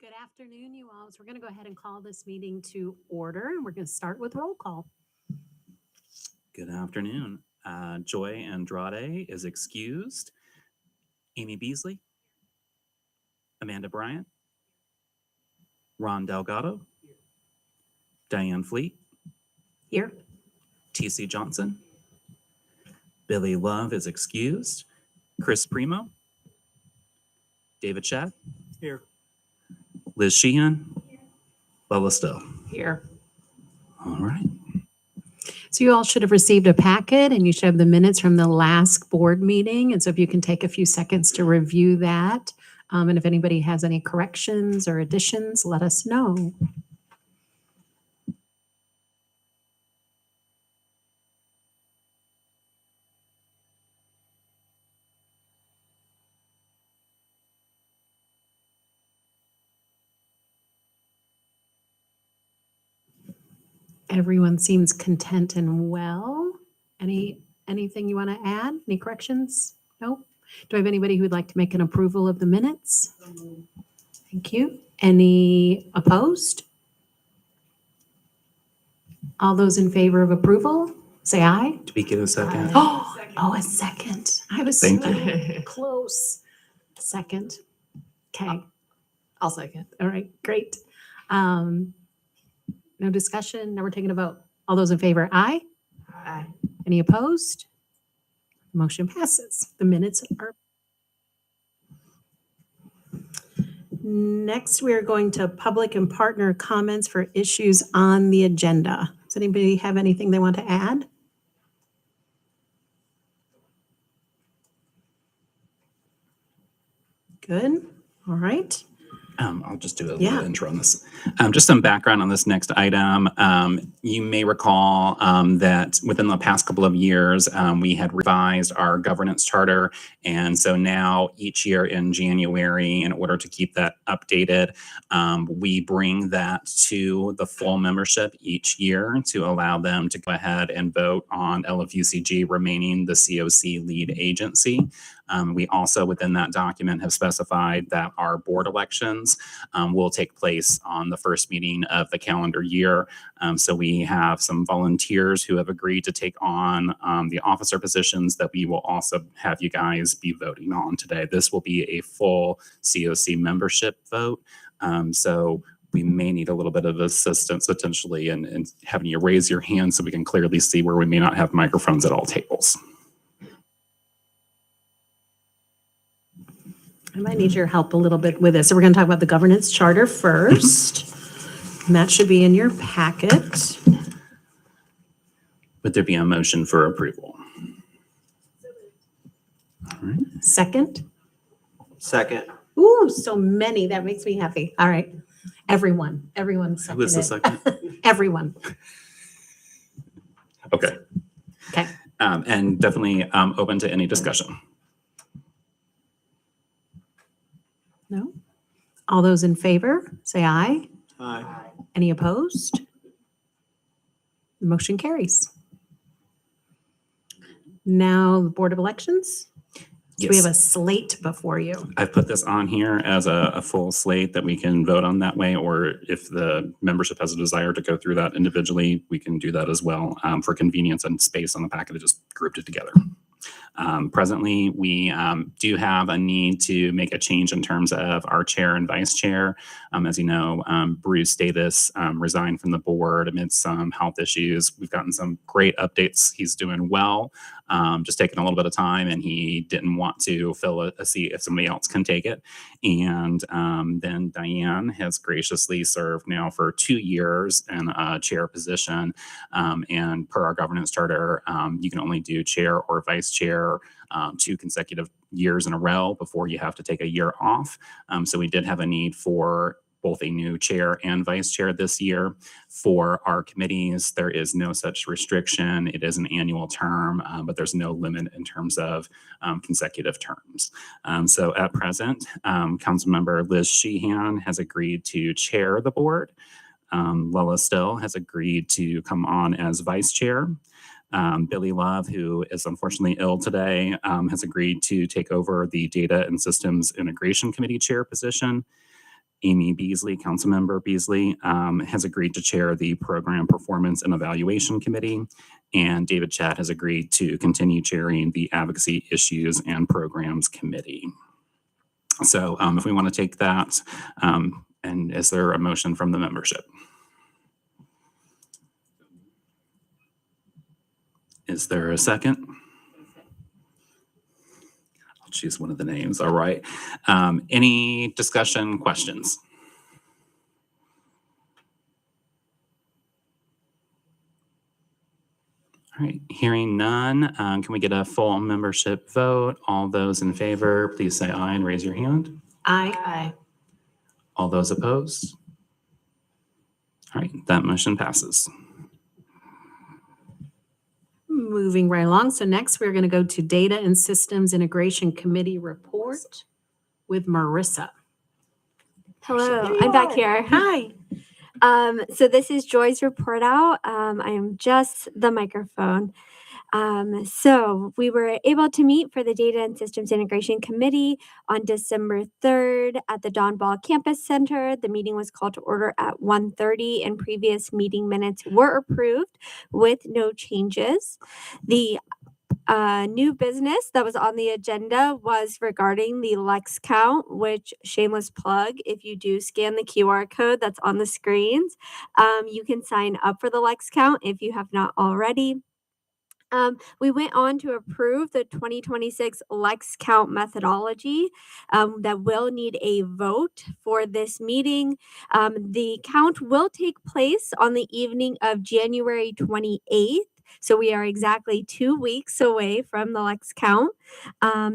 Good afternoon, you all. So we're going to go ahead and call this meeting to order, and we're going to start with roll call. Good afternoon. Joy Andrade is excused. Amy Beasley, Amanda Bryant, Ron Delgado, Diane Fleet, Here. TC Johnson, Billy Love is excused. Chris Primo, David Shad, Here. Liz Sheehan, Lola Still. Here. All right. So you all should have received a packet, and you should have the minutes from the last board meeting. And so if you can take a few seconds to review that. And if anybody has any corrections or additions, let us know. Everyone seems content and well. Anything you want to add? Any corrections? Nope. Do I have anybody who would like to make an approval of the minutes? Thank you. Any opposed? All those in favor of approval, say aye. Do we get a second? Oh, a second. I was Thank so close. Second. Okay. I'll second. All right, great. No discussion, now we're taking a vote. All those in favor, aye? Aye. Any opposed? Motion passes. The minutes are. Next, we are going to public and partner comments for issues on the agenda. Does anybody have anything they want to add? Good. All right. I'll just do a Yeah. little intro on this. Just some background on this next item. You may recall that within the past couple of years, we had revised our governance charter. And so now each year in January, in order to keep that updated, we bring that to the full membership each year to allow them to go ahead and vote on LFUCG remaining the C.O.C lead agency. We also, within that document, have specified that our board elections will take place on the first meeting of the calendar year. So we have some volunteers who have agreed to take on the officer positions that we will also have you guys be voting on today. This will be a full C.O.C membership vote. So we may need a little bit of assistance potentially in having you raise your hand so we can clearly see where we may not have microphones at all tables. I might need your help a little bit with this. So we're going to talk about the governance charter first. And that should be in your packet. Would there be a motion for approval? All right. Second? Second. Ooh, so many. That makes me happy. All right. Everyone Who seconded. was the second? Everyone. Okay. Okay. And definitely open to any discussion. No? All those in favor, say aye. Aye. Any opposed? The motion carries. Now, the Board of Elections. So we Yes. have a slate before you. I've put this on here as a full slate that we can vote on that way, or if the membership has a desire to go through that individually, we can do that as well. For convenience and space on the packet, I just grouped it together. Presently, we do have a need to make a change in terms of our chair and vice chair. As you know, Bruce Davis resigned from the board amid some health issues. We've gotten some great updates. He's doing well, just taking a little bit of time, and he didn't want to fill a seat if somebody else can take it. And then Diane has graciously served now for 2 years in a chair position. And per our governance charter, you can only do chair or vice chair 2 consecutive years in a row before you have to take a year off. So we did have a need for both a new chair and vice chair this year. For our committees, there is no such restriction. It is an annual term, but there's no limit in terms of consecutive terms. So at present, Councilmember Liz Sheehan has agreed to chair the board. Lola Still has agreed to come on as vice chair. Billy Love, who is unfortunately ill today, has agreed to take over the Data and Systems Integration Committee chair position. Amy Beasley, Councilmember Beasley, has agreed to chair the Program Performance and Evaluation Committee. And David Chat has agreed to continue chairing the Advocacy Issues and Programs Committee. So if we want to take that, and is there a motion from the membership? Is there a second? I'll choose one of the names. All right. Any discussion, questions? All right. Hearing none, can we get a full membership vote? All those in favor, please say aye and raise your hand. Aye. Aye. All those opposed? All right. That motion passes. Moving right along. So next, we're going to go to Data and Systems Integration Committee report with Marissa. Hello, I'm back here. Hi. So this is Joy's report out. I am just the microphone. So we were able to meet for the Data and Systems Integration Committee on December 3rd at the Don Ball Campus Center. The meeting was called to order at 1:30 and previous meeting minutes were approved with no changes. The new business that was on the agenda was regarding the Lex count, which shameless plug, if you do scan the QR code that's on the screens, you can sign up for the Lex count if you have not already. We went on to approve the 2026 Lex count methodology that will need a vote for this meeting. The count will take place on the evening of January 28th. So we are exactly 2 weeks away from the Lex count.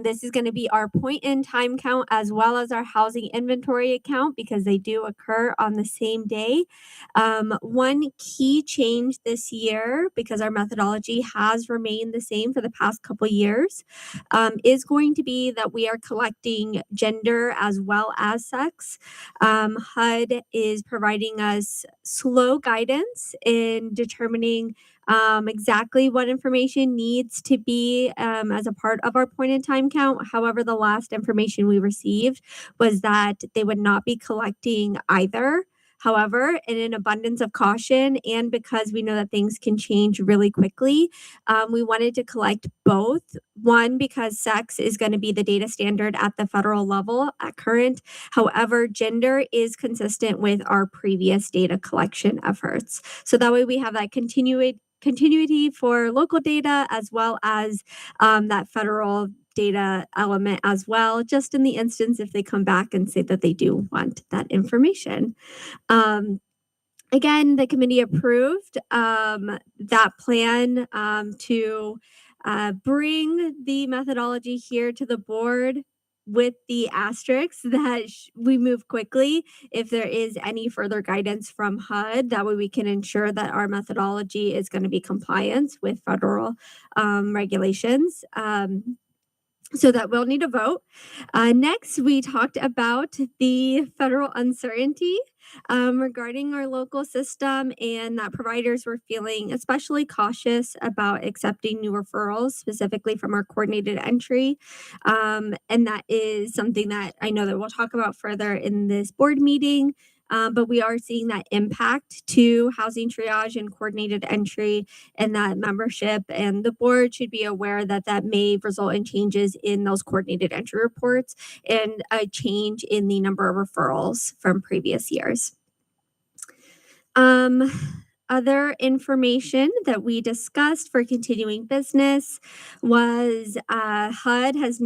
This is going to be our point in time count as well as our housing inventory account because they do occur on the same day. One key change this year, because our methodology has remained the same for the past couple years, is going to be that we are collecting gender as well as sex. HUD is providing us slow guidance in determining exactly what information needs to be as a part of our point in time count. However, the last information we received was that they would not be collecting either. However, in an abundance of caution, and because we know that things can change really quickly, we wanted to collect both. One, because sex is going to be the data standard at the federal level at current. However, gender is consistent with our previous data collection efforts. So that way we have that continuity for local data as well as that federal data element as well, just in the instance if they come back and say that they do want that information. Again, the committee approved that plan to bring the methodology here to the board with the asterisks that we move quickly if there is any further guidance from HUD. That way we can ensure that our methodology is going to be compliant with federal regulations. So that we'll need a vote. Next, we talked about the federal uncertainty regarding our local system and that providers were feeling especially cautious about accepting new referrals, specifically from our coordinated entry. And that is something that I know that we'll talk about further in this board meeting. But we are seeing that impact to housing triage and coordinated entry and that membership, and the board should be aware that that may result in changes in those coordinated entry reports and a change in the number of referrals from previous years. Other information that we discussed for continuing business was HUD has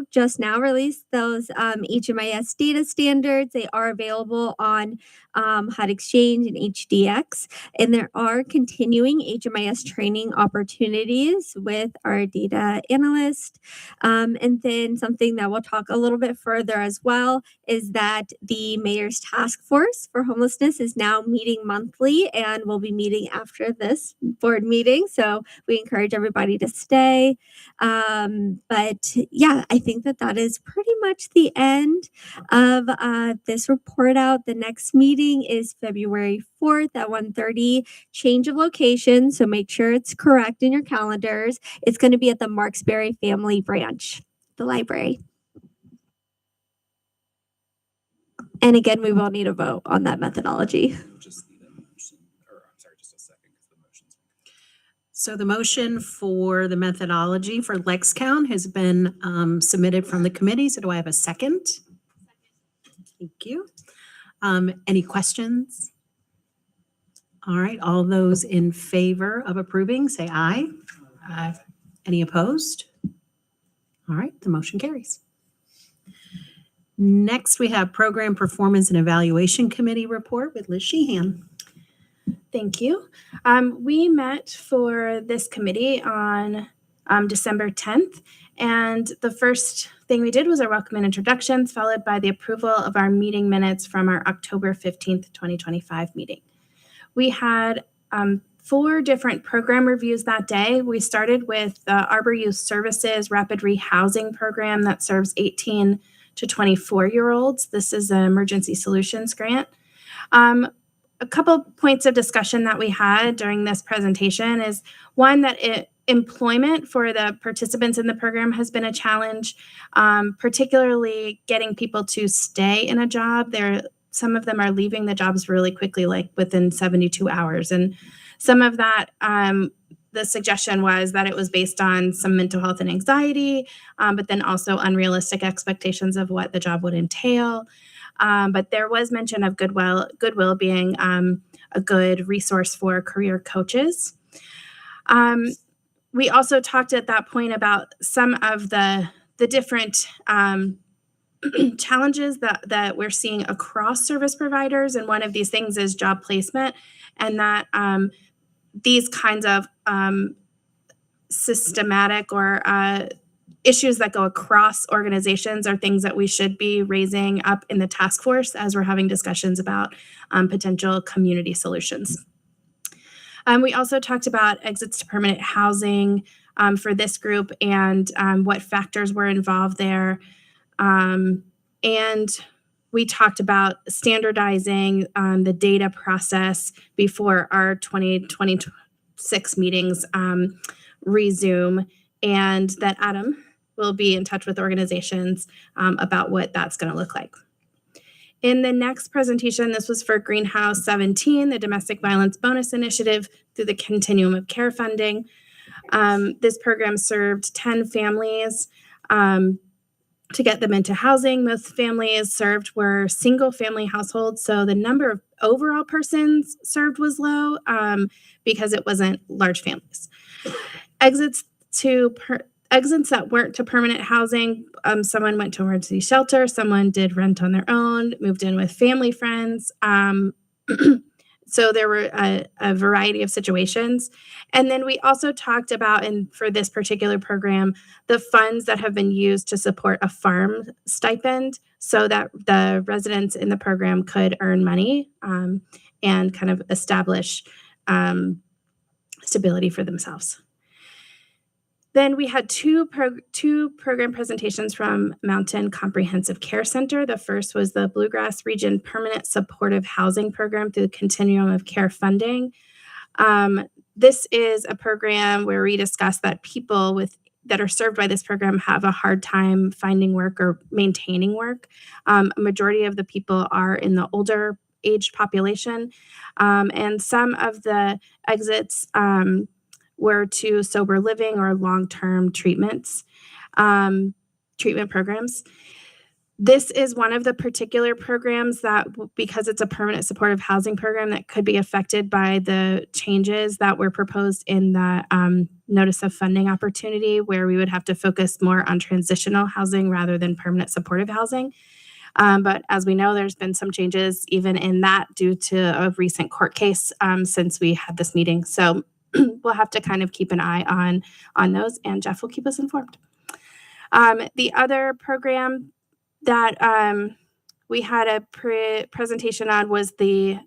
just now released those HMIS data standards. They are available on HUD Exchange and HDX, and there are continuing HMIS training opportunities with our data analyst. And then something that we'll talk a little bit further as well is that the mayor's task force for homelessness is now meeting monthly and will be meeting after this board meeting. So we encourage everybody to stay. But yeah, I think that is pretty much the end of this report out. The next meeting is February 4th at 1:30. Change of location, so make sure it's correct in your calendars. It's going to be at the Marksberry Family Branch, the library. And again, we will need a vote on that methodology. Just need a motion, or I'm sorry, just a second because the motion's. So the motion for the methodology for LexCount has been submitted from the committee. So do I have a second? Thank you. Any questions? All right, all those in favor of approving, say aye. Aye. Any opposed? All right, the motion carries. Next, we have Program Performance and Evaluation Committee report with Liz Sheehan. Thank you. We met for this committee on December 10th, and the first thing we did was our welcome and introductions, followed by the approval of our meeting minutes from our October 15th, 2025 meeting. We had 4 different program reviews that day. We started with the Arbor Youth Services Rapid Rehousing Program that serves 18 to 24-year-olds. This is an emergency solutions grant. A couple points of discussion that we had during this presentation is one, that employment for the participants in the program has been a challenge, particularly getting people to stay in a job. Some of them are leaving the jobs really quickly, like within 72 hours. And some of that, the suggestion was that it was based on some mental health and anxiety, but then also unrealistic expectations of what the job would entail. But there was mention of Goodwill being a good resource for career coaches. We also talked at that point about some of the different challenges that we're seeing across service providers. And one of these things is job placement, and that these kinds of systematic or issues that go across organizations are things that we should be raising up in the task force as we're having discussions about potential community solutions. We also talked about exits to permanent housing for this group and what factors were involved there. And we talked about standardizing the data process before our 2026 6 meetings resume, and that Adam will be in touch with organizations about what that's going to look like. In the next presentation, this was for Greenhouse 17, the Domestic Violence Bonus Initiative through the Continuum of Care funding. This program served 10 families to get them into housing. Most families served were single-family households, so the number of overall persons served was low because it wasn't large families. Exits that weren't to permanent housing, someone went to emergency shelter, someone did rent on their own, moved in with family friends. So there were a variety of situations. And then we also talked about, and for this particular program, the funds that have been used to support a farm stipend so that the residents in the program could earn money and kind of establish stability for themselves. Then we had two program presentations from Mountain Comprehensive Care Center. The first was the Bluegrass Region Permanent Supportive Housing Program through the Continuum of Care funding. This is a program where we discuss that people that are served by this program have a hard time finding work or maintaining work. A majority of the people are in the older aged population, and some of the exits were to sober living or long-term treatment programs. This is one of the particular programs that, because it's a permanent supportive housing program, that could be affected by the changes that were proposed in the notice of funding opportunity, where we would have to focus more on transitional housing rather than permanent supportive housing. But as we know, there's been some changes even in that due to a recent court case since we had this meeting. So we'll have to kind of keep an eye on those, and Jeff will keep us informed. The other program that we had a presentation on was the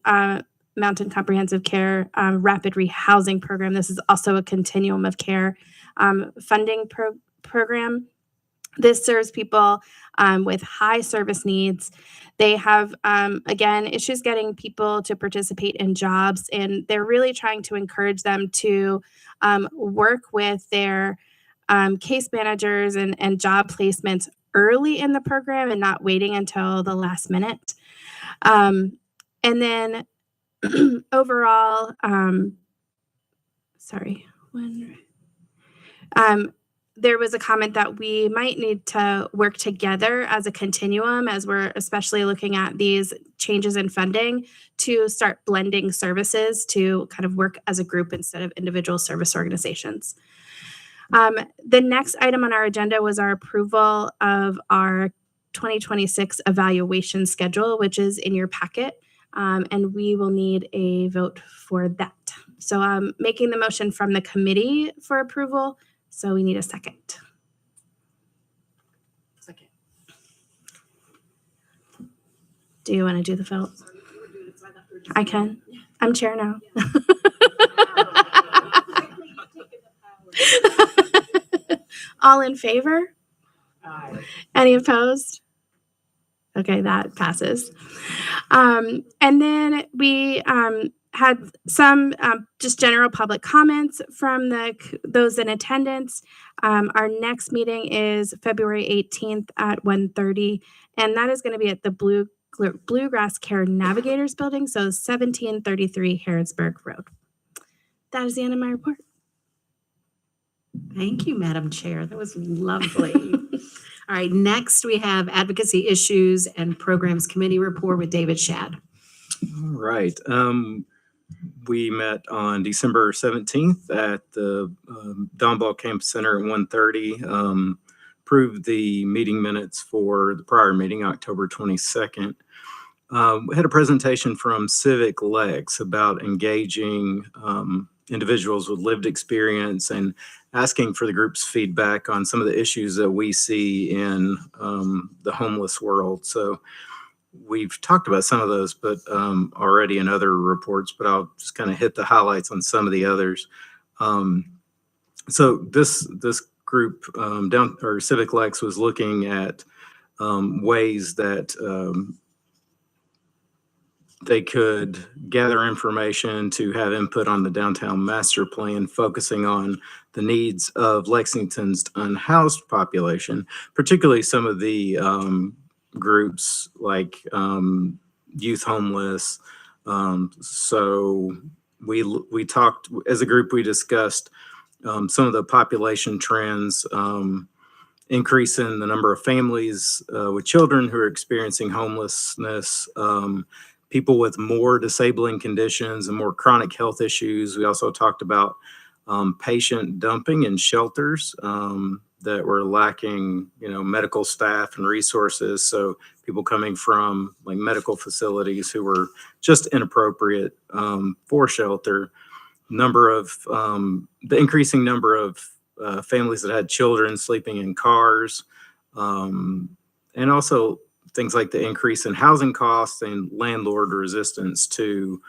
Mountain Comprehensive Care Rapid Rehousing Program. This is also a continuum of care funding program. This serves people with high service needs. They have, again, issues getting people to participate in jobs, and they're really trying to encourage them to work with their case managers and job placements early in the program and not waiting until the last minute. And then overall, there was a comment that we might need to work together as a continuum, as we're especially looking at these changes in funding, to start blending services to kind of work as a group instead of individual service organizations. The next item on our agenda was our approval of our 2026 evaluation schedule, which is in your packet, and we will need a vote for that. So I'm making the motion from the committee for approval. So we need a second. Second. Do you want to do the vote? I can. I'm chair now. All in favor? Aye. Any opposed? Okay, that passes. And then we had some just general public comments from those in attendance. Our next meeting is February 18th at 1:30, and that is going to be at the Bluegrass Care Navigators Building, so 1733 Harrodsburg Road. That is the end of my report. Thank you, Madam Chair. That was lovely. All right, next we have Advocacy Issues and Programs Committee report with David Shad. All right. We met on December 17th at the Don Ball Campus Center at 1:30. Approved the meeting minutes for the prior meeting, October 22nd. We had a presentation from Civic Lex about engaging individuals with lived experience and asking for the group's feedback on some of the issues that we see in the homeless world. So we've talked about some of those, but already in other reports, but I'll just kind of hit the highlights on some of the others. So this group Civic Lex was looking at ways that they could gather information to have input on the downtown master plan, focusing on the needs of Lexington's unhoused population, particularly some of the groups like youth homeless. So we talked as a group. We discussed some of the population trends. Increase in the number of families with children who are experiencing homelessness, people with more disabling conditions and more chronic health issues. We also talked about patient dumping in shelters that were lacking, medical staff and resources. So people coming from like medical facilities who were just inappropriate for shelter. The increasing number of families that had children sleeping in cars, and also things like the increase in housing costs and landlord resistance to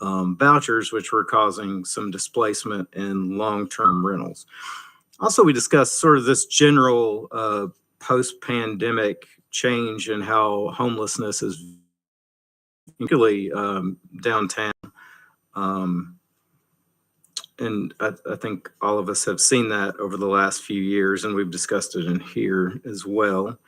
vouchers, which were causing some displacement in long-term rentals. Also, we discussed sort of this general post-pandemic change in how homelessness is, particularly downtown. And I think all of us have seen that over the last few years, and we've discussed it in here as well.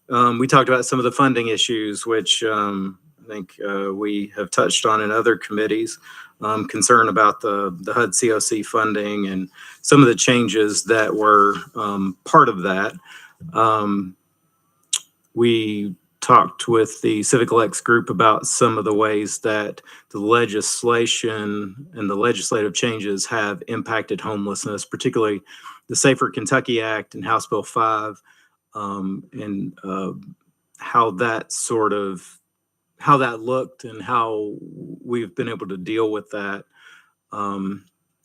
We talked about some of the funding issues, which I think we have touched on in other committees, concern about the HUD C.O.C funding and some of the changes that were part of that. We talked with the Civic Lex group about some of the ways that the legislation and the legislative changes have impacted homelessness, particularly the Safer Kentucky Act and House Bill 5, and how that looked and how we've been able to deal with that. We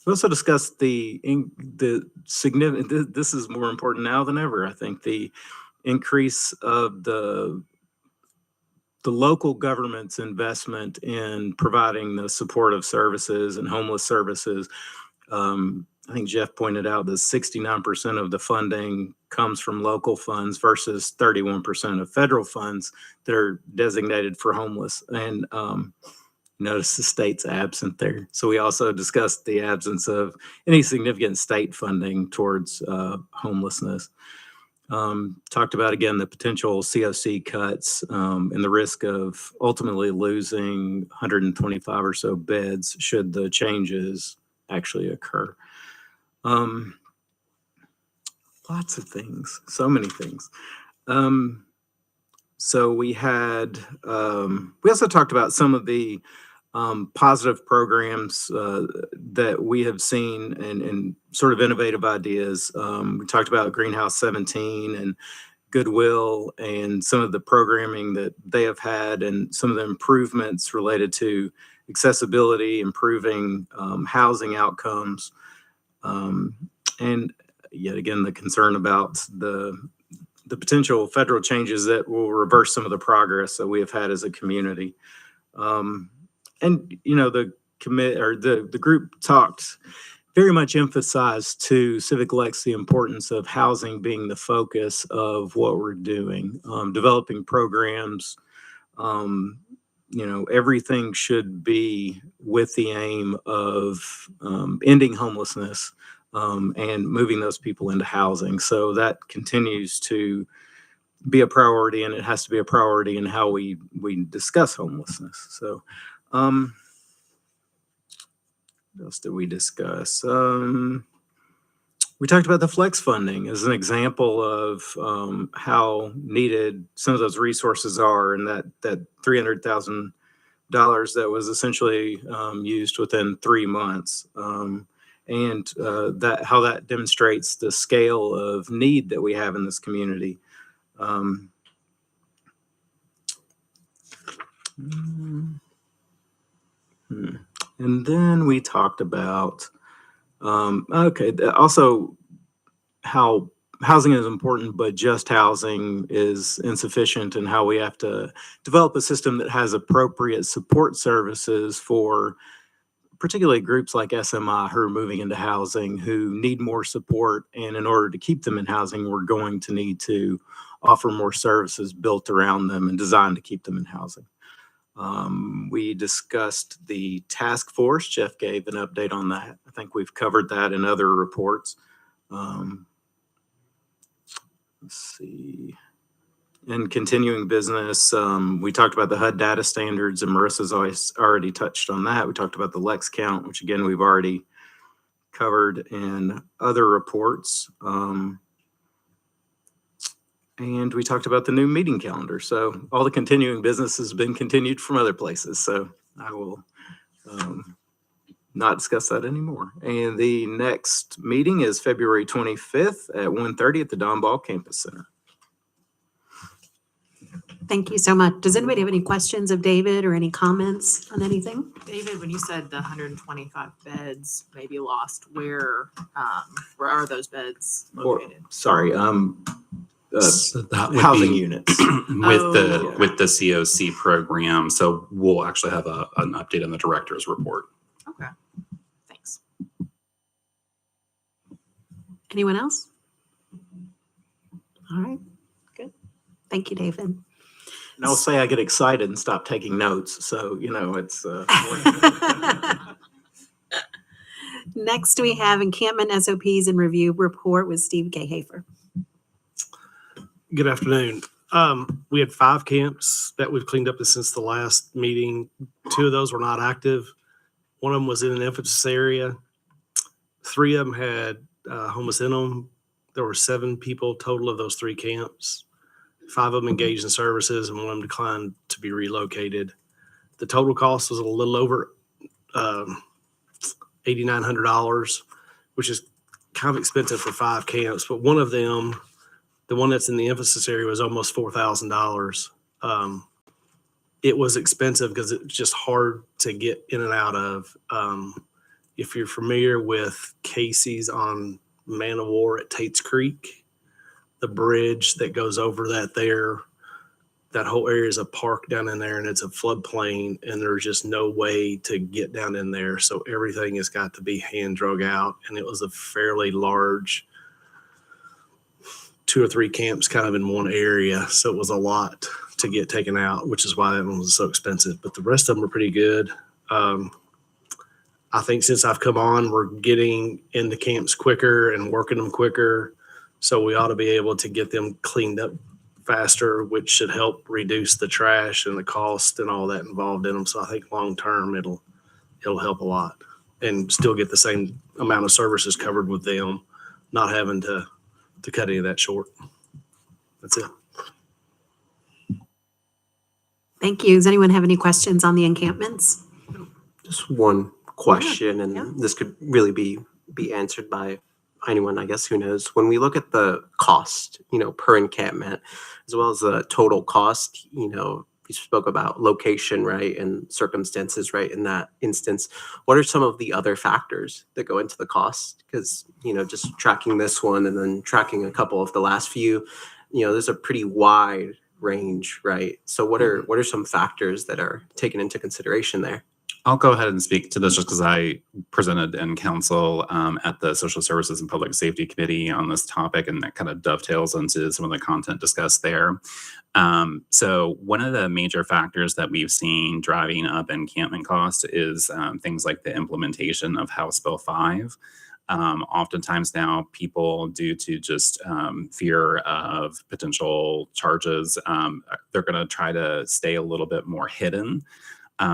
also discussed the significant, this is more important now than ever, I think, the increase of the local government's investment in providing the supportive services and homeless services. I think Jeff pointed out that 69% of the funding comes from local funds versus 31% of federal funds that are designated for homeless. And notice the state's absent there. So we also discussed the absence of any significant state funding towards homelessness. Talked about, again, the potential C.O.C cuts and the risk of ultimately losing 125 or so beds should the changes actually occur. Lots of things, so many things. So we had, we also talked about some of the positive programs that we have seen and sort of innovative ideas. We talked about Greenhouse 17 and Goodwill and some of the programming that they have had and some of the improvements related to accessibility, improving housing outcomes. And yet again, the concern about the potential federal changes that will reverse some of the progress that we have had as a community. And the group talked very much emphasized to Civic Lex the importance of housing being the focus of what we're doing, developing programs. Everything should be with the aim of ending homelessness and moving those people into housing. So that continues to be a priority, and it has to be a priority in how we discuss homelessness. So what else did we discuss? We talked about the flex funding as an example of how needed some of those resources are, and that $300,000 that was essentially used within 3 months, and how that demonstrates the scale of need that we have in this community. And then we talked about, also how housing is important, but just housing is insufficient, and how we have to develop a system that has appropriate support services for particularly groups like SMI who are moving into housing, who need more support. And in order to keep them in housing, we're going to need to offer more services built around them and designed to keep them in housing. We discussed the task force. Jeff gave an update on that. I think we've covered that in other reports. Let's see. In continuing business, we talked about the HUD data standards, and Marissa's already touched on that. We talked about the Lex count, which again, we've already covered in other reports. And we talked about the new meeting calendar. So all the continuing business has been continued from other places. So I will not discuss that anymore. And the next meeting is February 25th at 1:30 at the Don Ball Campus Center. Thank you so much. Does anybody have any questions of David or any comments on anything? David, when you said the 125 beds may be lost, where are those beds located? Sorry, So that would housing be units. with the C.O.C program. So we'll actually have an update on the director's report. Okay, thanks. Anyone else? All right, good. Thank you, David. And I'll say I get excited and stop taking notes. So, it's. Next, we have encampment SOPs and review report with Steve Gayhafer. Good afternoon. We had 5 camps that we've cleaned up since the last meeting. 2 of those were not active. One of them was in an emphasis area. 3 of them had homeless in them. There were 7 people total of those 3 camps. 5 of them engaged in services and 1 of them declined to be relocated. The total cost was a little over $8,900, which is kind of expensive for 5 camps. But one of them, the one that's in the emphasis area, was almost $4,000. It was expensive because it's just hard to get in and out of. If you're familiar with Casey's on Man of War at Tate's Creek, the bridge that goes over that whole area is a park down in there, and it's a floodplain, and there's just no way to get down in there. So everything has got to be hand drug out, and it was a fairly large 2 or 3 camps kind of in one area. So it was a lot to get taken out, which is why that one was so expensive. But the rest of them are pretty good. I think since I've come on, we're getting into camps quicker and working them quicker. So we ought to be able to get them cleaned up faster, which should help reduce the trash and the cost and all that involved in them. So I think long term it'll help a lot, and still get the same amount of services covered with them, not having to cut any of that short. That's it. Thank you. Does anyone have any questions on the encampments? Just one question, and yeah. this could really be answered by anyone, I guess, who knows. When we look at the cost, per encampment, as well as the total cost, you spoke about location, right, and circumstances, right, in that instance. What are some of the other factors that go into the cost? Because, just tracking this one and then tracking a couple of the last few, there's a pretty wide range, right? So what are some factors that are taken into consideration there? I'll go ahead and speak to this just because I presented in council at the Social Services and Public Safety Committee on this topic, and that kind of dovetails into some of the content discussed there. So one of the major factors that we've seen driving up encampment costs is things like the implementation of House Bill 5. Oftentimes now people, due to just fear of potential charges, they're going to try to stay a little bit more hidden.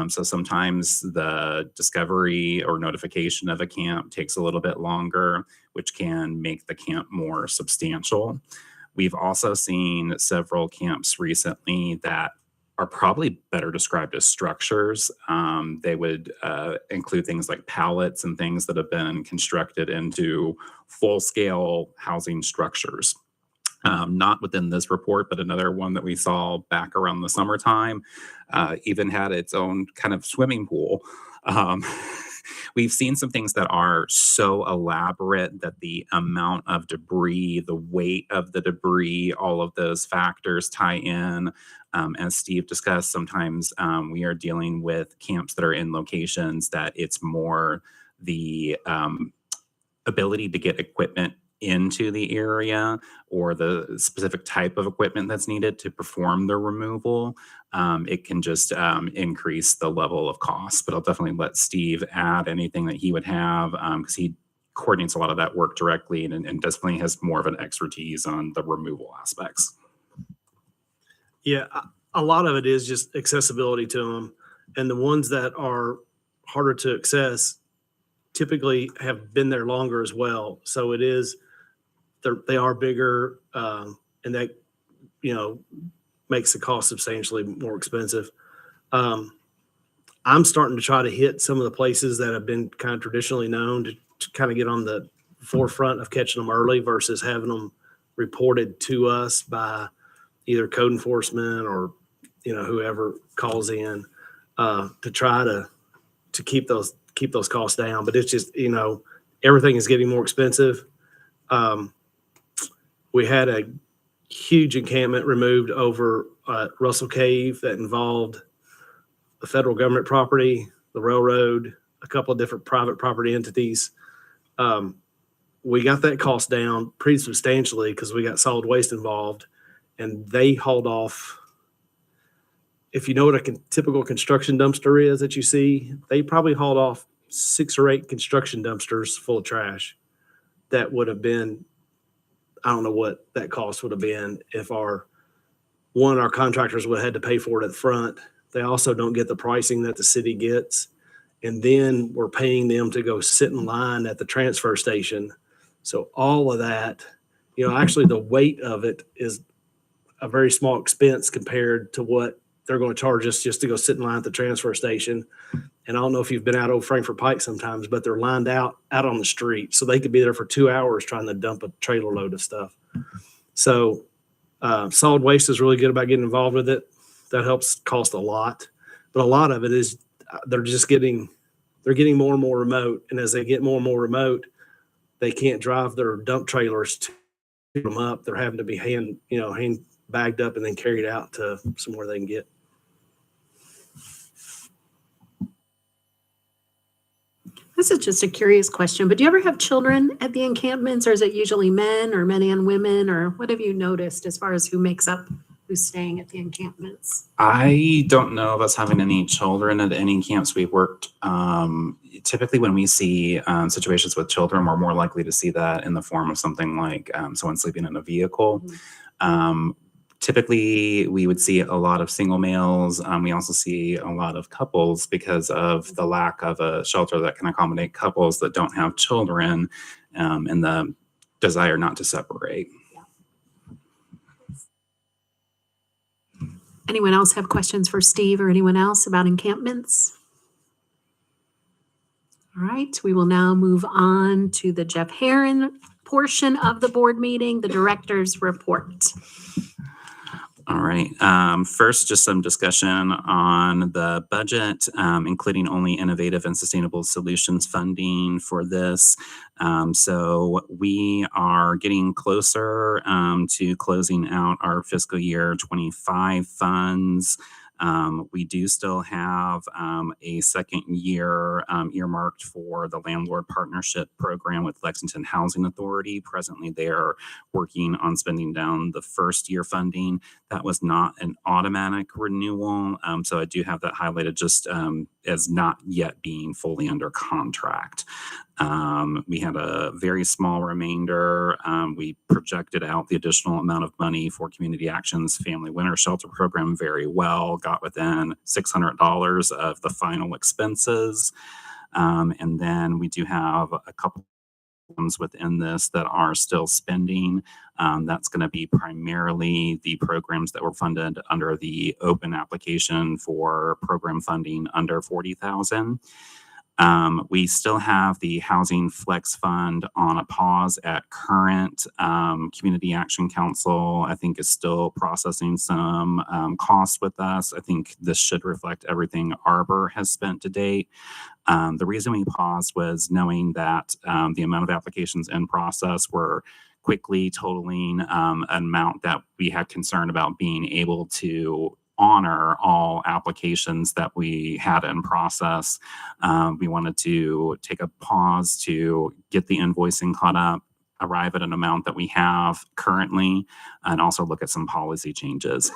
So sometimes the discovery or notification of a camp takes a little bit longer, which can make the camp more substantial. We've also seen several camps recently that are probably better described as structures. They would include things like pallets and things that have been constructed into full-scale housing structures. Not within this report, but another one that we saw back around the summertime even had its own kind of swimming pool. We've seen some things that are so elaborate that the amount of debris, the weight of the debris, all of those factors tie in. As Steve discussed, sometimes we are dealing with camps that are in locations that it's more the ability to get equipment into the area or the specific type of equipment that's needed to perform the removal, it can just increase the level of cost. But I'll definitely let Steve add anything that he would have, because he coordinates a lot of that work directly and definitely has more of an expertise on the removal aspects. Yeah, a lot of it is just accessibility to them. And the ones that are harder to access typically have been there longer as well. So they are bigger, and that, makes the cost substantially more expensive. I'm starting to try to hit some of the places that have been kind of traditionally known to kind of get on the forefront of catching them early versus having them reported to us by either code enforcement or, whoever calls in, to try to keep those costs down. But it's just, everything is getting more expensive. We had a huge encampment removed over Russell Cave that involved the federal government property, the railroad, a couple of different private property entities. We got that cost down pretty substantially because we got solid waste involved, and they hauled off. If you know what a typical construction dumpster is that you see, they probably hauled off 6 or 8 construction dumpsters full of trash. That would have been, I don't know what that cost would have been if our contractors would have had to pay for it at the front. They also don't get the pricing that the city gets. And then we're paying them to go sit in line at the transfer station. So all of that, actually the weight of it is a very small expense compared to what they're going to charge us just to go sit in line at the transfer station. And I don't know if you've been out Old Frankfort Pike sometimes, but they're lined out on the street. So they could be there for 2 hours trying to dump a trailer load of stuff. So solid waste is really good about getting involved with it. That helps cost a lot. But a lot of it is they're getting more and more remote. And as they get more and more remote, they can't drive their dump trailers to pick them up. They're having to be hand bagged up and then carried out to somewhere they can get. This is just a curious question, but do you ever have children at the encampments, or is it usually men or men and women, or what have you noticed as far as who's staying at the encampments? I don't know of us having any children at any camps we've worked. Typically when we see situations with children, we're more likely to see that in the form of something like someone sleeping in a vehicle. Typically, we would see a lot of single males. We also see a lot of couples because of the lack of a shelter that can accommodate couples that don't have children, and the desire not to separate. Anyone else have questions for Steve or anyone else about encampments? All right, we will now move on to the Jeff Herron portion of the board meeting, the director's report. All right. First, just some discussion on the budget, including only innovative and sustainable solutions funding for this. So we are getting closer to closing out our fiscal year 25 funds. We do still have a second year earmarked for the landlord partnership program with Lexington Housing Authority. Presently, they are working on spending down the first year funding. That was not an automatic renewal. So I do have that highlighted just as not yet being fully under contract. We had a very small remainder. We projected out the additional amount of money for Community Action's Family Winter Shelter Program very well, got within $600 of the final expenses. And then we do have a couple within this that are still spending. That's going to be primarily the programs that were funded under the open application for program funding under $40,000. We still have the Housing Flex Fund on a pause at current. Community Action Council, I think, is still processing some costs with us. I think this should reflect everything Arbor has spent to date. The reason we paused was knowing that the amount of applications in process were quickly totaling an amount that we had concern about being able to honor all applications that we had in process. We wanted to take a pause to get the invoicing caught up, arrive at an amount that we have currently and also look at some policy changes.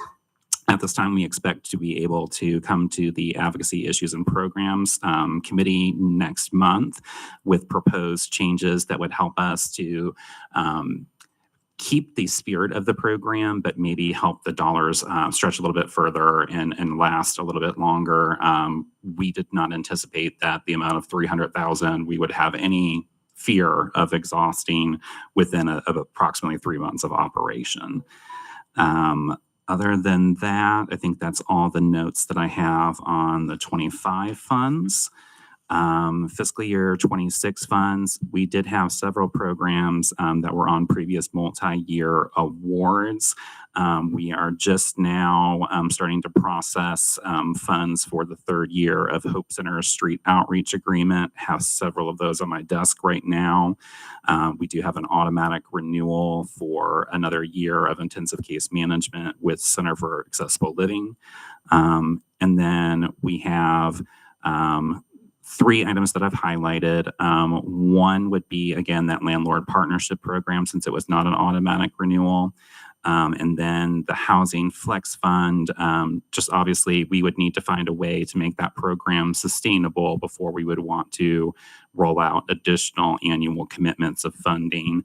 At this time, we expect to be able to come to the Advocacy Issues and Programs Committee next month with proposed changes that would help us to keep the spirit of the program, but maybe help the dollars stretch a little bit further and last a little bit longer. We did not anticipate that the amount of $300,000 we would have any fear of exhausting within of approximately 3 months of operation. Other than that, I think that's all the notes that I have on the 25 funds. Fiscal year 26 funds, we did have several programs that were on previous multi-year awards. We are just now starting to process funds for the third year of Hope Center Street Outreach Agreement. Have several of those on my desk right now. We do have an automatic renewal for another year of intensive case management with Center for Accessible Living. And then we have 3 items that I've highlighted. One would be, again, that landlord partnership program, since it was not an automatic renewal. And then the Housing Flex Fund, just obviously we would need to find a way to make that program sustainable before we would want to roll out additional annual commitments of funding.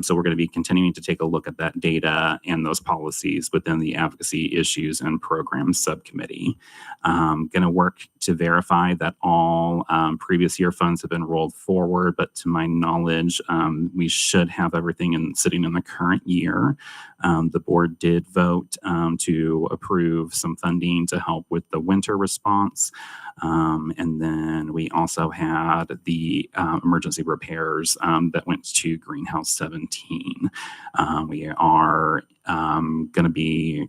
So we're going to be continuing to take a look at that data and those policies within the Advocacy Issues and Programs Subcommittee. Going to work to verify that all previous year funds have been rolled forward, but to my knowledge, we should have everything sitting in the current year. The board did vote to approve some funding to help with the winter response. And then we also had the emergency repairs that went to Greenhouse 17. We are going to be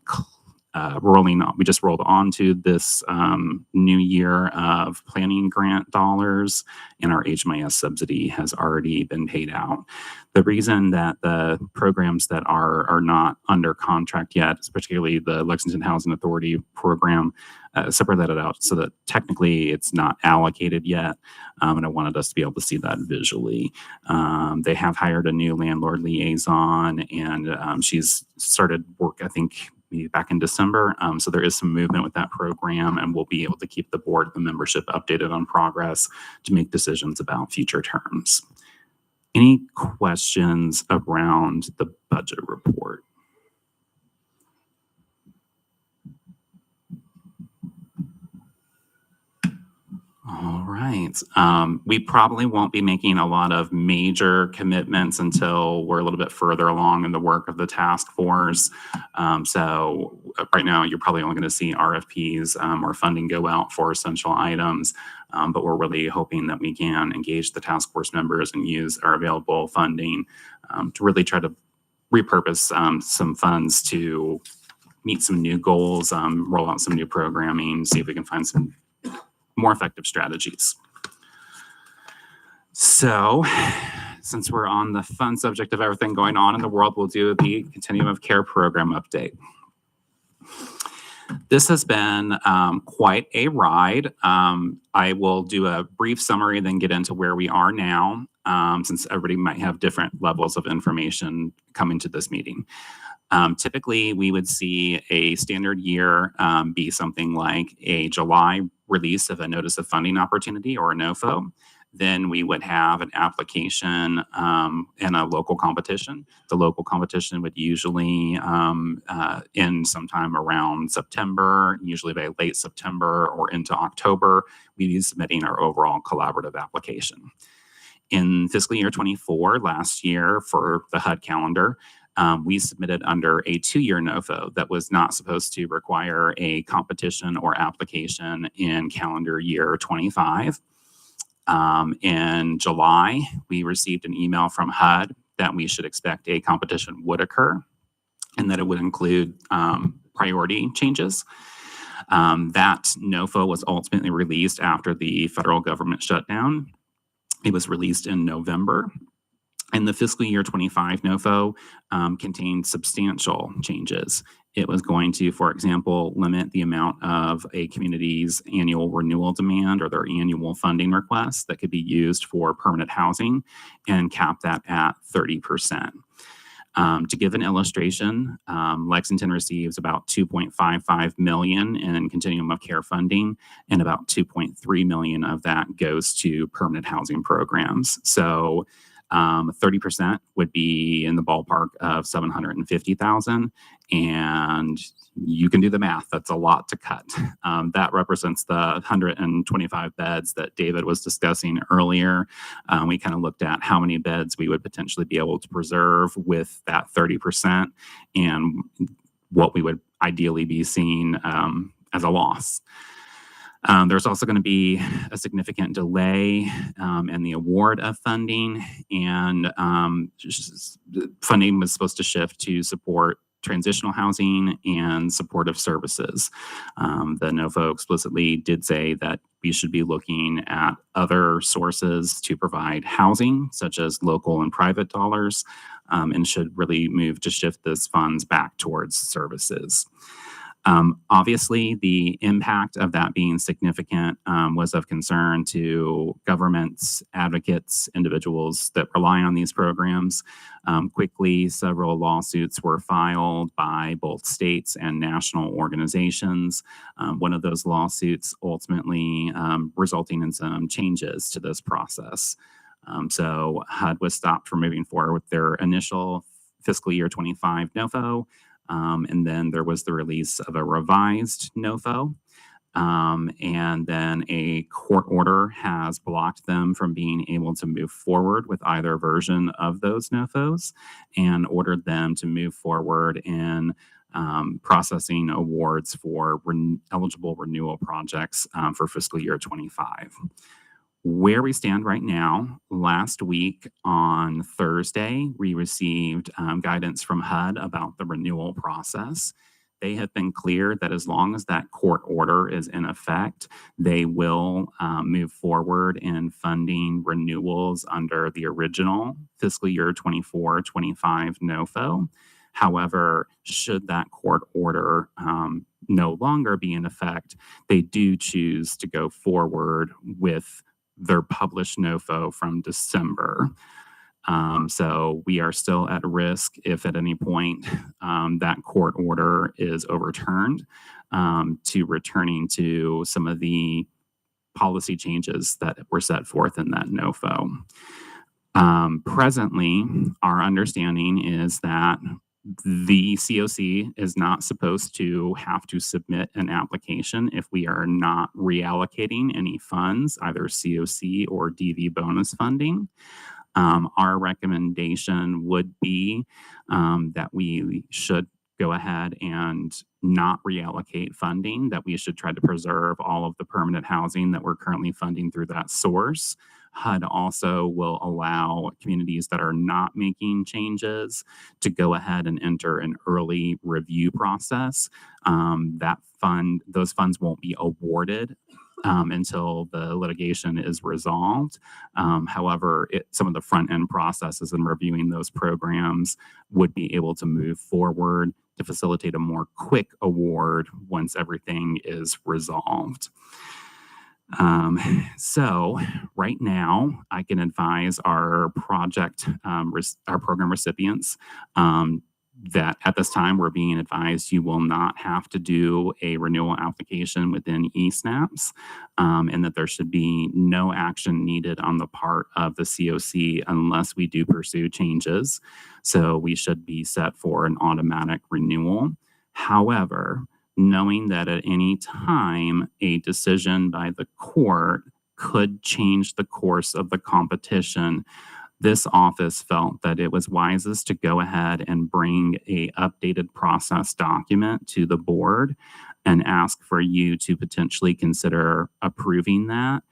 rolling on, we just rolled on to this new year of planning grant dollars, and our HMIS subsidy has already been paid out. The reason that the programs that are not under contract yet, particularly the Lexington Housing Authority program, separated out so that technically it's not allocated yet. And I wanted us to be able to see that visually. They have hired a new landlord liaison, and she's started work, I think, back in December. So there is some movement with that program, and we'll be able to keep the board, the membership, updated on progress to make decisions about future terms. Any questions around the budget report? All right. We probably won't be making a lot of major commitments until we're a little bit further along in the work of the task force. So right now, you're probably only going to see RFPs or funding go out for essential items. But we're really hoping that we can engage the task force members and use our available funding to really try to repurpose some funds to meet some new goals, roll out some new programming, see if we can find some more effective strategies. So, since we're on the fun subject of everything going on in the world, we'll do the Continuum of Care program update. This has been quite a ride. I will do a brief summary, then get into where we are now, since everybody might have different levels of information coming to this meeting. Typically, we would see a standard year be something like a July release of a Notice of Funding Opportunity, or a NOFO. Then we would have an application and a local competition. The local competition would usually end sometime around September, usually by late September or into October. We'd be submitting our overall collaborative application. In fiscal year 24, last year, for the HUD calendar, we submitted under a 2-year NOFO that was not supposed to require a competition or application in calendar year 25. In July, we received an email from HUD that we should expect a competition would occur and that it would include priority changes. That NOFO was ultimately released after the federal government shutdown. It was released in November. And the fiscal year 25 NOFO contained substantial changes. It was going to, for example, limit the amount of a community's annual renewal demand or their annual funding request that could be used for permanent housing and cap that at 30%. To give an illustration, Lexington receives about $2.55 million in continuum of care funding, and about $2.3 million of that goes to permanent housing programs. So 30% would be in the ballpark of $750,000, and you can do the math. That's a lot to cut. That represents the 125 beds that David was discussing earlier. We kind of looked at how many beds we would potentially be able to preserve with that 30% and what we would ideally be seeing as a loss. There's also going to be a significant delay in the award of funding, and funding was supposed to shift to support transitional housing and supportive services. The NOFO explicitly did say that we should be looking at other sources to provide housing, such as local and private dollars, and should really move to shift those funds back towards services. Obviously, the impact of that being significant was of concern to governments, advocates, individuals that rely on these programs. Quickly, several lawsuits were filed by both states and national organizations. One of those lawsuits ultimately resulting in some changes to this process. So HUD was stopped from moving forward with their initial fiscal year 25 NOFO. And then there was the release of a revised NOFO. And then a court order has blocked them from being able to move forward with either version of those NOFOs and ordered them to move forward in processing awards for eligible renewal projects for fiscal year 25. Where we stand right now, last week on Thursday, we received guidance from HUD about the renewal process. They have been clear that as long as that court order is in effect, they will move forward in funding renewals under the original fiscal year 24-25 NOFO. However, should that court order no longer be in effect, they do choose to go forward with their published NOFO from December. So we are still at risk if at any point that court order is overturned to returning to some of the policy changes that were set forth in that NOFO. Presently, our understanding is that the C.O.C. is not supposed to have to submit an application if we are not reallocating any funds, either C.O.C. or DV bonus funding. Our recommendation would be that we should go ahead and not reallocate funding, that we should try to preserve all of the permanent housing that we're currently funding through that source. HUD also will allow communities that are not making changes to go ahead and enter an early review process. Those funds won't be awarded until the litigation is resolved. However, some of the front end processes in reviewing those programs would be able to move forward to facilitate a more quick award once everything is resolved. So right now, I can advise our our program recipients that at this time we're being advised you will not have to do a renewal application within eSNAPs, and that there should be no action needed on the part of the C.O.C. unless we do pursue changes. So we should be set for an automatic renewal. However, knowing that at any time a decision by the court could change the course of the competition, this office felt that it was wisest to go ahead and bring a updated process document to the board and ask for you to potentially consider approving that.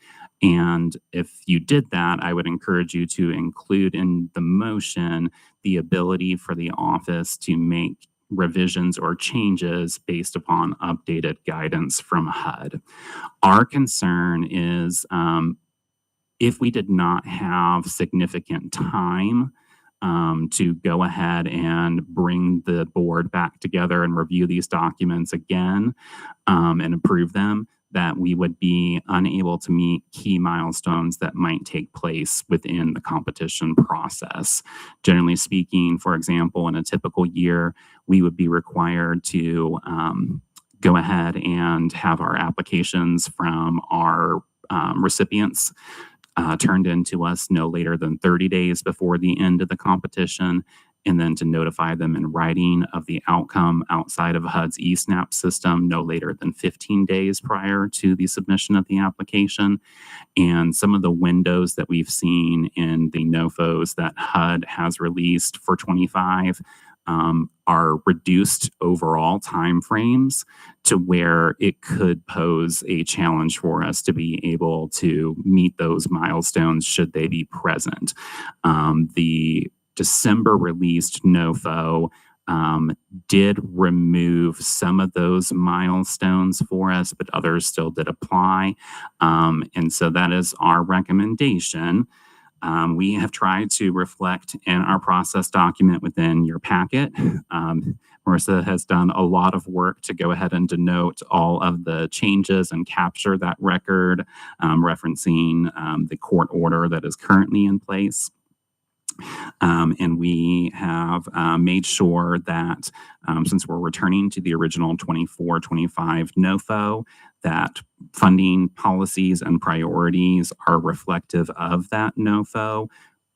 And if you did that, I would encourage you to include in the motion the ability for the office to make revisions or changes based upon updated guidance from HUD. Our concern is if we did not have significant time to go ahead and bring the board back together and review these documents again and approve them, that we would be unable to meet key milestones that might take place within the competition process. Generally speaking, for example, in a typical year, we would be required to go ahead and have our applications from our recipients turned into us no later than 30 days before the end of the competition, and then to notify them in writing of the outcome outside of HUD's eSNAP system no later than 15 days prior to the submission of the application. And some of the windows that we've seen in the NOFOs that HUD has released for 25 are reduced overall timeframes to where it could pose a challenge for us to be able to meet those milestones should they be present. The December released NOFO did remove some of those milestones for us, but others still did apply. And so that is our recommendation. We have tried to reflect in our process document within your packet. Marissa has done a lot of work to go ahead and denote all of the changes and capture that record, referencing the court order that is currently in place. And we have made sure that since we're returning to the original 24-25 NOFO, that funding policies and priorities are reflective of that NOFO,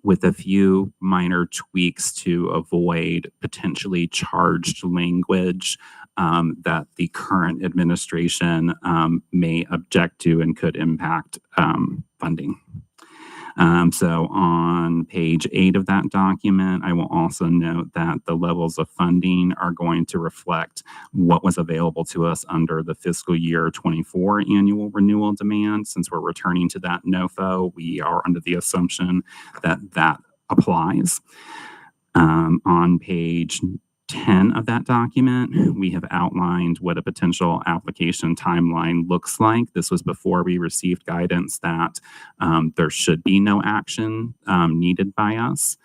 with a few minor tweaks to avoid potentially charged language that the current administration may object to and could impact funding. So on page 8 of that document, I will also note that the levels of funding are going to reflect what was available to us under the fiscal year 24 annual renewal demand. Since we're returning to that NOFO, we are under the assumption that that applies. On page 10 of that document, we have outlined what a potential application timeline looks like. This was before we received guidance that there should be no action needed by us.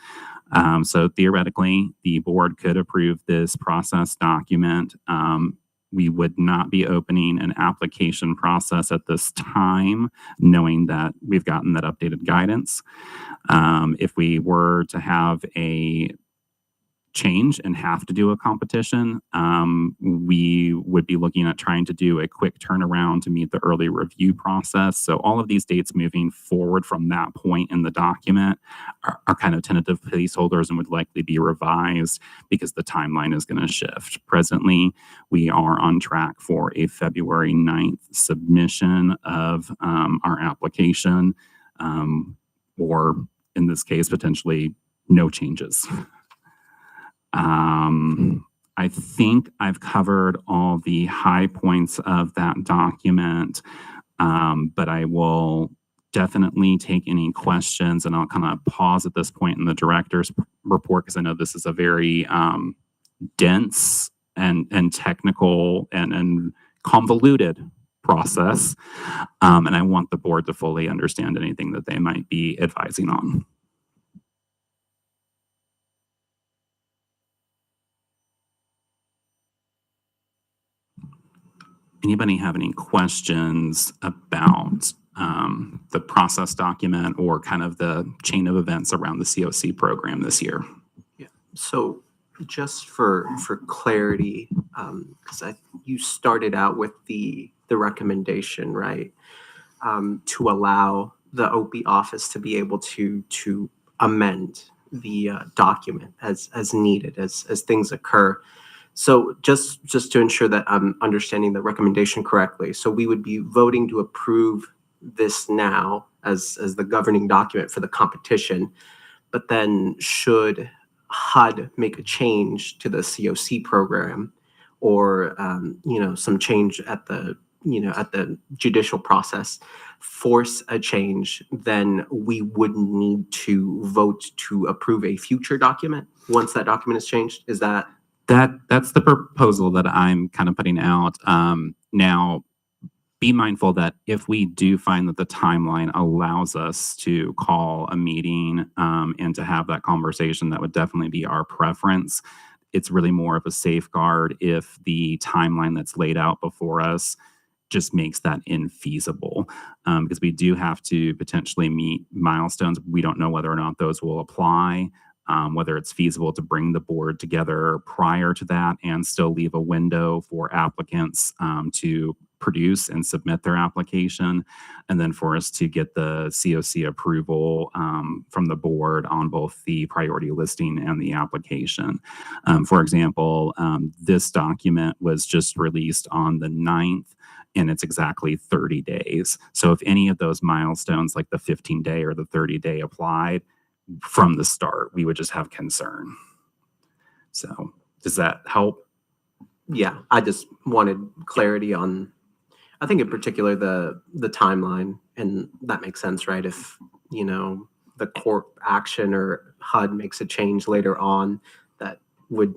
So theoretically, the board could approve this process document. We would not be opening an application process at this time, knowing that we've gotten that updated guidance. If we were to have a change and have to do a competition, we would be looking at trying to do a quick turnaround to meet the early review process. So all of these dates moving forward from that point in the document are kind of tentative placeholders and would likely be revised because the timeline is going to shift. Presently, we are on track for a February 9th submission of our application, or in this case, potentially no changes. I think I've covered all the high points of that document, but I will definitely take any questions, and I'll kind of pause at this point in the director's report because I know this is a very dense and technical and convoluted process, and I want the board to fully understand anything that they might be advising on. Anybody have any questions about the process document or kind of the chain of events around the C.O.C program this year? Yeah. So just for clarity, because you started out with the recommendation, right, to allow the OP office to be able to amend the document as needed as things occur. So just to ensure that I'm understanding the recommendation correctly, so we would be voting to approve this now as the governing document for the competition, but then should HUD make a change to the C.O.C program or some change at the judicial process, force a change, then we would need to vote to approve a future document once that document is changed. Is that? That's the proposal that I'm kind of putting out. Now, be mindful that if we do find that the timeline allows us to call a meeting and to have that conversation, that would definitely be our preference. It's really more of a safeguard if the timeline that's laid out before us just makes that infeasible, because we do have to potentially meet milestones. We don't know whether or not those will apply, whether it's feasible to bring the board together prior to that and still leave a window for applicants to produce and submit their application, and then for us to get the C.O.C approval from the board on both the priority listing and the application. For example, this document was just released on the 9th, and it's exactly 30 days. So if any of those milestones, like the 15-day or the 30-day applied from the start, we would just have concern. So does that help? Yeah, I just wanted clarity on, I think in particular, the timeline, and that makes sense, right? If, you know, the court action or HUD makes a change later on that would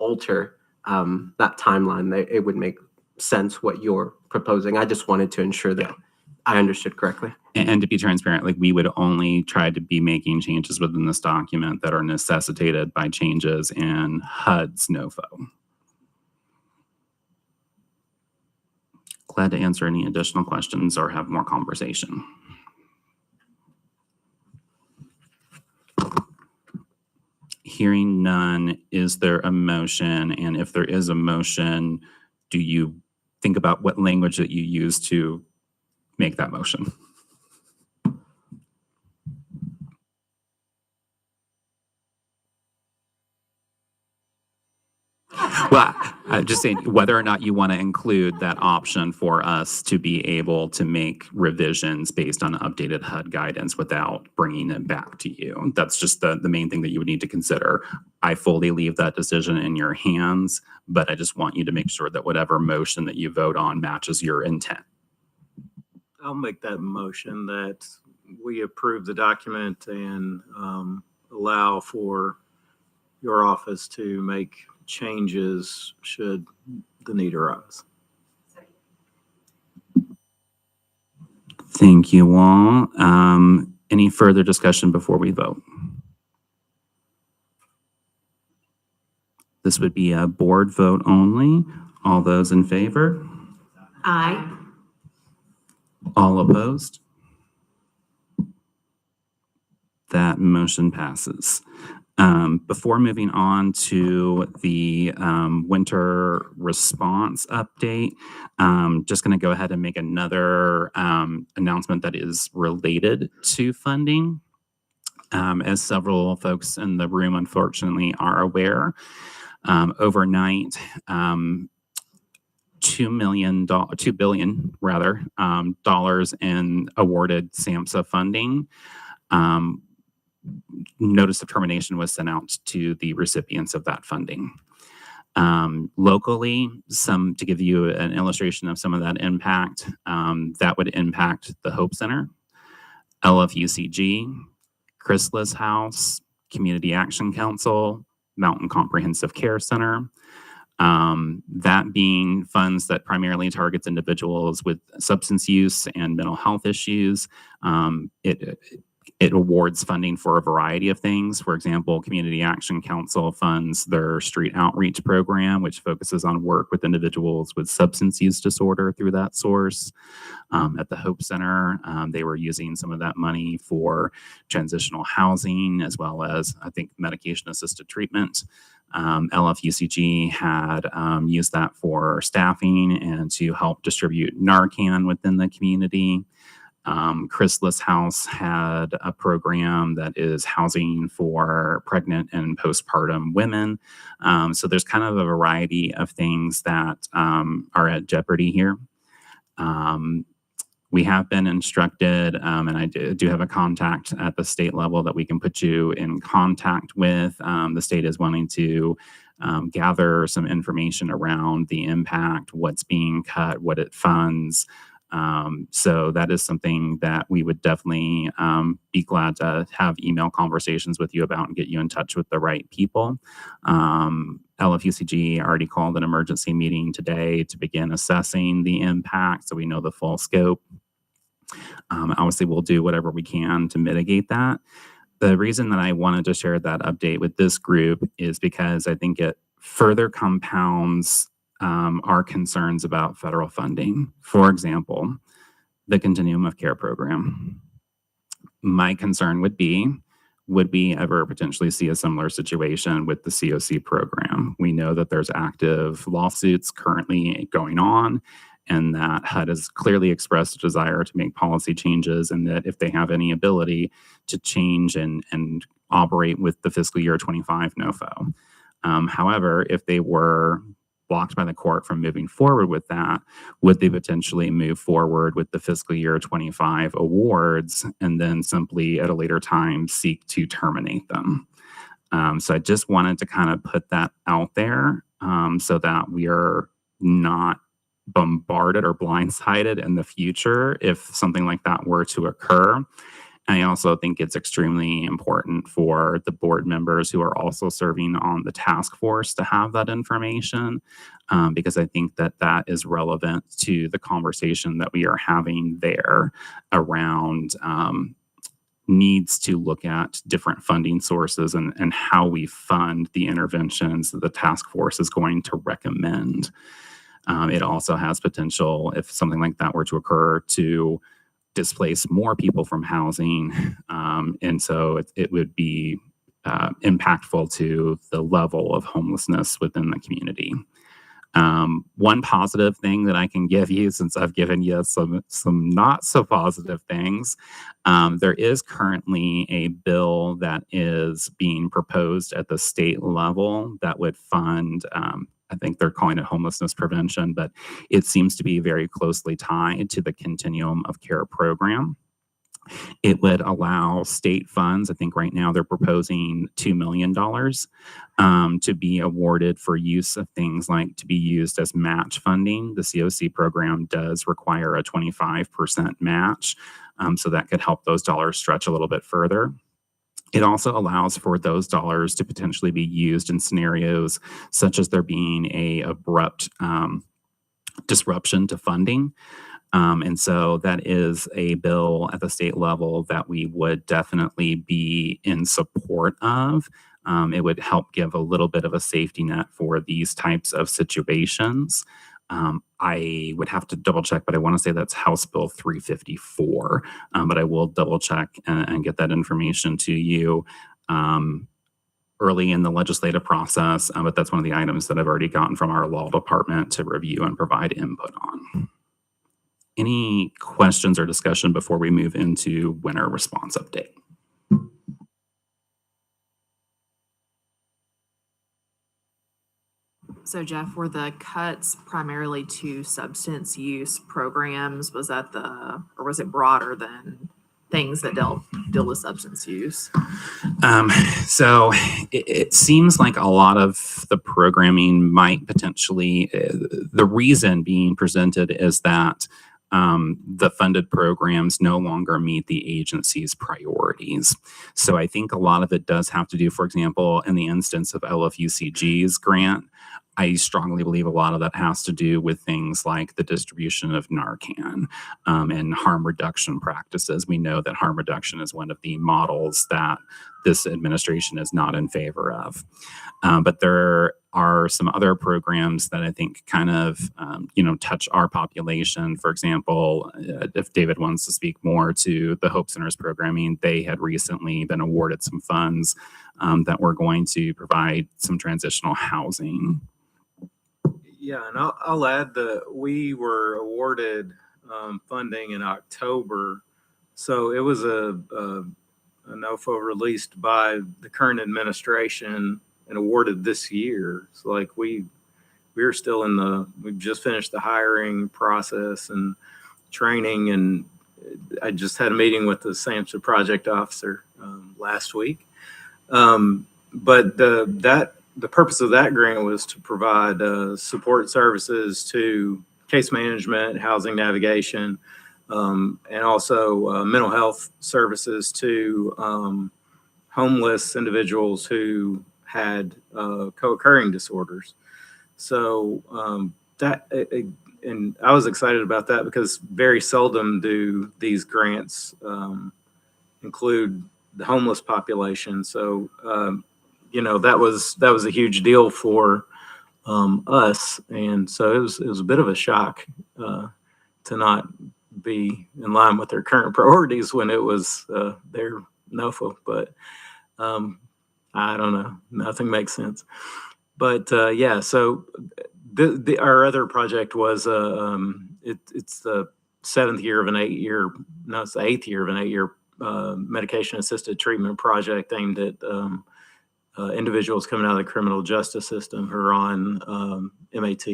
alter that timeline, it would make sense what you're proposing. I just wanted to ensure that I understood correctly. And to be transparent, like, we would only try to be making changes within this document that are necessitated by changes in HUD's NOFO. Glad to answer any additional questions or have more conversation. Hearing none, is there a motion? And if there is a motion, do you think about what language that you use to make that motion? Well, just saying whether or not you want to include that option for us to be able to make revisions based on updated HUD guidance without bringing it back to you. That's just the main thing that you would need to consider. I fully leave that decision in your hands, but I just want you to make sure that whatever motion that you vote on matches your intent. I'll make that motion that we approve the document and allow for your office to make changes should the need arise. Thank you all. Any further discussion before we vote? This would be a board vote only. All those in favor? Aye. All opposed? That motion passes. Before moving on to the winter response update, just going to go ahead and make another announcement that is related to funding. As several folks in the room, unfortunately, are aware, overnight, $2 billion dollars in awarded SAMHSA funding. Notice of termination was sent out to the recipients of that funding. Locally, to give you an illustration of some of that impact, that would impact the Hope Center, LFUCG, Chrysalis House, Community Action Council, Mountain Comprehensive Care Center. That being funds that primarily targets individuals with substance use and mental health issues. It awards funding for a variety of things. For example, Community Action Council funds their street outreach program, which focuses on work with individuals with substance use disorder through that source. At the Hope Center, they were using some of that money for transitional housing, as well as, I think, medication-assisted treatment. LFUCG had used that for staffing and to help distribute Narcan within the community. Chrysalis House had a program that is housing for pregnant and postpartum women. So there's kind of a variety of things that are at jeopardy here. We have been instructed, and I do have a contact at the state level that we can put you in contact with. The state is wanting to gather some information around the impact, what's being cut, what it funds. So that is something that we would definitely be glad to have email conversations with you about and get you in touch with the right people. LFUCG already called an emergency meeting today to begin assessing the impact so we know the full scope. Obviously, we'll do whatever we can to mitigate that. The reason that I wanted to share that update with this group is because I think it further compounds our concerns about federal funding. For example, the Continuum of Care program. My concern would be, would we ever potentially see a similar situation with the C.O.C program? We know that there's active lawsuits currently going on, and that HUD has clearly expressed a desire to make policy changes, and that if they have any ability to change and operate with the fiscal year 25 NOFO. However, if they were blocked by the court from moving forward with that, would they potentially move forward with the fiscal year 25 awards and then simply at a later time seek to terminate them? So I just wanted to kind of put that out there so that we are not bombarded or blindsided in the future if something like that were to occur. And I also think it's extremely important for the board members who are also serving on the task force to have that information, because I think that that is relevant to the conversation that we are having there around needs to look at different funding sources and how we fund the interventions that the task force is going to recommend. It also has potential, if something like that were to occur, to displace more people from housing. And so it would be impactful to the level of homelessness within the community. One positive thing that I can give you, since I've given you some not so positive things, there is currently a bill that is being proposed at the state level that would fund, I think they're calling it homelessness prevention, but it seems to be very closely tied to the Continuum of Care program. It would allow state funds, I think right now they're proposing $2 million to be awarded for use of things like to be used as match funding. The C.O.C program does require a 25% match, so that could help those dollars stretch a little bit further. It also allows for those dollars to potentially be used in scenarios such as there being a abrupt disruption to funding. And so that is a bill at the state level that we would definitely be in support of. It would help give a little bit of a safety net for these types of situations. I would have to double check, but I want to say that's House Bill 354. But I will double check and get that information to you early in the legislative process. But that's one of the items that I've already gotten from our law department to review and provide input on. Any questions or discussion before we move into winter response update? So Jeff, were the cuts primarily to substance use programs? Was that or was it broader than things that deal with substance use? So it seems like a lot of the programming might potentially, the reason being presented is that the funded programs no longer meet the agency's priorities. So I think a lot of it does have to do, for example, in the instance of LFUCG's grant, I strongly believe a lot of that has to do with things like the distribution of Narcan and harm reduction practices. We know that harm reduction is one of the models that this administration is not in favor of. But there are some other programs that I think kind of, touch our population. For example, if David wants to speak more to the Hope Center's programming, they had recently been awarded some funds that were going to provide some transitional housing. Yeah, and I'll add that we were awarded funding in October. So it was a NOFO released by the current administration and awarded this year. So like we're still we've just finished the hiring process and training, and I just had a meeting with the SAMHSA project officer last week. But the purpose of that grant was to provide support services to case management, housing navigation, and also mental health services to homeless individuals who had co-occurring disorders. So and I was excited about that because very seldom do these grants include the homeless population. So that was a huge deal for us, and so it was a bit of a shock to not be in line with their current priorities when it was their NOFA. But I don't know, nothing makes sense. But yeah, so our other project was it's the 7th year of an 8-year, no, it's the 8th year of an 8-year medication assisted treatment project aimed at individuals coming out of the criminal justice system who are on MAT.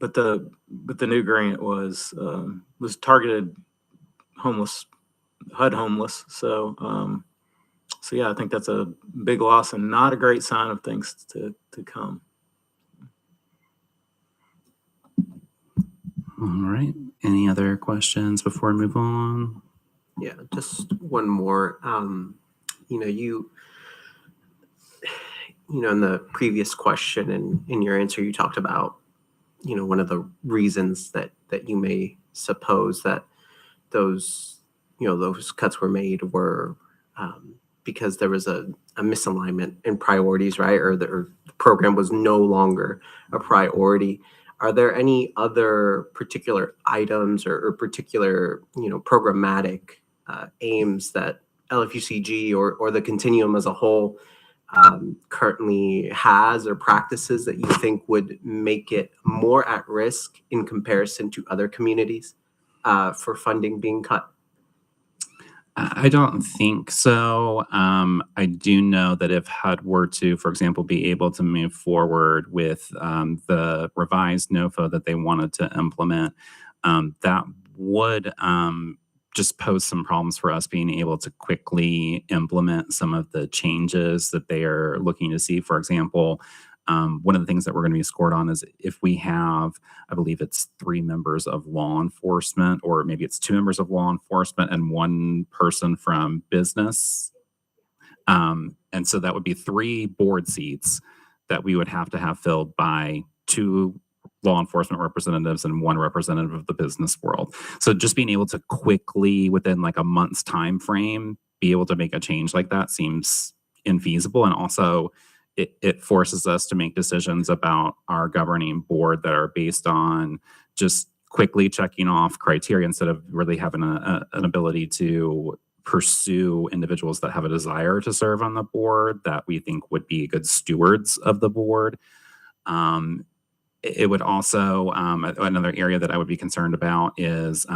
But the new grant was targeted homeless, HUD homeless. So yeah, I think that's a big loss and not a great sign of things to come. All right. Any other questions before we move on? Yeah, just one more. In the previous question and in your answer, you talked about, one of the reasons that you may suppose that those cuts were made were because there was a misalignment in priorities, right? Or the program was no longer a priority. Are there any other particular items or particular, programmatic aims that LFUCG or the continuum as a whole currently has, or practices that you think would make it more at risk in comparison to other communities for funding being cut? I don't think so. I do know that if HUD were to, for example, be able to move forward with the revised NOFA that they wanted to implement, that would just pose some problems for us being able to quickly implement some of the changes that they are looking to see. For example, one of the things that we're going to be scored on is if we have, I believe it's 3 members of law enforcement, or maybe it's 2 members of law enforcement and 1 person from business. And so that would be 3 board seats that we would have to have filled by 2 law enforcement representatives and 1 representative of the business world. So just being able to quickly, within like a month's time frame, be able to make a change like that seems infeasible. And also it forces us to make decisions about our governing board that are based on just quickly checking off criteria instead of really having an ability to pursue individuals that have a desire to serve on the board that we think would be good stewards of the board. It would also, another area that I would be concerned about is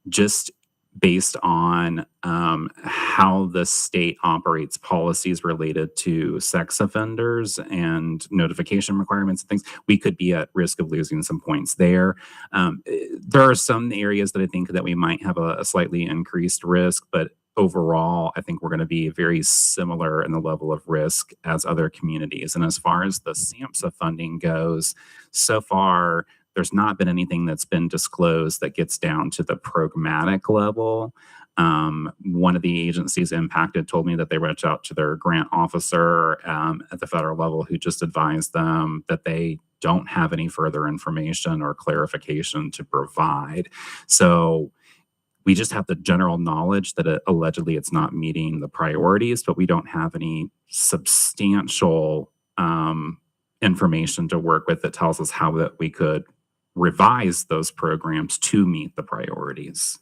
just based on how the state operates policies related to sex offenders and notification requirements and things, we could be at risk of losing some points there. There are some areas that I think that we might have a slightly increased risk, but overall, I think we're going to be very similar in the level of risk as other communities. And as far as the SAMHSA funding goes, so far, there's not been anything that's been disclosed that gets down to the programmatic level. One of the agencies impacted told me that they reached out to their grant officer at the federal level, who just advised them that they don't have any further information or clarification to provide. So we just have the general knowledge that allegedly it's not meeting the priorities, but we don't have any substantial information to work with that tells us how that we could revise those programs to meet the priorities.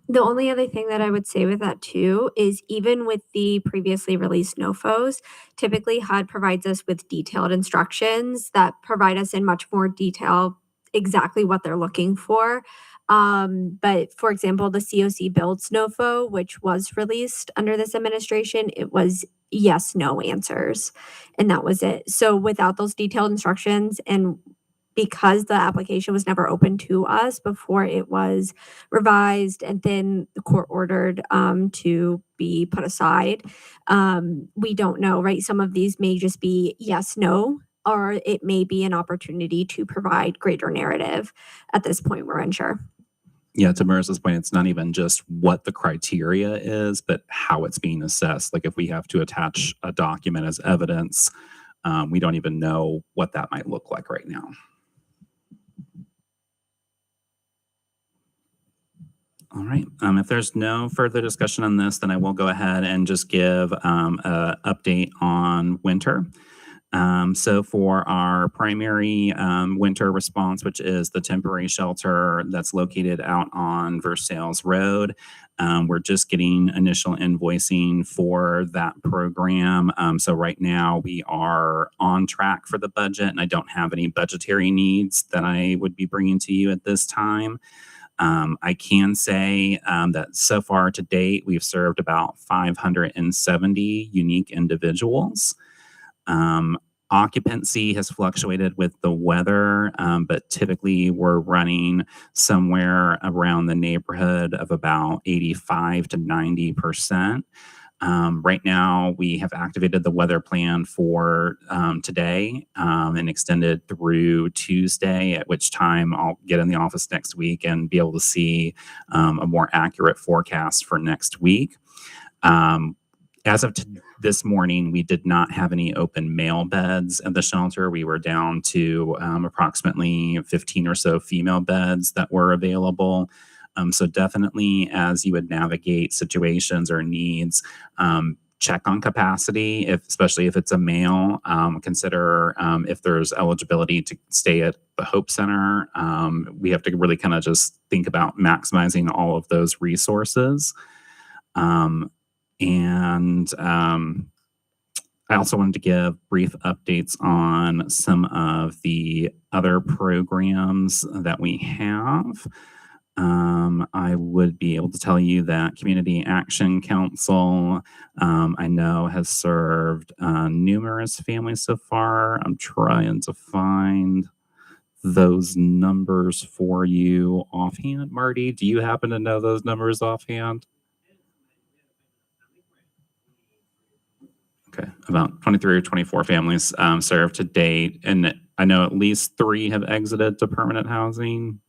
The only other thing that I would say with that too is even with the previously released NOFOs, typically HUD provides us with detailed instructions that provide us in much more detail exactly what they're looking for. But for example, the C.O.C. builds NOFO, which was released under this administration, it was yes, no answers. And that was it. So without those detailed instructions, and because the application was never open to us before it was revised and then the court ordered to be put aside, we don't know, right? Some of these may just be yes, no, or it may be an opportunity to provide greater narrative. At this point, we're unsure. Yeah, to Marissa's point, it's not even just what the criteria is, but how it's being assessed. Like if we have to attach a document as evidence, we don't even know what that might look like right now. All right. If there's no further discussion on this, then I will go ahead and just give an update on winter. So for our primary winter response, which is the temporary shelter that's located out on Versailles Road, we're just getting initial invoicing for that program. So right now we are on track for the budget, and I don't have any budgetary needs that I would be bringing to you at this time. I can say that so far to date, we've served about 570 unique individuals. Occupancy has fluctuated with the weather, but typically we're running somewhere around the neighborhood of about 85 to 90%. Right now, we have activated the weather plan for today and extended through Tuesday, at which time I'll get in the office next week and be able to see a more accurate forecast for next week. As of this morning, we did not have any open male beds at the shelter. We were down to approximately 15 or so female beds that were available. So definitely, as you would navigate situations or needs, check on capacity, especially if it's a male. Consider if there's eligibility to stay at the Hope Center. We have to really kind of just think about maximizing all of those resources. I also wanted to give brief updates on some of the other programs that we have. I would be able to tell you that Community Action Council, I know, has served numerous families so far. I'm trying to find those numbers for you offhand. Marty, do you happen to know those numbers offhand? Okay, about 23 or 24 families served to date, and I know at least 3 have exited to permanent housing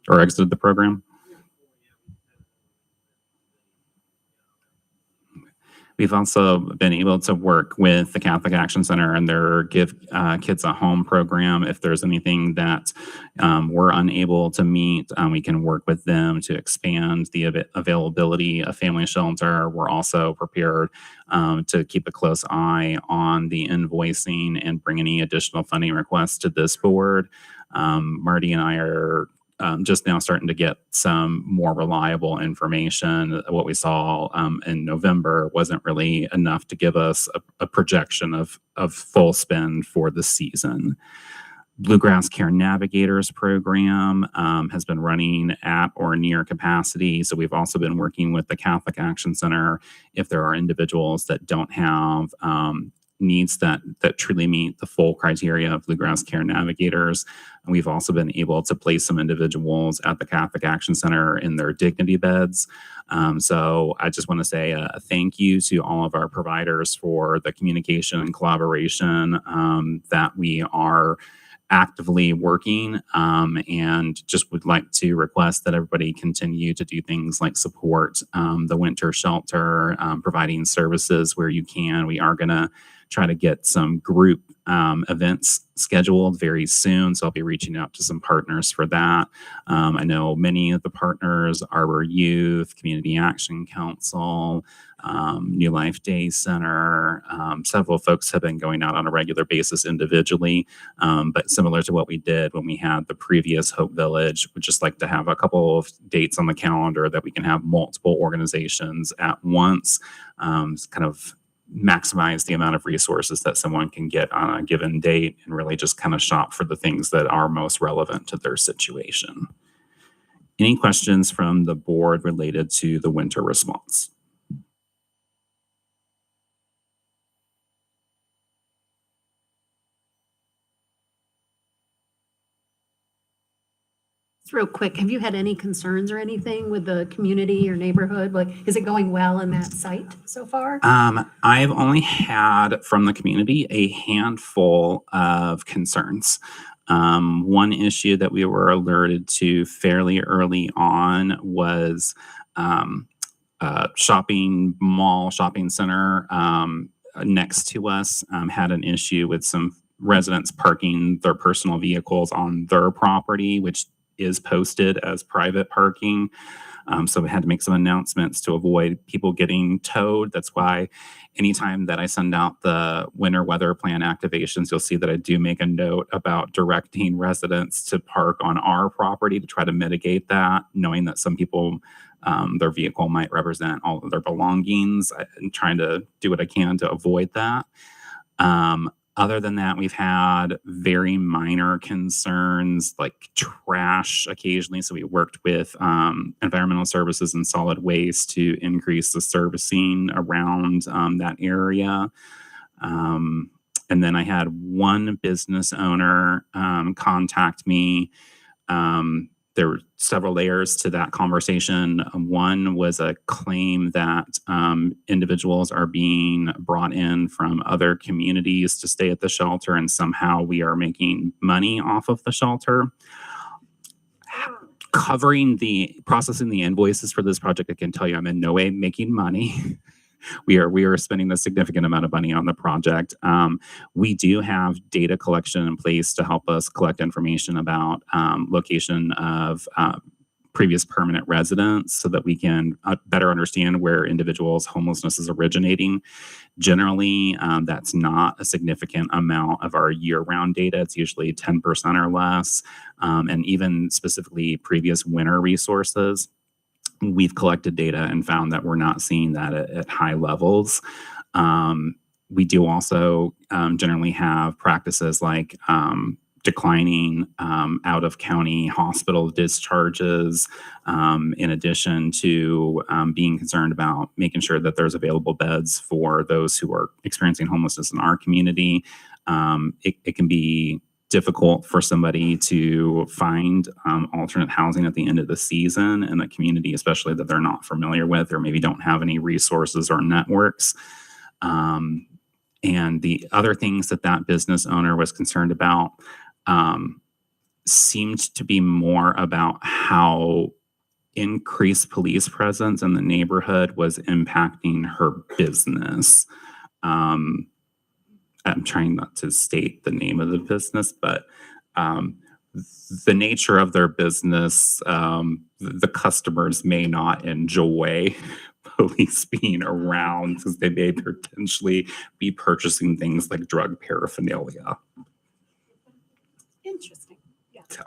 or exited the program. We've also been able to work with the Catholic Action Center and their Give Kids a Home program. If there's anything that we're unable to meet, we can work with them to expand the availability of family shelter. We're also prepared to keep a close eye on the invoicing and bring any additional funding requests to this board. Marty and I are just now starting to get some more reliable information. What we saw in November wasn't really enough to give us a projection of full spend for the season. Bluegrass Care Navigators program has been running at or near capacity. So we've also been working with the Catholic Action Center if there are individuals that don't have needs that truly meet the full criteria of Bluegrass Care Navigators. And we've also been able to place some individuals at the Catholic Action Center in their dignity beds. So I just want to say a thank you to all of our providers for the communication and collaboration that we are actively working, and just would like to request that everybody continue to do things like support the winter shelter, providing services where you can. We are going to try to get some group events scheduled very soon. So I'll be reaching out to some partners for that. I know many of the partners, Arbor Youth, Community Action Council, New Life Day Center. Several folks have been going out on a regular basis individually, but similar to what we did when we had the previous Hope Village, we'd just like to have a couple of dates on the calendar that we can have multiple organizations at once, kind of maximize the amount of resources that someone can get on a given date and really just kind of shop for the things that are most relevant to their situation. Any questions from the board related to the winter response? Just real quick, have you had any concerns or anything with the community or neighborhood? Like, is it going well in that site so far? I've only had from the community a handful of concerns. One issue that we were alerted to fairly early on was shopping center next to us had an issue with some residents parking their personal vehicles on their property, which is posted as private parking. So we had to make some announcements to avoid people getting towed. That's why anytime that I send out the winter weather plan activations, you'll see that I do make a note about directing residents to park on our property to try to mitigate that, knowing that some people, their vehicle might represent all of their belongings, and trying to do what I can to avoid that. Other than that, we've had very minor concerns like trash occasionally. So we worked with environmental services and solid waste to increase the servicing around that area. And then I had one business owner contact me. There were several layers to that conversation. One was a claim that individuals are being brought in from other communities to stay at the shelter, and somehow we are making money off of the shelter. Processing the invoices for this project, I can tell you I'm in no way making money. We are spending a significant amount of money on the project. We do have data collection in place to help us collect information about location of previous permanent residents so that we can better understand where individuals' homelessness is originating. Generally, that's not a significant amount of our year-round data. It's usually 10% or less. And even specifically previous winter resources, we've collected data and found that we're not seeing that at high levels. We do also generally have practices like declining out-of-county hospital discharges, in addition to being concerned about making sure that there's available beds for those who are experiencing homelessness in our community. It can be difficult for somebody to find alternate housing at the end of the season in a community, especially that they're not familiar with or maybe don't have any resources or networks. And the other things that business owner was concerned about seemed to be more about how increased police presence in the neighborhood was impacting her business. I'm trying not to state the name of the business, but the nature of their business, the customers may not enjoy police being around because they may potentially be purchasing things like drug paraphernalia. Interesting. Yeah. So,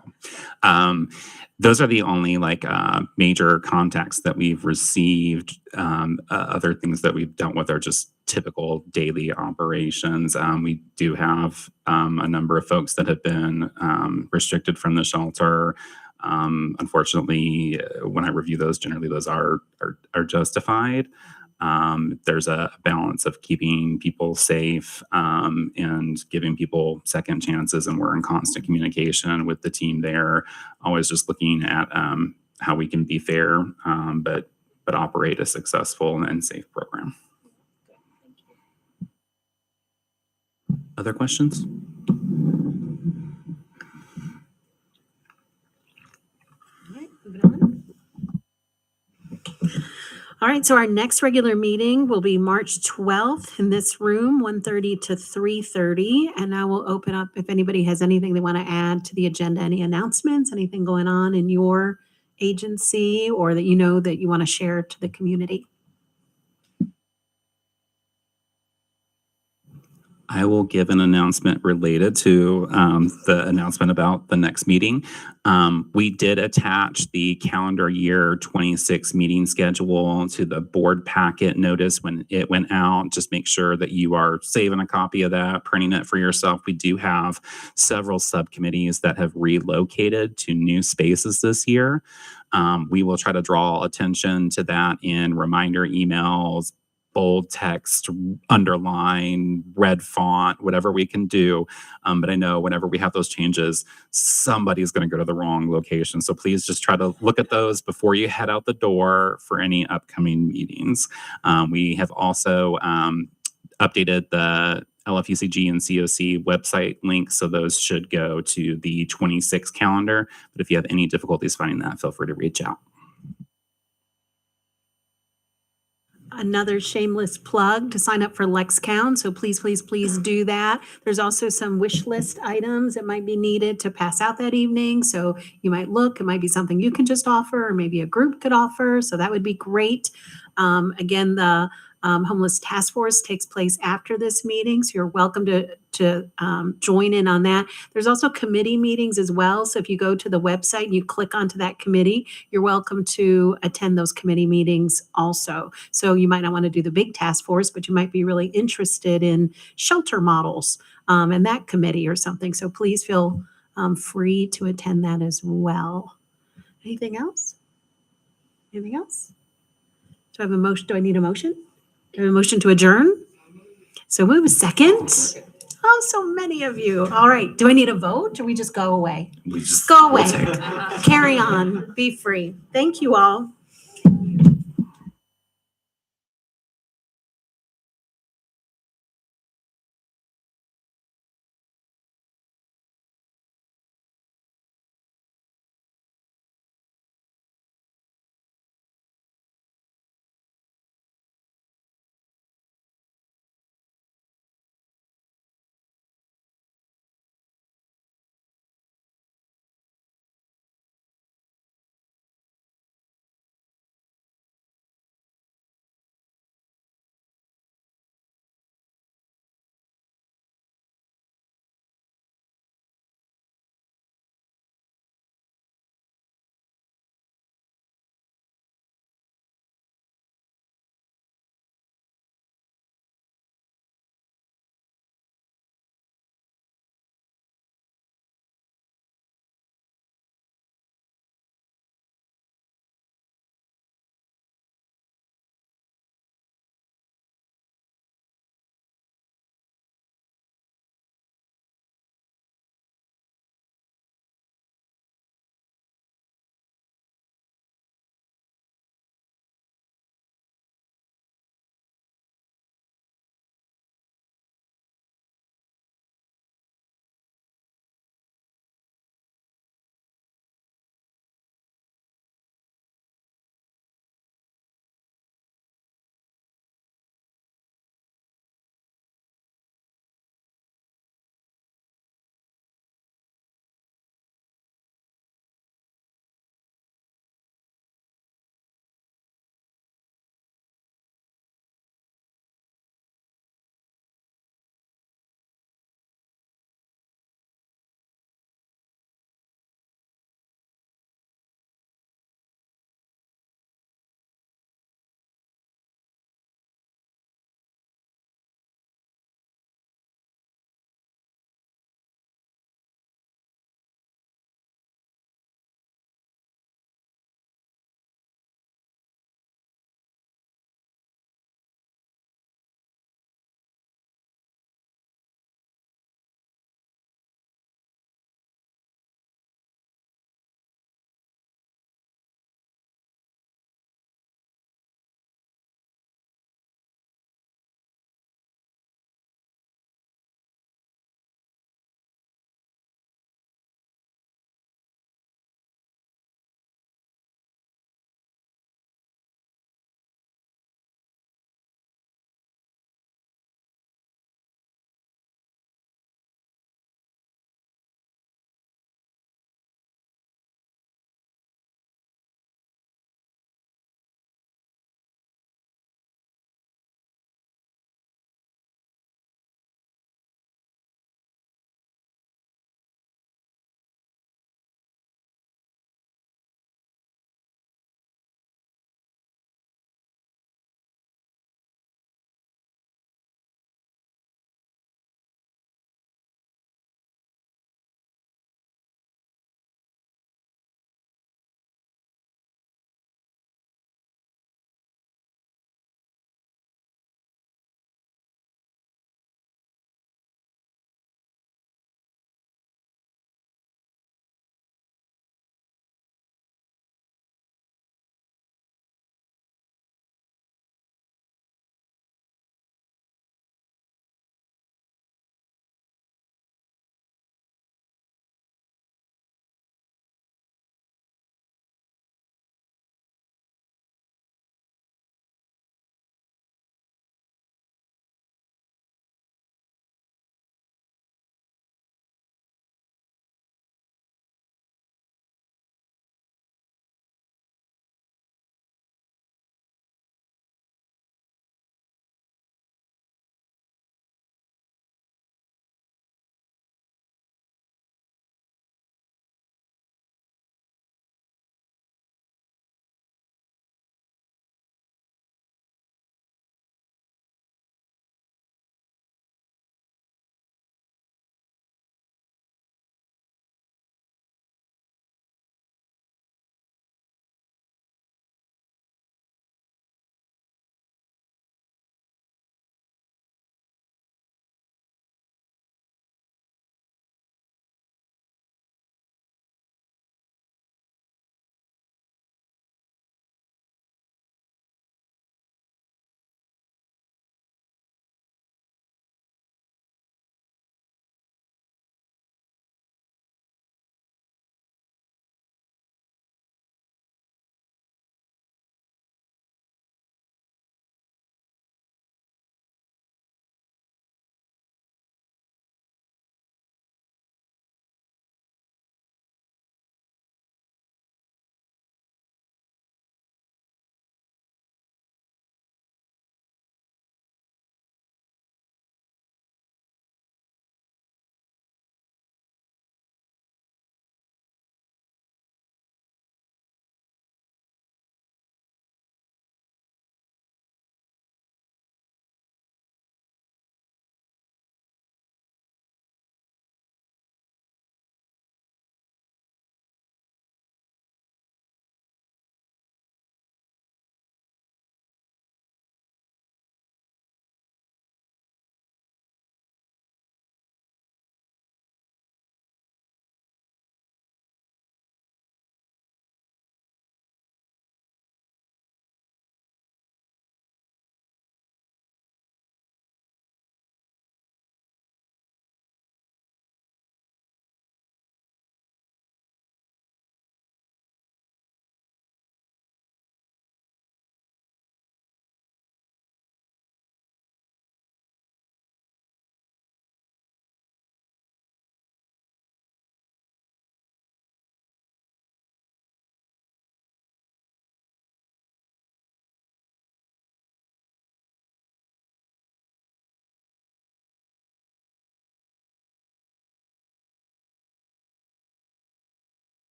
those are the only major contacts that we've received. Other things that we've dealt with are just typical daily operations. We do have a number of folks that have been restricted from the shelter. Unfortunately, when I review those, generally those are justified. There's a balance of keeping people safe and giving people second chances, and we're in constant communication with the team there, always just looking at how we can be fair, but operate a successful and safe program. Other questions? All right, moving on. All right, so our next regular meeting will be March 12th in this room, 1:30 to 3:30. And I will open up if anybody has anything they want to add to the agenda, any announcements, anything going on in your agency or that you know that you want to share to the community. I will give an announcement related to the announcement about the next meeting. We did attach the calendar year 26 meeting schedule to the board packet notice when it went out. Just make sure that you are saving a copy of that, printing it for yourself. We do have several subcommittees that have relocated to new spaces this year. We will try to draw attention to that in reminder emails, bold text, underline, red font, whatever we can do. But I know whenever we have those changes, somebody's going to go to the wrong location. So please just try to look at those before you head out the door for any upcoming meetings. We have also updated the LFUCG and C.O.C website links. So those should go to the 26 calendar. But if you have any difficulties finding that, feel free to reach out. Another shameless plug to sign up for LexCount. So please, please, please do that. There's also some wish list items that might be needed to pass out that evening. So you might look, it might be something you can just offer, or maybe a group could offer. So that would be great. Again, the Homeless Task Force takes place after this meeting. So you're welcome to join in on that. There's also committee meetings as well. So if you go to the website and you click onto that committee, you're welcome to attend those committee meetings also. So you might not want to do the big task force, but you might be really interested in shelter models and that committee or something. So please feel free to attend that as well. Anything else? Anything else? Do I have a motion? Do I need a motion? Do I have a motion to adjourn? So move a second. Oh, so many of you. All right. Do I need a vote or we just go away? We just Go away. we'll take- Carry on. Be free. Thank you all.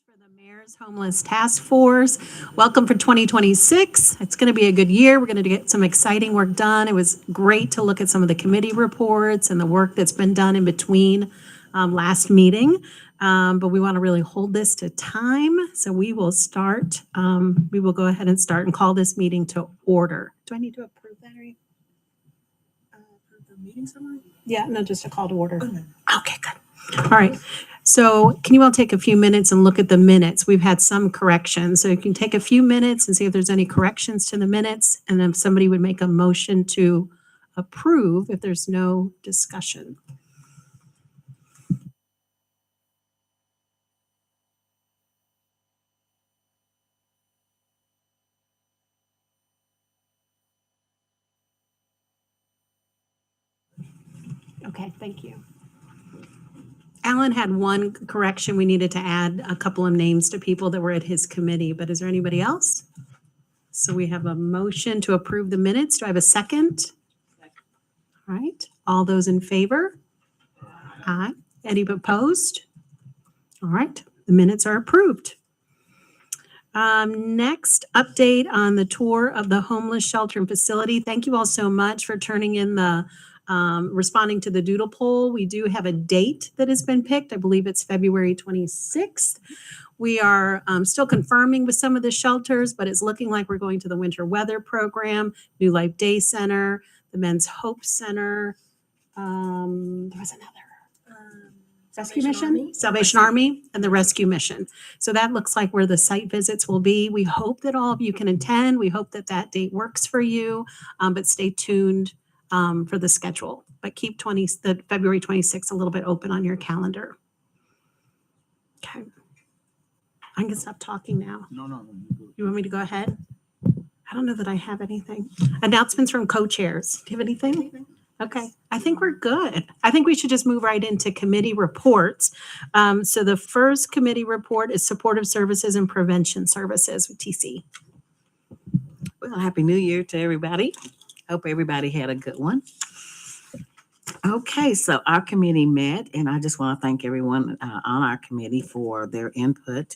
For the Mayor's Homeless Task Force. Welcome for 2026. It's going to be a good year. We're going to get some exciting work done. It was great to look at some of the committee reports and the work that's been done in between last meeting. But we want to really hold this to time. So we will start, we will go ahead and start and call this meeting to order. Do I need to approve that? Or you? Approve the meeting summary? Yeah, no, just a call to order. Okay, good. All right. So can you all take a few minutes and look at the minutes? We've had some corrections. So you can take a few minutes and see if there's any corrections to the minutes. And then if somebody would make a motion to approve if there's no discussion. Okay, thank you. Alan had one correction. We needed to add a couple of names to people that were at his committee, but is there anybody else? So we have a motion to approve the minutes. Do I have a second? All right, all those in favor? Aye. Any opposed? All right, the minutes are approved. Next, update on the tour of the homeless shelter and facility. Thank you all so much for turning in the responding to the doodle poll. We do have a date that has been picked. I believe it's February 26th. We are still confirming with some of the shelters, but it's looking like we're going to the winter weather program, New Life Day Center, the Men's Hope Center. There was another. Rescue Mission, Salvation Army, and the Rescue Mission. So that looks like where the site visits will be. We hope that all of you can attend. We hope that that date works for you, but stay tuned for the schedule. But keep the February 26th a little bit open on your calendar. Okay. I can stop talking now. No. You want me to go ahead? I don't know that I have anything. Announcements from co-chairs. Do you have anything? Okay, I think we're good. I think we should just move right into committee reports. So the first committee report is Supportive Services and Prevention Services with TC. Well, Happy New Year to everybody. Hope everybody had a good one. Okay, so our committee met, and I just want to thank everyone on our committee for their input.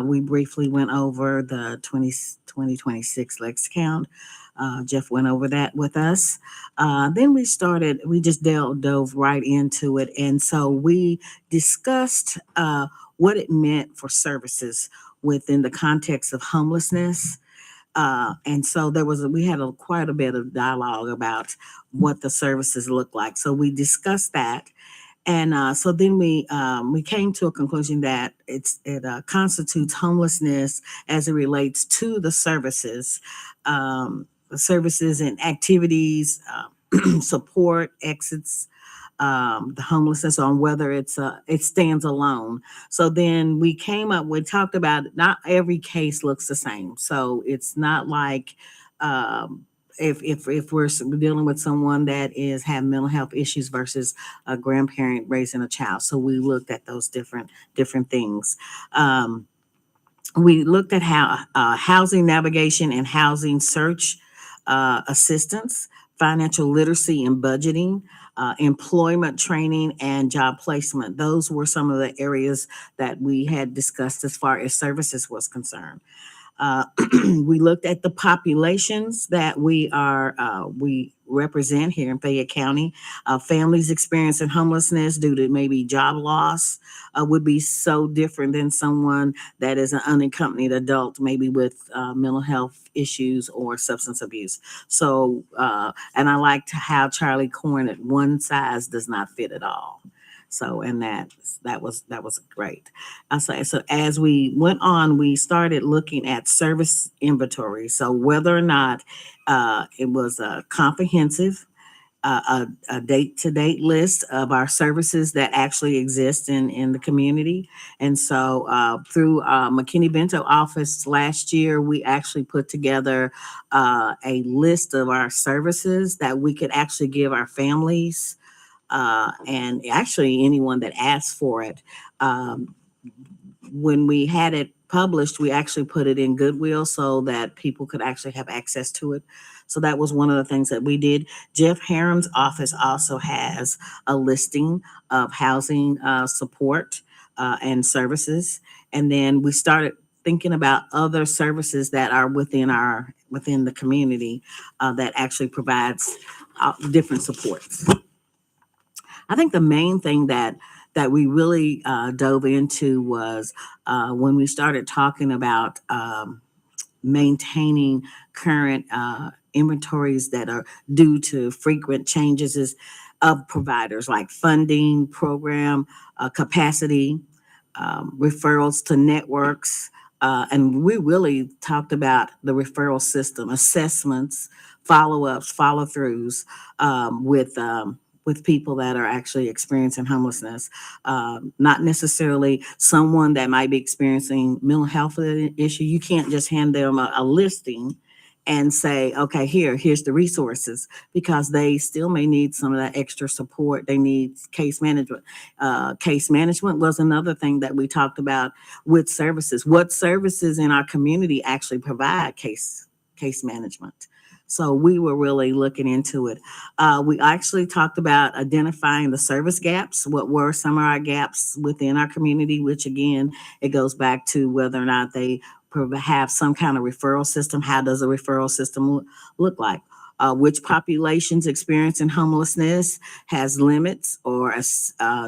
We briefly went over the 2026 Lex count. Jeff went over that with us. Then we just dove right into it. And so we discussed what it meant for services within the context of homelessness. And so we had quite a bit of dialogue about what the services look like. So we discussed that. And so then we came to a conclusion that it constitutes homelessness as it relates to the services and activities, support, exits, the homelessness on whether it stands alone. So then we talked about not every case looks the same. So it's not like if we're dealing with someone that have mental health issues versus a grandparent raising a child. So we looked at those different things. We looked at housing navigation and housing search assistance, financial literacy and budgeting, employment training, and job placement. Those were some of the areas that we had discussed as far as services was concerned. We looked at the populations that we represent here in Fayette County. Families experiencing homelessness due to maybe job loss would be so different than someone that is an unaccompanied adult, maybe with mental health issues or substance abuse. So, and I liked how Charlie coined it, one size does not fit it all. So, and that was great. So as we went on, we started looking at service inventory. So whether or not it was a comprehensive, a date-to-date list of our services that actually exist in the community. And so through McKinney-Bento office last year, we actually put together a list of our services that we could actually give our families and actually anyone that asked for it. When we had it published, we actually put it in Goodwill so that people could actually have access to it. So that was one of the things that we did. Jeff Herron's office also has a listing of housing support and services. And then we started thinking about other services that are within the community that actually provides different supports. I think the main thing that we really dove into was when we started talking about maintaining current inventories that are due to frequent changes of providers, like funding, program capacity, referrals to networks. And we really talked about the referral system, assessments, follow-ups, follow-throughs with people that are actually experiencing homelessness. Not necessarily someone that might be experiencing mental health issue. You can't just hand them a listing and say, okay, here's the resources, because they still may need some of that extra support. They need case management. Case management was another thing that we talked about with services. What services in our community actually provide case management? So we were really looking into it. We actually talked about identifying the service gaps. What were some of our gaps within our community, which again, it goes back to whether or not they have some kind of referral system. How does a referral system look like? Which populations experiencing homelessness has limits or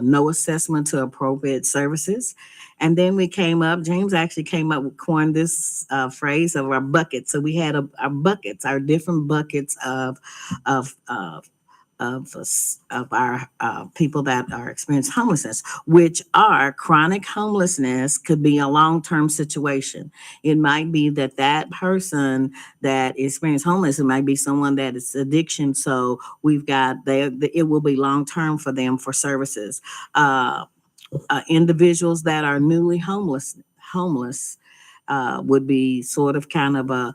no assessment to appropriate services. And then we James actually came up with coined this phrase of our buckets. So we had our buckets, our different buckets of our people that are experiencing homelessness, which are chronic homelessness. Could be a long-term situation. It might be that person that experiences homelessness, it might be someone that is addiction. So we've got it will be long-term for them for services. Individuals that are newly homeless would be sort of kind of a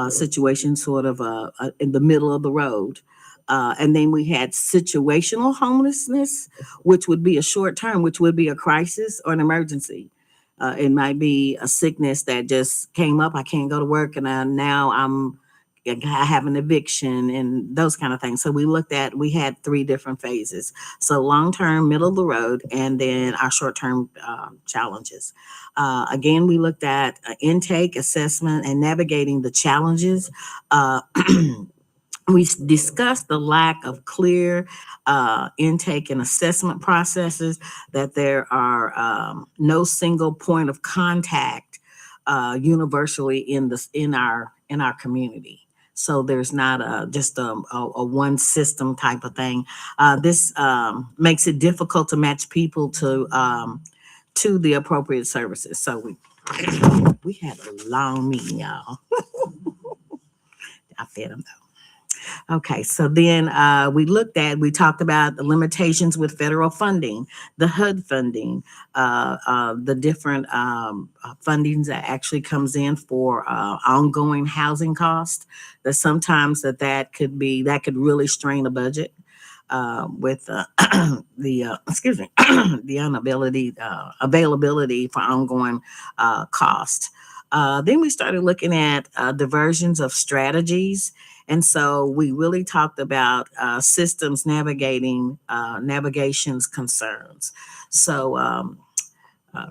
situation, sort of in the middle of the road. And then we had situational homelessness, which would be a short term, which would be a crisis or an emergency. It might be a sickness that just came up. I can't go to work, and I have an eviction and those kind of things. So we had 3 different phases. So long-term, middle of the road, and then our short-term challenges. Again, we looked at intake, assessment, and navigating the challenges. We discussed the lack of clear intake and assessment processes, that there are no single point of contact universally in our community. So there's not just a one system type of thing. This makes it difficult to match people to the appropriate services. So we had a long meeting, y'all. I fed them though. Okay, so then we talked about the limitations with federal funding, the HUD funding, the different fundings that actually comes in for ongoing housing costs. That sometimes that could really strain the budget with the the availability for ongoing cost. Then we started looking at diversions of strategies. And so we really talked about systems navigations concerns. So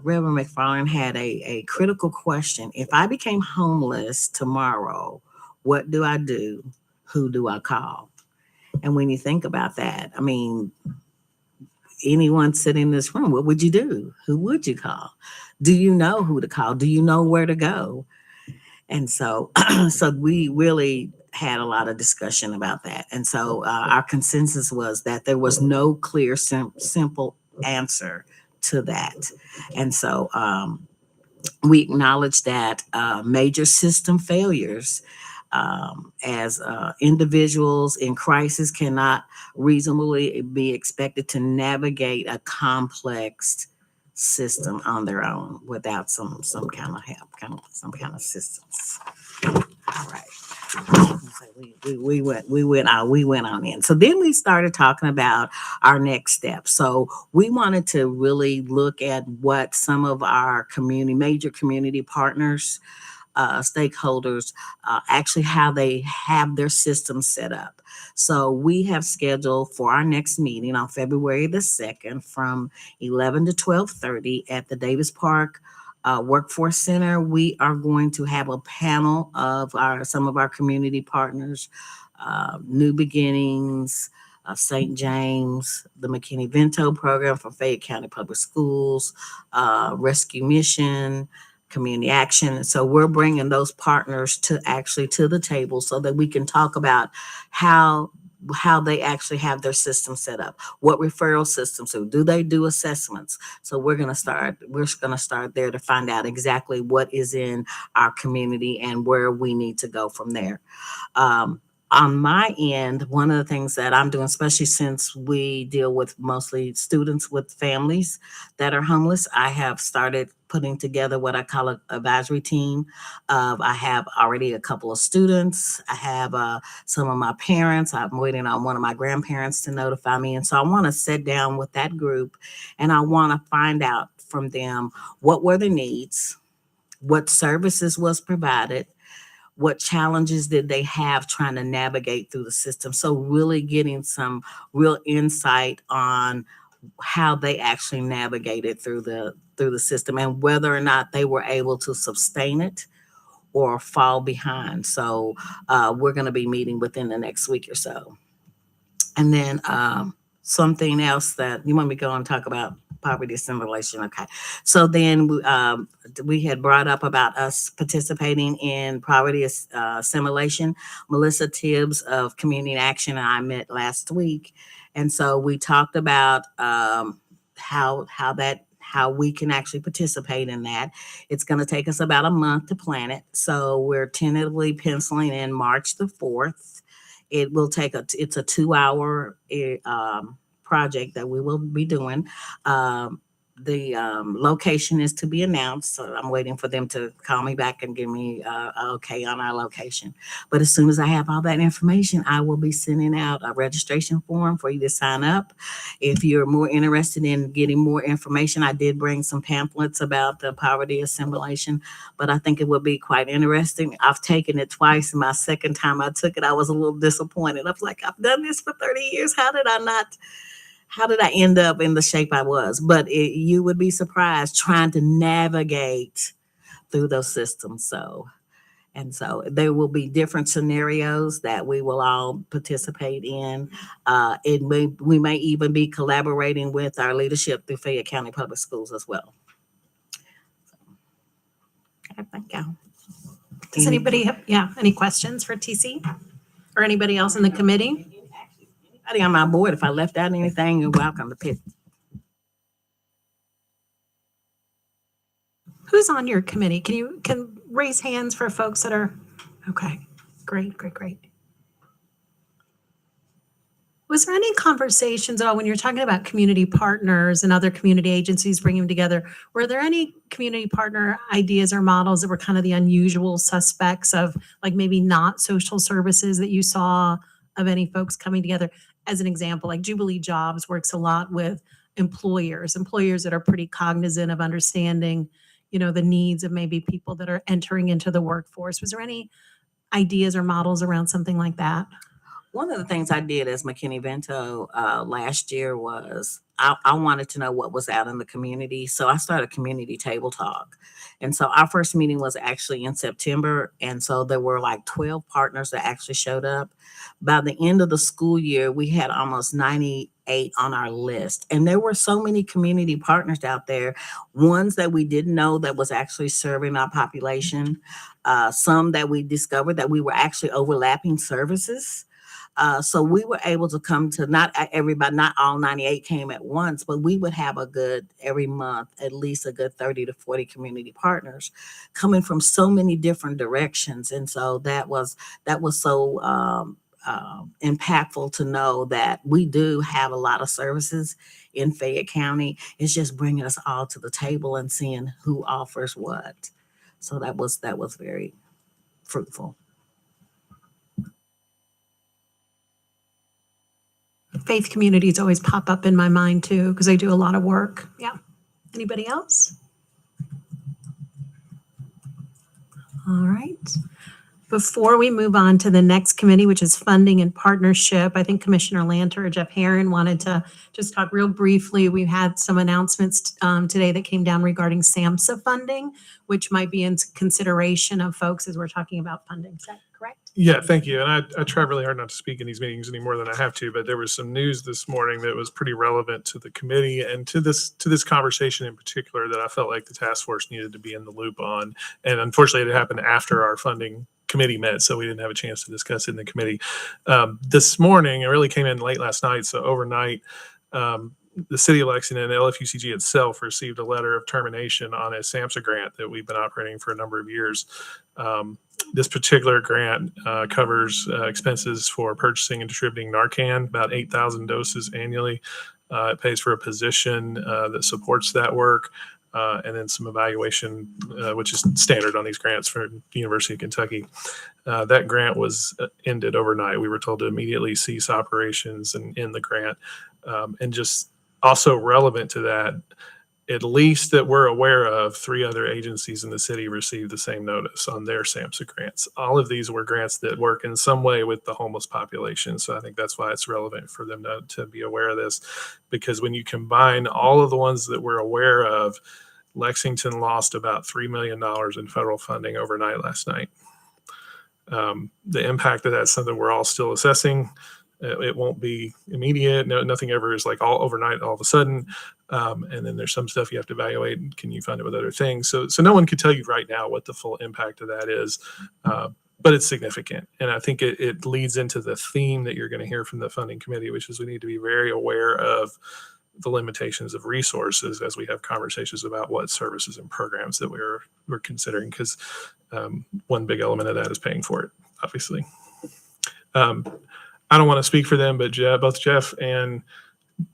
Reverend McFarland had a critical question. If I became homeless tomorrow, what do I do? Who do I call? And when you think about that, I mean, anyone sitting in this room, what would you do? Who would you call? Do you know who to call? Do you know where to go? And so, so we really had a lot of discussion about that. And so our consensus was that there was no clear, simple answer to that. And so we acknowledged that major system failures as individuals in crisis cannot reasonably be expected to navigate a complex system on their own without some kind of help, some kind of assistance. All right. We went on in. So then we started talking about our next steps. So we wanted to really look at what some of our major community partners, stakeholders, actually how they have their system set up. So we have scheduled for our next meeting on February the 2nd from 11 to 12:30 at the Davis Park Workforce Center, we are going to have a panel of some of our community partners, New Beginnings, St. James, the McKinney-Vento program for Fayette County Public Schools, Rescue Mission, Community Action. And so we're bringing those partners to the table so that we can talk about how they actually have their system set up, what referral systems do they do assessments. So we're going to start there to find out exactly what is in our community and where we need to go from there. On my end, one of the things that I'm doing, especially since we deal with mostly students with families that are homeless, I have started putting together what I call an advisory team. I have already a couple of students. I have some of my parents. I'm waiting on one of my grandparents to notify me. And so I want to sit down with that group and I want to find out from them what were the needs, what services was provided, what challenges did they have trying to navigate through the system. So really getting some real insight on how they actually navigated through the system and whether or not they were able to sustain it or fall behind. So we're going to be meeting within the next week or so. And then something else that you want me to go and talk about poverty assimilation. Okay. So then we had brought up about us participating in poverty assimilation. Melissa Tibbs of Community Action and I met last week. And so we talked about how we can actually participate in that. It's going to take us about a month to plan it. So we're tentatively penciling in March the 4th. It will take it's a 2-hour project that we will be doing. The location is to be announced, so I'm waiting for them to call me back and give me okay on our location. But as soon as I have all that information, I will be sending out a registration form for you to sign up. If you're more interested in getting more information, I did bring some pamphlets about the poverty assimilation, but I think it would be quite interesting. I've taken it twice, and my second time I took it, I was a little disappointed. I was like, I've done this for 30 years. How did I end up in the shape I was? But you would be surprised trying to navigate through those systems. So there will be different scenarios that we will all participate in. We may even be collaborating with our leadership through Fayette County Public Schools as well. I think Does anybody have, any questions for TC or anybody else in the committee? Anybody on my board, if I left out anything, you're welcome to pick. Who's on your committee? Can raise hands for folks that are, okay, great. Was there any conversations at all when you're talking about community partners and other community agencies bringing them together? Were there any community partner ideas or models that were kind of the unusual suspects of like maybe not social services that you saw of any folks coming together? As an example, like Jubilee Jobs works a lot with employers that are pretty cognizant of understanding, the needs of maybe people that are entering into the workforce. Was there any ideas or models around something like that? One of the things I did as McKinney-Vento last year was I wanted to know what was out in the community. So I started community table talk. And so our first meeting was actually in September. And so there were like 12 partners that actually showed up. By the end of the school year, we had almost 98 on our list. And there were so many community partners out there, ones that we didn't know that was actually serving our population, some that we discovered that we were actually overlapping services. So we were able to come to not everybody, not all 98 came at once, but we would have every month, at least a good 30 to 40 community partners coming from so many different directions. And so that was so impactful to know that we do have a lot of services in Fayette County. It's just bringing us all to the table and seeing who offers what. So that was very fruitful. Faith communities always pop up in my mind too, because I do a lot of work. Yeah. Anybody else? All right. Before we move on to the next committee, which is funding and partnership, I think Commissioner Lanter or Jeff Herron wanted to just talk real briefly. We had some announcements today that came down regarding SAMHSA funding, which might be in consideration of folks as we're talking about funding. Is that correct? Yeah, thank you. And I try really hard not to speak in these meetings any more than I have to, but there was some news this morning that was pretty relevant to the committee and to this conversation in particular that I felt like the task force needed to be in the loop on. And unfortunately, it happened after our funding committee met, so we didn't have a chance to discuss it in the committee. This morning, it really came in late last night, so overnight, the city of Lexington and LFUCG itself received a letter of termination on a SAMHSA grant that we've been operating for a number of years. This particular grant covers expenses for purchasing and distributing Narcan, about 8,000 doses annually. It pays for a position that supports that work, and then some evaluation, which is standard on these grants for the University of Kentucky. That grant was ended overnight. We were told to immediately cease operations and end the grant. And just also relevant to that, at least that we're aware of, 3 other agencies in the city received the same notice on their SAMHSA grants. All of these were grants that work in some way with the homeless population. So I think that's why it's relevant for them to be aware of this, because when you combine all of the ones that we're aware of, Lexington lost about $3 million in federal funding overnight last night. The impact of that's something we're all still assessing. It won't be immediate. No, nothing ever is like all overnight, all of a sudden. And then there's some stuff you have to evaluate. Can you fund it with other things? So no one can tell you right now what the full impact of that is, but it's significant. And I think it leads into the theme that you're going to hear from the funding committee, which is we need to be very aware of the limitations of resources as we have conversations about what services and programs that we're considering, because one big element of that is paying for it, obviously. I don't want to speak for them, but both Jeff and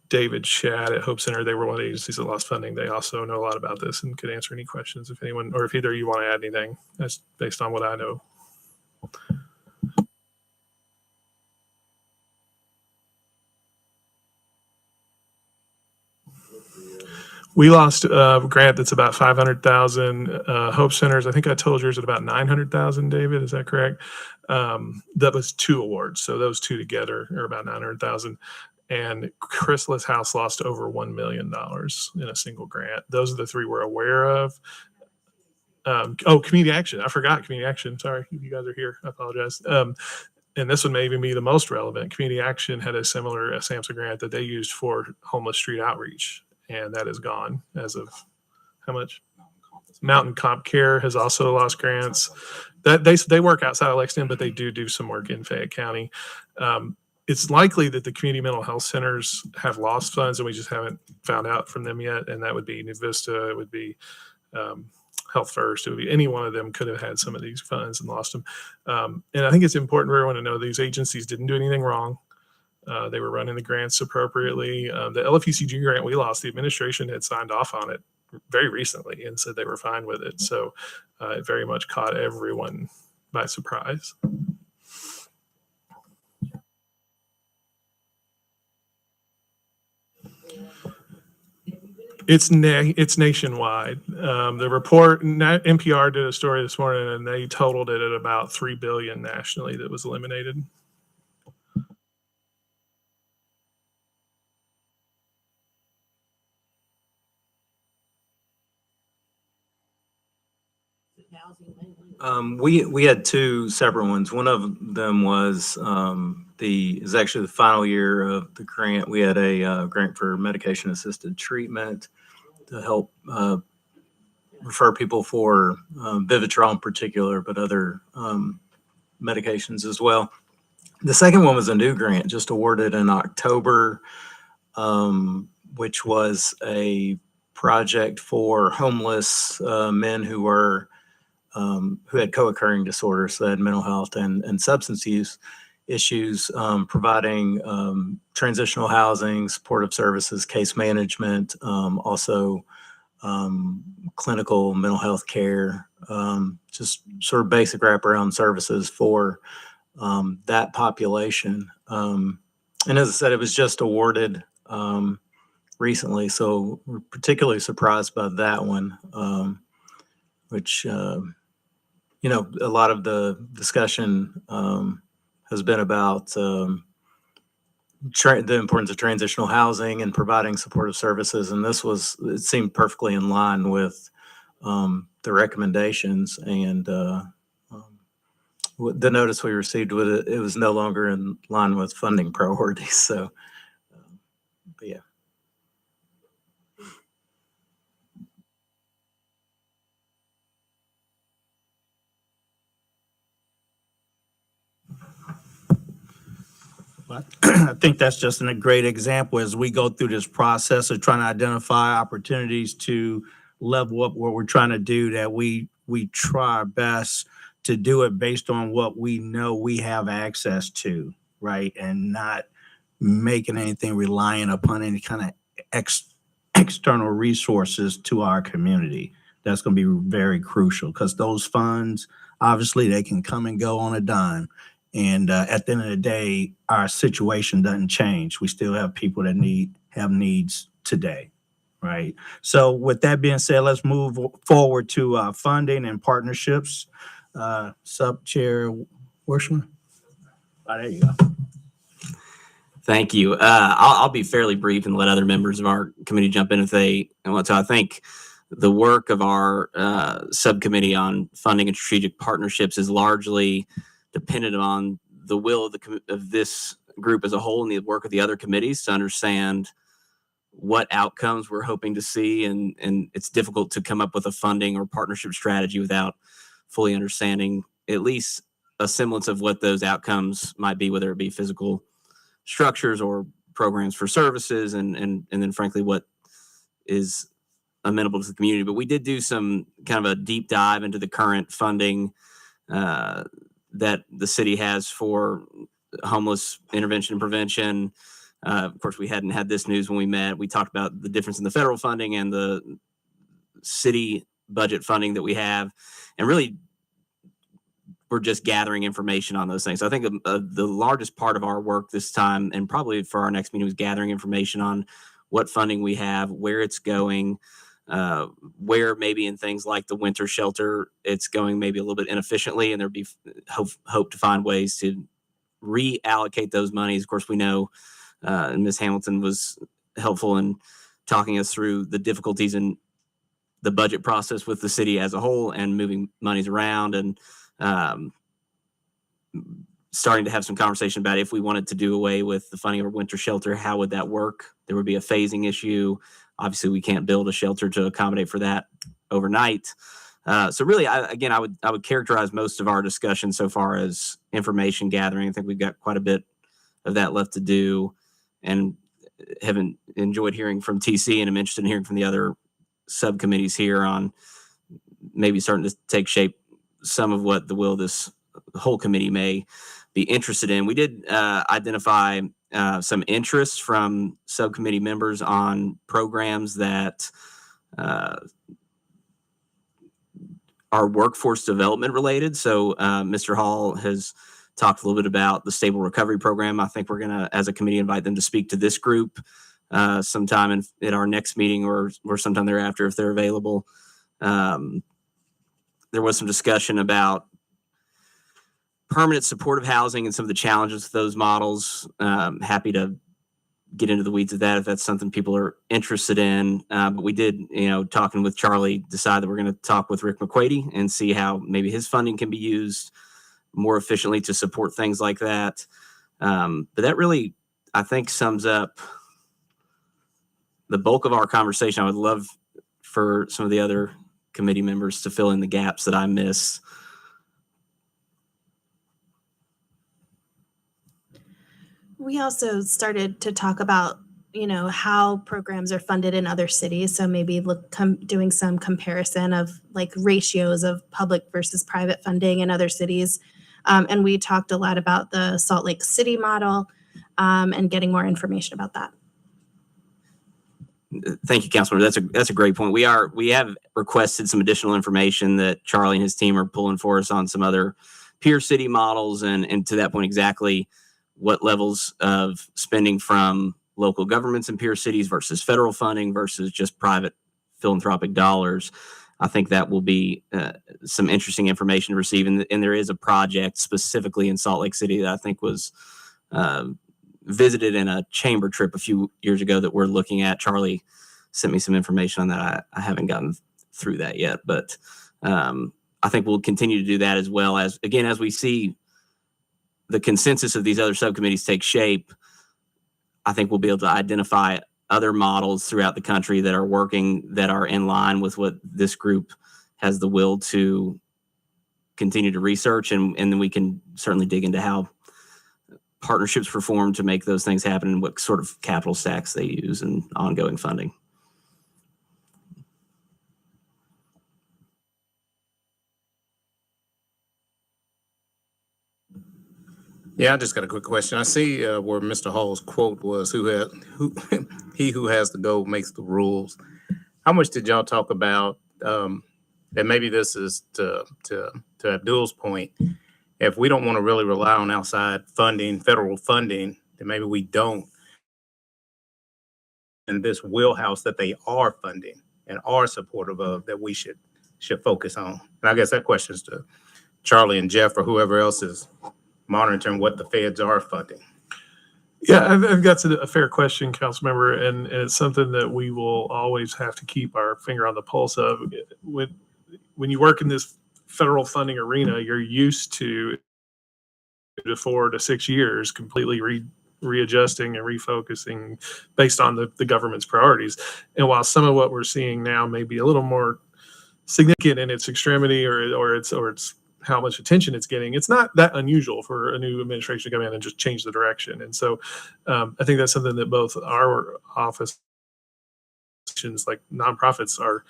David Shad at Hope Center, they were one of the agencies that lost funding. They also know a lot about this and could answer any questions if anyone, or if either of you want to add anything. That's based on what I know. We lost a grant that's about 500,000. Hope Centers, I think I told yours at about 900,000, David, is that correct? That was 2 awards. So those 2 together are about 900,000. And Chrysalis House lost over $1 million in a single grant. Those are the 3 we're aware of. Community Action. I forgot Community Action. Sorry, if you guys are here. I apologize. And this one may even be the most relevant. Community Action had a similar SAMHSA grant that they used for homeless street outreach. And that is gone as of how much? Mountain Comp Care has also lost grants. That they work outside of Lexington, but they do some work in Fayette County. It's likely that the community mental health centers have lost funds, and we just haven't found out from them yet. And that would be New Vista, it would be Health First, it would be any one of them could have had some of these funds and lost them. And I think it's important for everyone to know these agencies didn't do anything wrong. They were running the grants appropriately. The LFUCG grant we lost, the administration had signed off on it very recently and said they were fine with it. So it very much caught everyone by surprise. It's nationwide. The report, NPR did a story this morning, and they totaled it at about $3 billion nationally that was eliminated. We had 2 separate ones. One of them was is actually the final year of the grant. We had a grant for medication assisted treatment to help refer people for Vivitrol in particular, but other medications as well. The second one was a new grant just awarded in October, which was a project for homeless men who were who had co-occurring disorders, so they had mental health and substance use issues, providing transitional housing, supportive services, case management, also clinical mental health care, just sort of basic wraparound services for that population. And as I said, it was just awarded recently, so we're particularly surprised by that one, which a lot of the discussion has been about the importance of transitional housing and providing supportive services. And it seemed perfectly in line with the recommendations. And the notice we received with it was no longer in line with funding priorities. So, but yeah. But I think that's just a great example as we go through this process of trying to identify opportunities to level up what we're trying to do, that we try our best to do it based on what we know we have access to, right? And not making anything reliant upon any kind of external resources to our community. That's going to be very crucial because those funds, obviously, they can come and go on a dime. And at the end of the day, our situation doesn't change. We still have people that have needs today, right? So with that being said, let's move forward to funding and partnerships. Sub-Chair Worshman. Oh, there you go. Thank you. I'll be fairly brief and let other members of our committee jump in if they want to. I think the work of our subcommittee on funding and strategic partnerships is largely dependent on the will of this group as a whole and the work of the other committees to understand what outcomes we're hoping to see. And it's difficult to come up with a funding or partnership strategy without fully understanding at least a semblance of what those outcomes might be, whether it be physical structures or programs for services, and then frankly, what is amenable to the community. But we did do some kind of a deep dive into the current funding that the city has for homeless intervention and prevention. Of course, we hadn't had this news when we met. We talked about the difference in the federal funding and the city budget funding that we have, and really we're just gathering information on those things. So I think the largest part of our work this time, and probably for our next meeting, was gathering information on what funding we have, where it's going, where maybe in things like the winter shelter, it's going maybe a little bit inefficiently, and there'd be hope to find ways to reallocate those monies. Of course, we know, and Ms. Hamilton was helpful in talking us through the difficulties in the budget process with the city as a whole and moving monies around, and starting to have some conversation about if we wanted to do away with the funding of a winter shelter, how would that work? There would be a phasing issue. Obviously, we can't build a shelter to accommodate for that overnight. So really, I would characterize most of our discussion so far as information gathering. I think we've got quite a bit of that left to do, and haven't enjoyed hearing from TC, and I'm interested in hearing from the other subcommittees here on maybe starting to take shape some of what the will of this whole committee may be interested in. We did identify some interest from subcommittee members on programs that are workforce development related. So Mr. Hall has talked a little bit about the Stable Recovery Program. I think we're going to, as a committee, invite them to speak to this group sometime in our next meeting or sometime thereafter if they're available. There was some discussion about permanent supportive housing and some of the challenges with those models. Happy to get into the weeds of that if that's something people are interested in. But we did, talking with Charlie, decide that we're going to talk with Rick McQuady and see how maybe his funding can be used more efficiently to support things like that. But that really, I think, sums up the bulk of our conversation. I would love for some of the other committee members to fill in the gaps that I miss. We also started to talk about, how programs are funded in other cities. So maybe doing some comparison of like ratios of public versus private funding in other cities. And we talked a lot about the Salt Lake City model and getting more information about that. Thank you, Councilman. That's a great point. We have requested some additional information that Charlie and his team are pulling for us on some other peer city models, and to that point, exactly what levels of spending from local governments and peer cities versus federal funding versus just private philanthropic dollars. I think that will be some interesting information to receive. And there is a project specifically in Salt Lake City that I think was visited in a chamber trip a few years ago that we're looking at. Charlie sent me some information on that. I haven't gotten through that yet, but I think we'll continue to do that, as well as, again, as we see the consensus of these other subcommittees take shape. I think we'll be able to identify other models throughout the country that are working, that are in line with what this group has the will to continue to research. And then we can certainly dig into how partnerships perform to make those things happen and what sort of capital stacks they use and ongoing funding. Yeah, I just got a quick question. I see where Mr. Hall's quote was, he who has the goal makes the rules. How much did y'all talk about, and maybe this is to Abdul's point, if we don't want to really rely on outside funding, federal funding, then maybe we don't. And this wheelhouse that they are funding and are supportive of, that we should focus on. And I guess that question is to Charlie and Jeff or whoever else is monitoring what the feds are funding. Yeah, I think that's a fair question, Councilmember, and it's something that we will always have to keep our finger on the pulse of. When you work in this federal funding arena, you're used to 4 to 6 years completely readjusting and refocusing based on the government's priorities. And while some of what we're seeing now may be a little more significant in its extremity or its how much attention it's getting, it's not that unusual for a new administration to come in and just change the direction. And so I think that's something that both our office, like nonprofits, are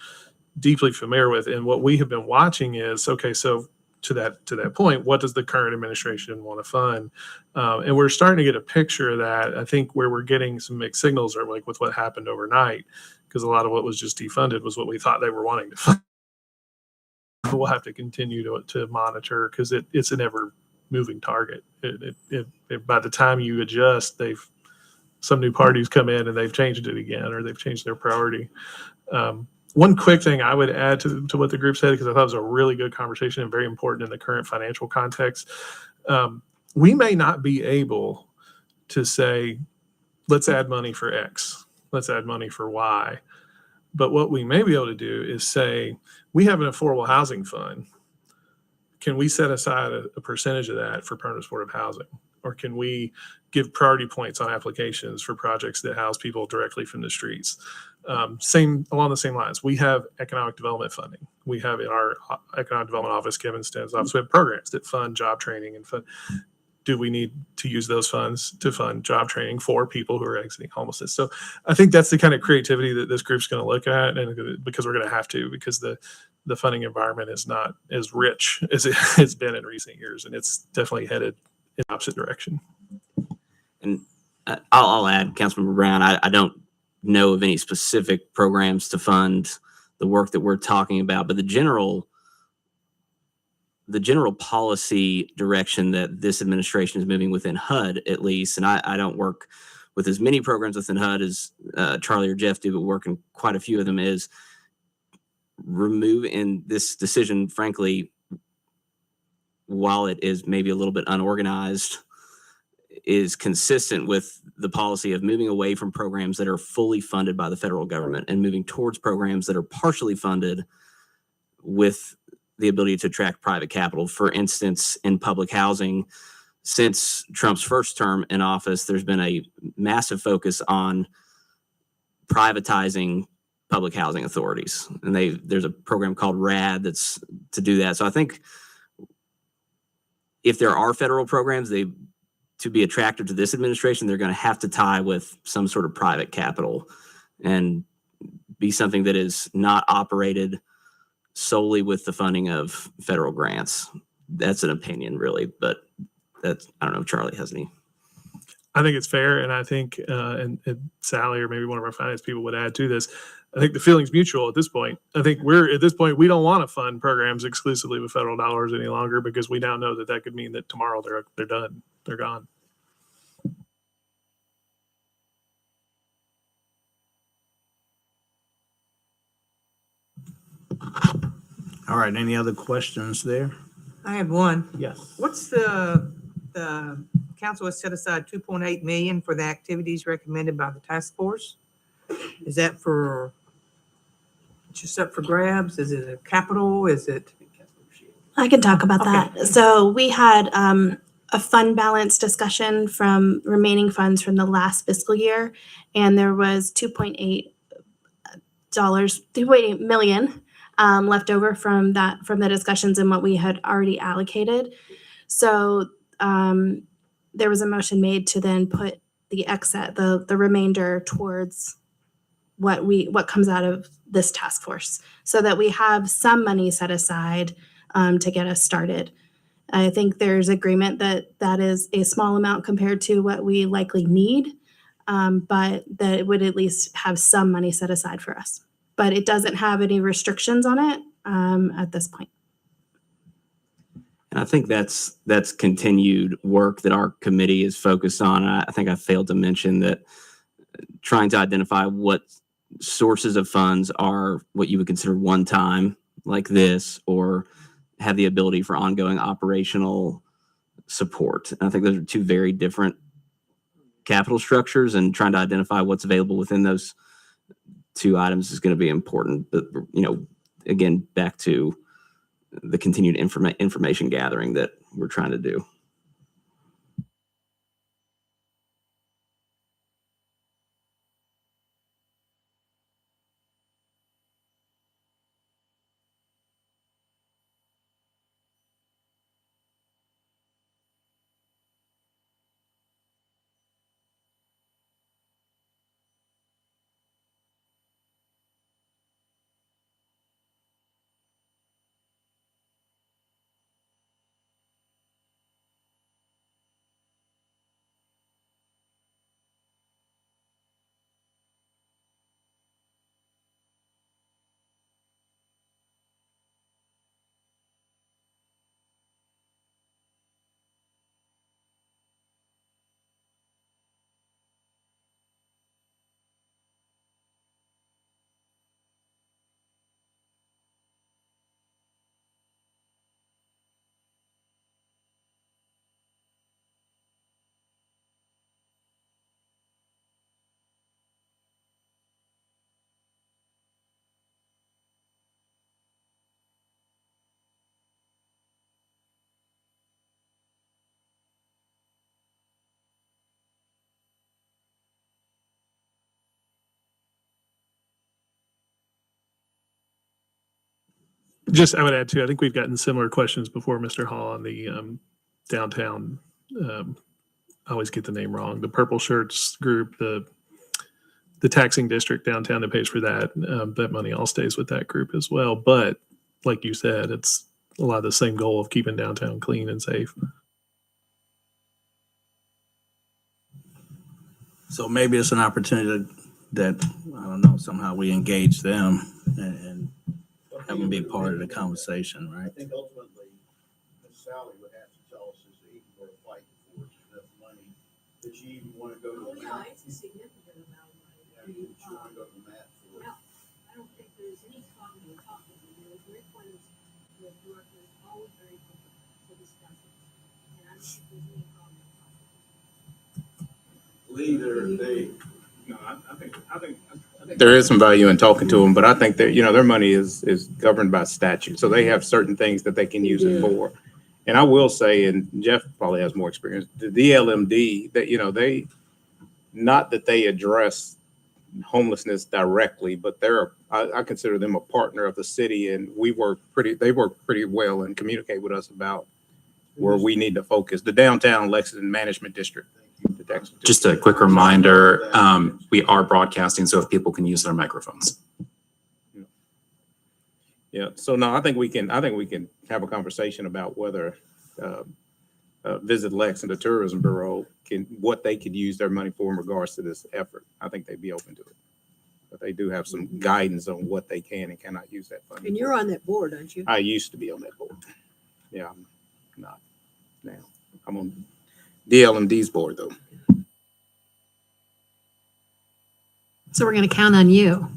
deeply familiar with. And what we have been watching is, okay, so to that point, what does the current administration want to fund? And we're starting to get a picture of that. I think where we're getting some mixed signals are like with what happened overnight, because a lot of what was just defunded was what we thought they were wanting to fund. We'll have to continue to monitor, because it's an ever moving target. By the time you adjust, some new parties come in and they've changed it again, or they've changed their priority. One quick thing I would add to what the group said, because I thought it was a really good conversation and very important in the current financial context. We may not be able to say, let's add money for X, let's add money for Y. But what we may be able to do is say, we have an affordable housing fund. Can we set aside a percentage of that for permanent supportive housing? Or can we give priority points on applications for projects that house people directly from the streets? Along the same lines, we have economic development funding. We have in our economic development office, Kevin Sten's office, we have programs that fund job training and fund. Do we need to use those funds to fund job training for people who are exiting homelessness? So I think that's the kind of creativity that this group's going to look at, and because we're going to have to, because the funding environment is not as rich as it has been in recent years, and it's definitely headed in the opposite direction. And I'll add, Councilmember Brown, I don't know of any specific programs to fund the work that we're talking about, but the general policy direction that this administration is moving within HUD, at least, and I don't work with as many programs within HUD as Charlie or Jeff do, but work in quite a few of them, is in this decision, frankly, while it is maybe a little bit unorganized, is consistent with the policy of moving away from programs that are fully funded by the federal government and moving towards programs that are partially funded with the ability to attract private capital. For instance, in public housing, since Trump's first term in office, there's been a massive focus on privatizing public housing authorities. And there's a program called RAD that's to do that. So I think if there are federal programs, to be attractive to this administration, they're going to have to tie with some sort of private capital and be something that is not operated solely with the funding of federal grants. That's an opinion, really, but I don't know if Charlie has any. I think it's fair, and I think, and Sally or maybe one of our finance people would add to this, I think the feeling's mutual at this point. I think at this point, we don't want to fund programs exclusively with federal dollars any longer, because we now know that could mean that tomorrow they're done, they're gone. All right, any other questions there? I have one. Yes. What's the council has set aside 2.8 million for the activities recommended by the task force? Is that for, just up for grabs? Is it a capital? Is it? I can talk about Okay. that. So we had a fund balance discussion from remaining funds from the last fiscal year, and there was $2.8 million left over from the discussions and what we had already allocated. So there was a motion made to then put the the remainder towards what comes out of this task force, so that we have some money set aside to get us started. I think there's agreement that that is a small amount compared to what we likely need, but that it would at least have some money set aside for us. But it doesn't have any restrictions on it at this point. And I think that's continued work that our committee is focused on. I think I failed to mention that trying to identify what sources of funds are what you would consider one time, like this, or have the ability for ongoing operational support. And I think those are two very different capital structures, and trying to identify what's available within those two items is going to be important. But, again, back to the continued information gathering that we're trying to do. Just, I would add too, I think we've gotten similar questions before, Mr. Hall, on the downtown. I always get the name wrong. The Purple Shirts group, the taxing district downtown that pays for that. That money all stays with that group as well. But like you said, it's a lot of the same goal of keeping downtown clean and safe. So maybe it's an opportunity that, I don't know, somehow we engage them and have them be part of the conversation, right? I think ultimately, Ms. Sally would have to tell us is even worth fighting for, is enough money that you even want to go to the mat. It's a significant amount of money. Yeah, that you want to go to the mat for. No, I don't think there's any talking or talking. Rick was the director is always very open to discuss it. And I don't think there's any problem with talking. I think there is some value in talking to them, but I think that, their money is governed by statute. So they have certain things that they can use it for. And I will say, and Jeff probably has more experience, the DLMD, that, not that they address homelessness directly, but I consider them a partner of the city, and they work pretty well and communicate with us about where we need to focus. The downtown Lexington Management District. Just a quick reminder, we are broadcasting, so if people can use their microphones. Yeah. So no, I think we can have a conversation about whether Visit Lex and the Tourism Bureau what they could use their money for in regards to this effort. I think they'd be open to it. But they do have some guidance on what they can and cannot use that funding. And you're on that board, aren't you? I used to be on that board. Yeah, I'm not now. I'm on DLMD's board though. So we're going to count on you.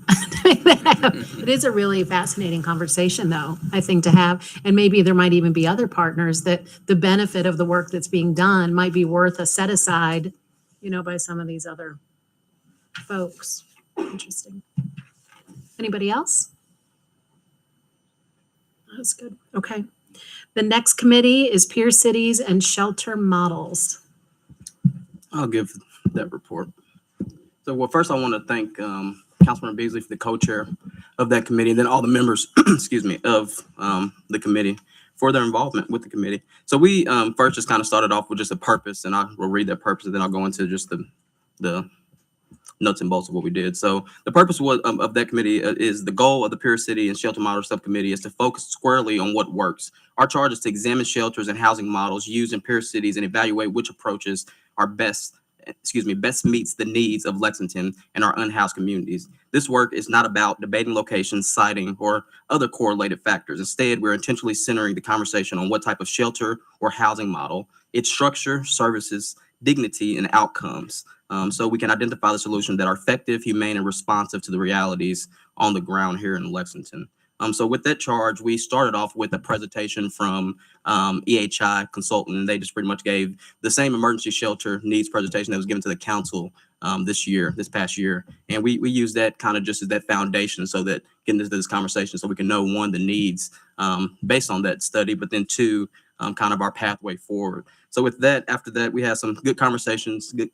It is a really fascinating conversation, though, I think, to have. And maybe there might even be other partners that the benefit of the work that's being done might be worth a set aside, by some of these other folks. Interesting. Anybody else? That's good. Okay. The next committee is peer cities and shelter models. I'll give that report. So, well, first I want to thank Councilman Beasley for the co-chair of that committee, and then all the members, excuse me, of the committee for their involvement with the committee. So we first just kind of started off with just a purpose, and I will read that purpose, and then I'll go into just the nuts and bolts of what we did. So the purpose was of that committee is the goal of the Peer City and Shelter Model Subcommittee is to focus squarely on what works. Our charge is to examine shelters and housing models used in peer cities and evaluate which approaches are best meets the needs of Lexington and our unhoused communities. This work is not about debating locations, siting, or other correlated factors. Instead, we're intentionally centering the conversation on what type of shelter or housing model, its structure, services, dignity, and outcomes. So we can identify the solutions that are effective, humane, and responsive to the realities on the ground here in Lexington. So with that charge, we started off with a presentation from EHI consultant, and they just pretty much gave the same emergency shelter needs presentation that was given to the council this past year. And we use that kind of just as that foundation so that getting into this conversation so we can know, one, the needs based on that study, but then two, kind of our pathway forward. So with that, after that, we had some good conversations with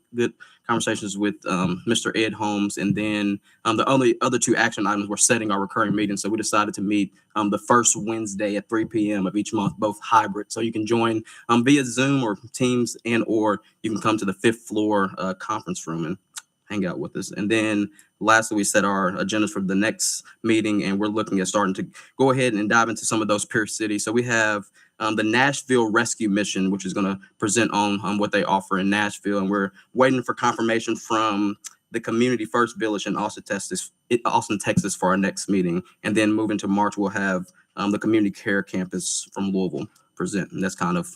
Mr. Ed Holmes. And then the only other two action items were setting our recurring meetings. So we decided to meet the first Wednesday at 3 p.m. of each month, both hybrid. So you can join via Zoom or Teams, or you can come to the 5th floor conference room and hang out with us. And then lastly, we set our agendas for the next meeting, and we're looking at starting to go ahead and dive into some of those peer cities. So we have the Nashville Rescue Mission, which is going to present on what they offer in Nashville. And we're waiting for confirmation from the Community First Village in Austin, Texas for our next meeting. And then moving to March, we'll have the Community Care Campus from Louisville present. And that's kind of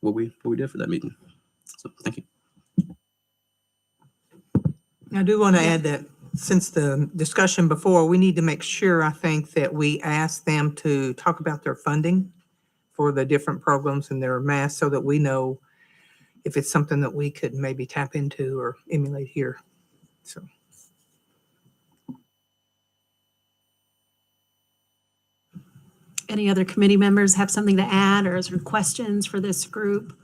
what we did for that meeting. So thank you. I do want to add that since the discussion before, we need to make sure, I think, that we ask them to talk about their funding for the different programs and their mass so that we know if it's something that we could maybe tap into or emulate here. So. Any other committee members have something to add or sort of questions for this group?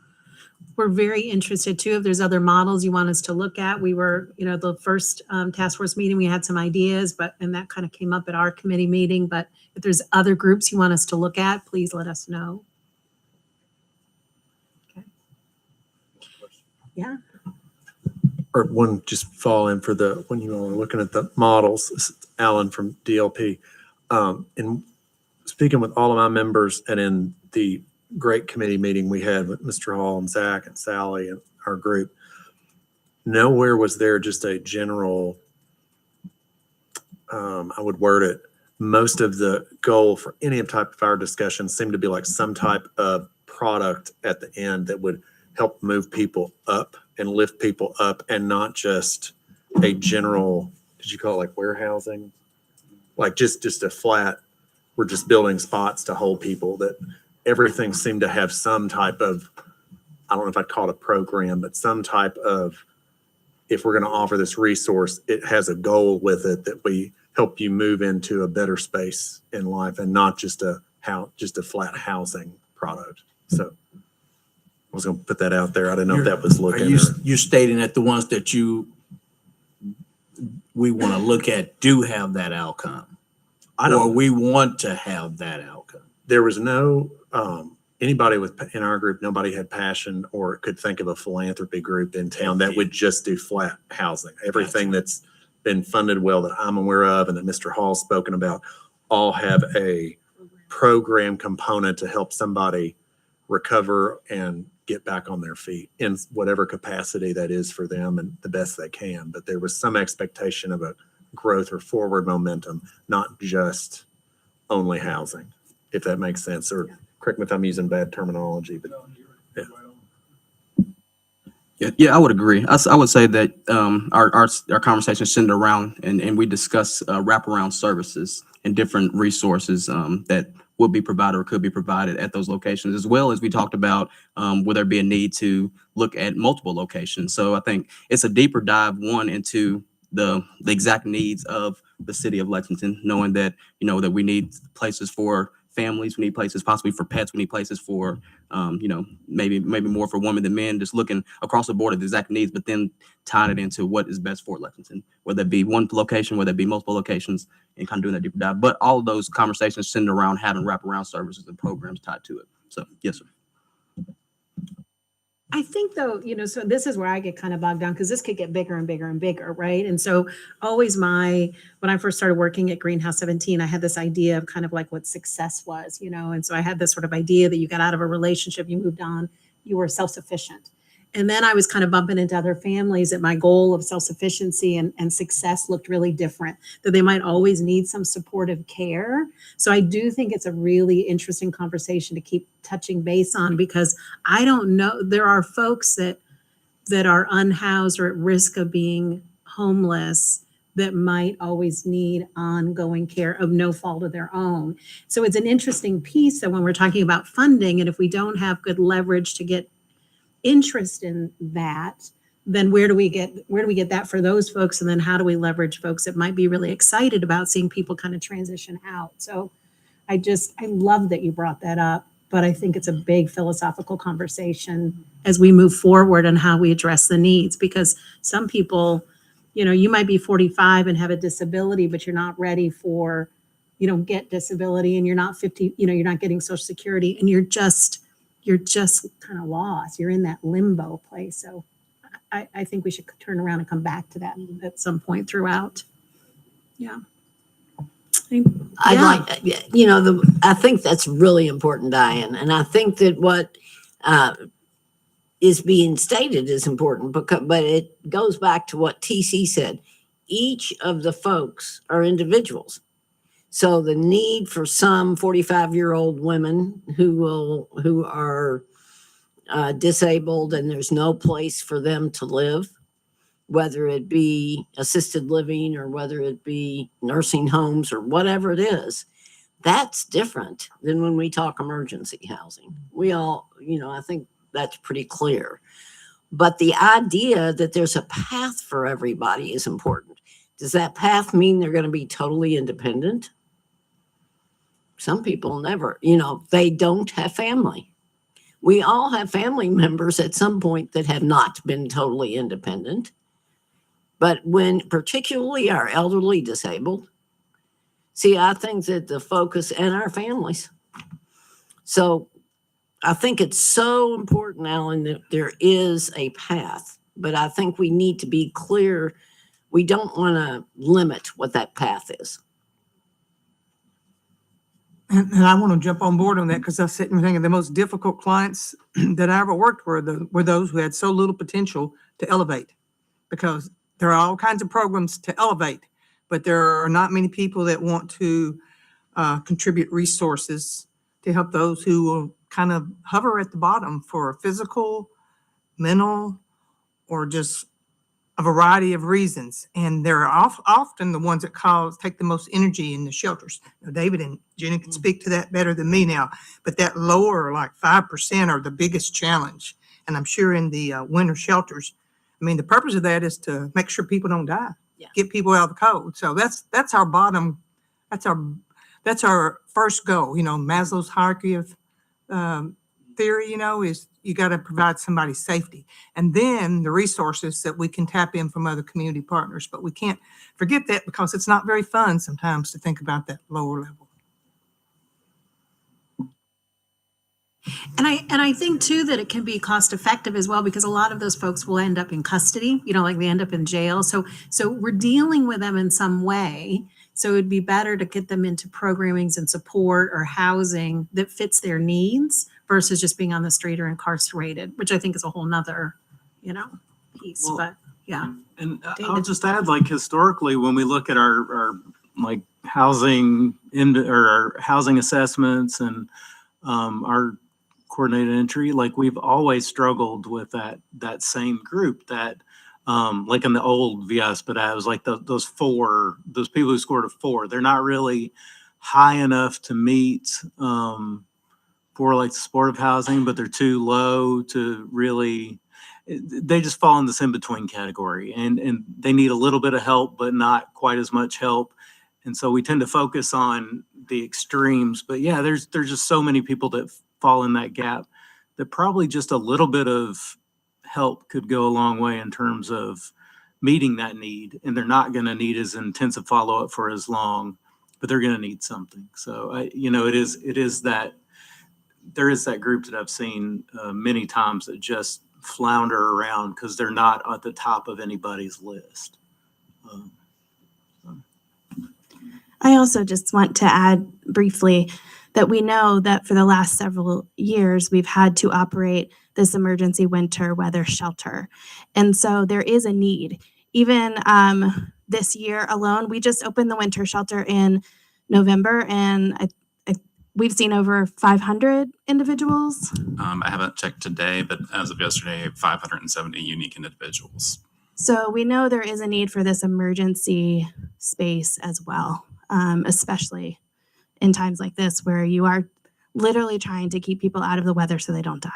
We're very interested too, if there's other models you want us to look at. We were, the first task force meeting, we had some ideas, and that kind of came up at our committee meeting. But if there's other groups you want us to look at, please let us know. Okay. Yeah. Or one just fall in for when you all are looking at the models. This is Alan from DLP. In speaking with all of my members and in the great committee meeting we had with Mr. Hall and Zach and Sally and our group, nowhere was there just a general, I would word it, most of the goal for any type of our discussion seemed to be like some type of product at the end that would help move people up and lift people up, and not just a general, did you call it like warehousing? Like just a flat, we're just building spots to hold people. That everything seemed to have some type of, I don't know if I'd call it a program, but some type of, if we're going to offer this resource, it has a goal with it that we help you move into a better space in life and not just a flat housing product. So I was going to put that out there. I didn't know if that was looking. You stating that the ones that we want to look at do have that outcome, or we want to have that outcome? There was no anybody in our group. Nobody had passion or could think of a philanthropy group in town that would just do flat housing. Everything that's been funded well that I'm aware of and that Mr. Hall's spoken about all have a program component to help somebody recover and get back on their feet in whatever capacity that is for them and the best they can. But there was some expectation of a growth or forward momentum, not just only housing, if that makes sense. Or correct me if I'm using bad terminology, but yeah. Yeah, I would agree. I would say that our conversation centered around and we discuss wraparound services and different resources that would be provided or could be provided at those locations, as well as we talked about will there be a need to look at multiple locations. So I think it's a deeper dive into the exact needs of the city of Lexington, knowing that that we need places for families, we need places possibly for pets, we need places for maybe more for women than men, just looking across the board at the exact needs, but then tying it into what is best for Lexington, whether it be one location, whether it be multiple locations, and kind of doing that deeper dive. But all of those conversations centered around having wraparound services and programs tied to it. So yes, sir. I think though, so this is where I get kind of bogged down because this could get bigger and bigger and bigger, right? And so always when I first started working at Greenhouse 17, I had this idea of kind of like what success was, and so I had this sort of idea that you got out of a relationship, you moved on, you were self-sufficient. And then I was kind of bumping into other families that my goal of self-sufficiency and success looked really different, that they might always need some supportive care. So I do think it's a really interesting conversation to keep touching base on, because I don't know, there are folks that are unhoused or at risk of being homeless that might always need ongoing care of no fault of their own. So it's an interesting piece that when we're talking about funding, and if we don't have good leverage to get interest in that, then where do we get that for those folks? And then how do we leverage folks that might be really excited about seeing people kind of transition out? So I love that you brought that up, but I think it's a big philosophical conversation as we move forward on how we address the needs, because some people, you might be 45 and have a disability, but you're not ready for, you don't get disability, and you're not 50, you're not getting Social Security, and you're just kind of lost. You're in that limbo place. So I think we should turn around and come back to that at some point throughout. Yeah. I'd like, I think that's really important, Diane. And I think that what is being stated is important, but it goes back to what TC said. Each of the folks are individuals. So the need for some 45-year-old women who are disabled and there's no place for them to live, whether it be assisted living or whether it be nursing homes or whatever it is, that's different than when we talk emergency housing. We all, I think that's pretty clear. But the idea that there's a path for everybody is important. Does that path mean they're going to be totally independent? Some people never, they don't have family. We all have family members at some point that have not been totally independent. But when particularly our elderly disabled, see, I think that the focus and our families. So I think it's so important, Alan, that there is a path, but I think we need to be clear. We don't want to limit what that path is. And I want to jump on board on that, because I was sitting thinking the most difficult clients that I ever worked were those who had so little potential to elevate, because there are all kinds of programs to elevate, but there are not many people that want to contribute resources to help those who will kind of hover at the bottom for physical, mental, or just a variety of reasons. And they're often the ones that take the most energy in the shelters. Now, David and Jenny can speak to that better than me now, but that lower, like 5%, are the biggest challenge. And I'm sure in the winter shelters, I mean, the purpose of that is to make sure people don't die, get people out of the cold. So that's our bottom, that's our first goal. Maslow's hierarchy of theory, is you got to provide somebody safety, and then the resources that we can tap in from other community partners. But we can't forget that, because it's not very fun sometimes to think about that lower level. And I think too that it can be cost effective as well, because a lot of those folks will end up in custody, like they end up in jail. So we're dealing with them in some way. So it'd be better to get them into programmings and support or housing that fits their needs versus just being on the street or incarcerated, which I think is a whole nother, piece. Well, but yeah. And I'll just add, historically, when we look at our housing or our housing assessments and our coordinated entry. Like we've always struggled with that same group that, like in the old VS, but I was like those people who scored a 4, they're not really high enough to meet, for like supportive housing, but they're too low to really, they just fall in this in-between category, and they need a little bit of help, but not quite as much help. And so we tend to focus on the extremes, but yeah, there's just so many people that fall in that gap that probably just a little bit of help could go a long way in terms of meeting that need. And they're not going to need as intensive follow-up for as long, but they're going to need something. So it is that there is that group that I've seen many times that just flounder around because they're not at the top of anybody's list. I also just want to add briefly that we know that for the last several years, we've had to operate this emergency winter weather shelter. And so there is a need. Even this year alone, we just opened the winter shelter in November, and we've seen over 500 individuals. I haven't checked today, but as of yesterday, 570 unique individuals. So we know there is a need for this emergency space as well, especially in times like this where you are literally trying to keep people out of the weather so they don't die.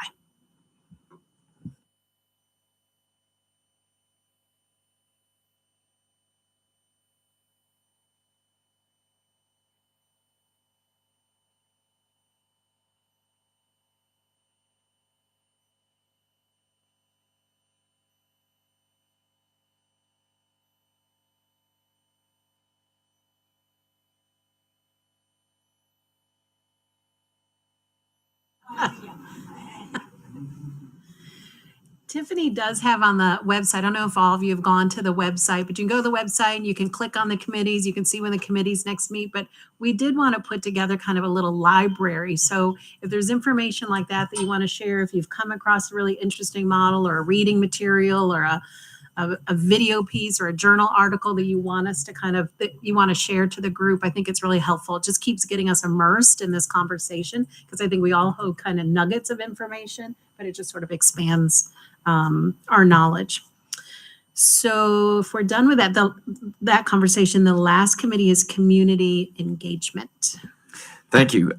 Tiffany does have on the website, I don't know if all of you have gone to the website, but you can go to the website and you can click on the committees. You can see when the committees next meet. But we did want to put together kind of a little library. So if there's information like that you want to share, if you've come across a really interesting model or a reading material or a video piece or a journal article that you want us to that you want to share to the group, I think it's really helpful. It just keeps getting us immersed in this conversation because I think we all hold kind of nuggets of information, but it just sort of expands our knowledge. So if we're done with that conversation, the last committee is community engagement. Thank you,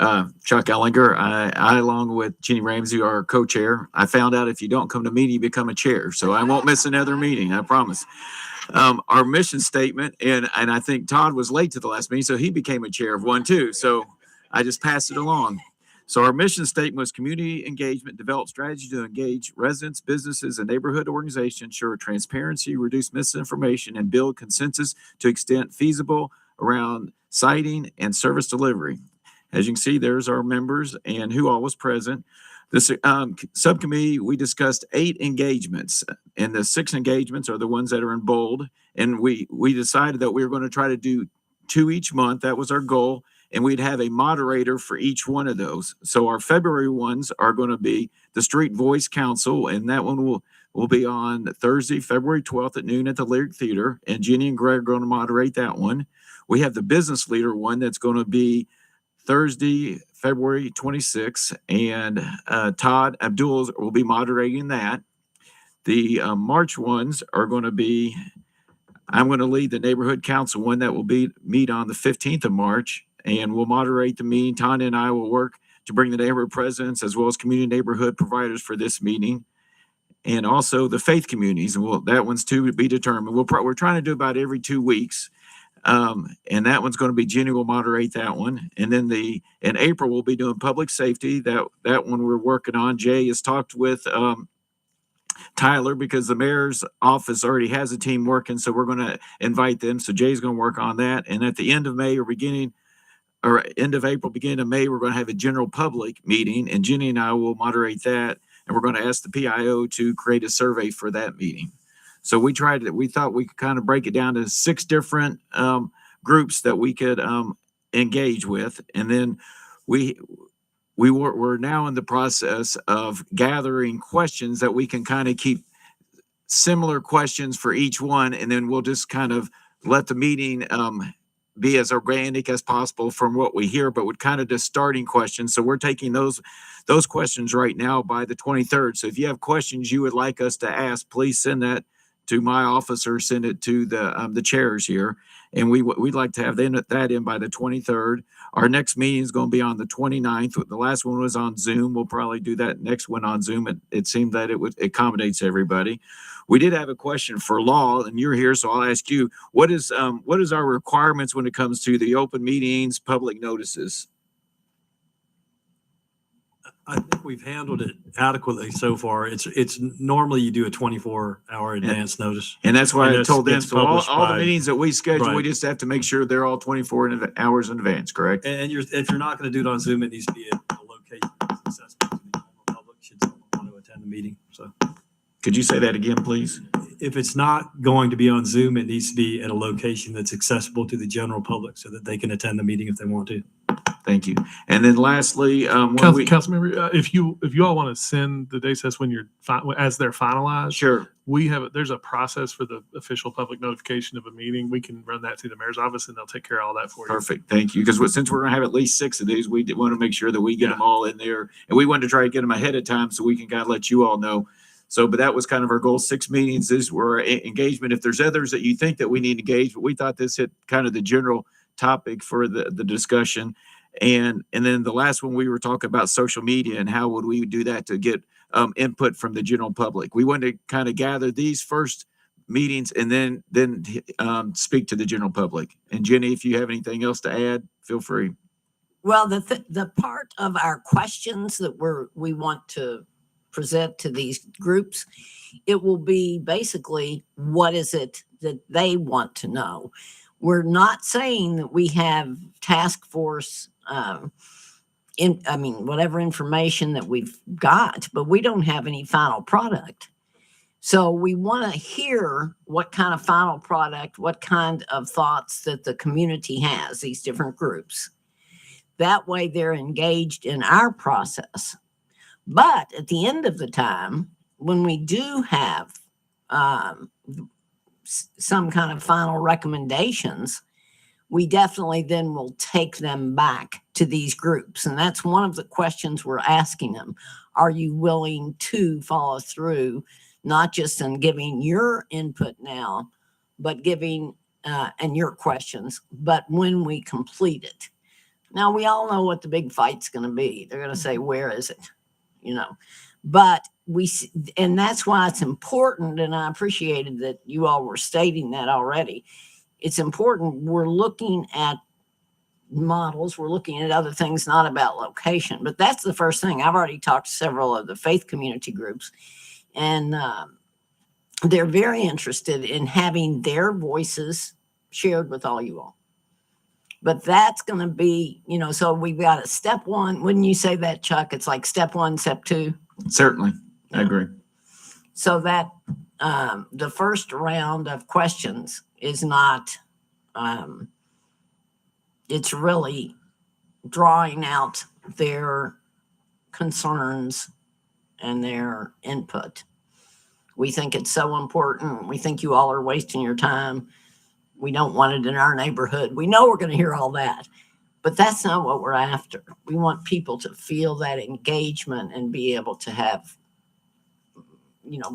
Chuck Ellinger. I, along with Jeannie Ramsey, are co-chair. I found out if you don't come to meeting, you become a chair. So I won't miss another meeting, I promise. Our mission statement, and I think Todd was late to the last meeting, so he became a chair of one too. So I just passed it along. So our mission statement was community engagement, develop strategy to engage residents, businesses, and neighborhood organizations, ensure transparency, reduce misinformation, and build consensus to extent feasible around siting and service delivery. As you can see, there's our members and who all was present. This subcommittee, we discussed 8 engagements, and the 6 engagements are the ones that are in bold. And we decided that we were going to try to do 2 each month. That was our goal. And we'd have a moderator for each one of those. So our February ones are going to be the Street Voice Council, and that one will be on Thursday, February 12th at noon at the Lyric Theater. And Jenny and Greg are going to moderate that one. We have the Business Leader one that's going to be Thursday, February 26th, and Todd Abdul will be moderating that. The March ones are going to be, I'm going to lead the Neighborhood Council one that will meet on the 15th of March, and we'll moderate the meeting. Tanya and I will work to bring the neighborhood presidents as well as community neighborhood providers for this meeting, and also the faith communities. And that one's to be determined. We're trying to do about every 2 weeks. And that one's going to be Jenny will moderate that one. And then in April, we'll be doing public safety. That one we're working on. Jay has talked with Tyler because the mayor's office already has a team working. So we're going to invite them. So Jay's going to work on that. And at the end of May or end of April, beginning of May, we're going to have a general public meeting, and Jenny and I will moderate that. And we're going to ask the PIO to create a survey for that meeting. So we thought we could kind of break it down to 6 different groups that we could engage with. And then we're now in the process of gathering questions that we can kind of keep similar questions for each one. And then we'll just kind of let the meeting be as organic as possible from what we hear, but with kind of just starting questions. So we're taking those questions right now by the 23rd. So if you have questions you would like us to ask, please send that to my office or send it to the chairs here. And we'd like to have that in by the 23rd. Our next meeting is going to be on the 29th. The last one was on Zoom. We'll probably do that next one on Zoom. It seemed that it accommodates everybody. We did have a question for Law, and you're here, so I'll ask you, what is our requirements when it comes to the open meetings, public notices? I think we've handled it adequately so far. It's normally you do a 24-hour advance notice. And that's why I told them, gets so all published the meetings that we schedule, we right. just have to make sure they're all 24 hours in advance, correct? And if you're not going to do it on Zoom, it needs to be at a location that's accessible to the general public should someone want to attend the meeting. So, could you say that again, please? If it's not going to be on Zoom, it needs to be at a location that's accessible to the general public so that they can attend the meeting if they want to. Thank you. And then lastly, Councilmember, if you all want to send the dates, that's when as they're finalized. Sure. There's a process for the official public notification of a meeting. We can run that through the mayor's office and they'll take care of all that for you. Perfect. Thank you. Because since we're going to have at least 6 of these, we want to make sure that we get them all in there. And we wanted to try to get them ahead of time so we can kind of let you all know. So, but that was kind of our goal. 6 meetings. These were engagement. If there's others that you think that we need to engage, but we thought this hit kind of the general topic for the discussion. And then the last one, we were talking about social media and how would we do that to get input from the general public. We wanted to kind of gather these first meetings and then speak to the general public. And Jenny, if you have anything else to add, feel free. Well, the part of our questions that we want to present to these groups, it will be basically what is it that they want to know. We're not saying that we have task force whatever information that we've got, but we don't have any final product. So we want to hear what kind of final product, what kind of thoughts that the community has, these different groups. That way they're engaged in our process. But at the end of the time, when we do have some kind of final recommendations, we definitely then will take them back to these groups. And that's one of the questions we're asking them. Are you willing to follow through, not just in giving your input now, but giving and your questions, but when we complete it? Now, we all know what the big fight's going to be. They're going to say, where is it? But and that's why it's important. And I appreciated that you all were stating that already. It's important. We're looking at models. We're looking at other things, not about location. But that's the first thing. I've already talked to several of the faith community groups, and they're very interested in having their voices shared with all you all. But that's going to be, so we've got a step 1. Wouldn't you say that, Chuck? It's like step 1, step 2. Certainly. I agree. So that the first round of questions is not, it's really drawing out their concerns and their input. We think it's so important. We think you all are wasting your time. We don't want it in our neighborhood. We know we're going to hear all that, but that's not what we're after. We want people to feel that engagement and be able to have,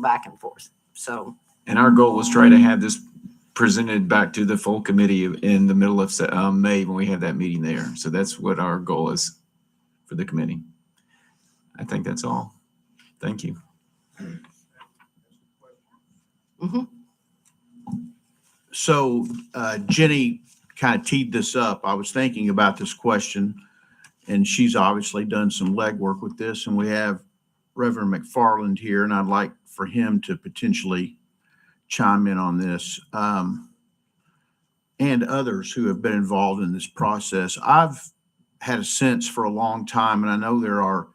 back and forth. So, and our goal was try to have this presented back to the full committee in the middle of May when we have that meeting there. So that's what our goal is for the committee. I think that's all. Thank you. Mm-hmm. So Jenny kind of teed this up. I was thinking about this question, and she's obviously done some legwork with this. And we have Reverend McFarland here, and I'd like for him to potentially chime in on this, and others who have been involved in this process. I've had a sense for a long time, and I know there are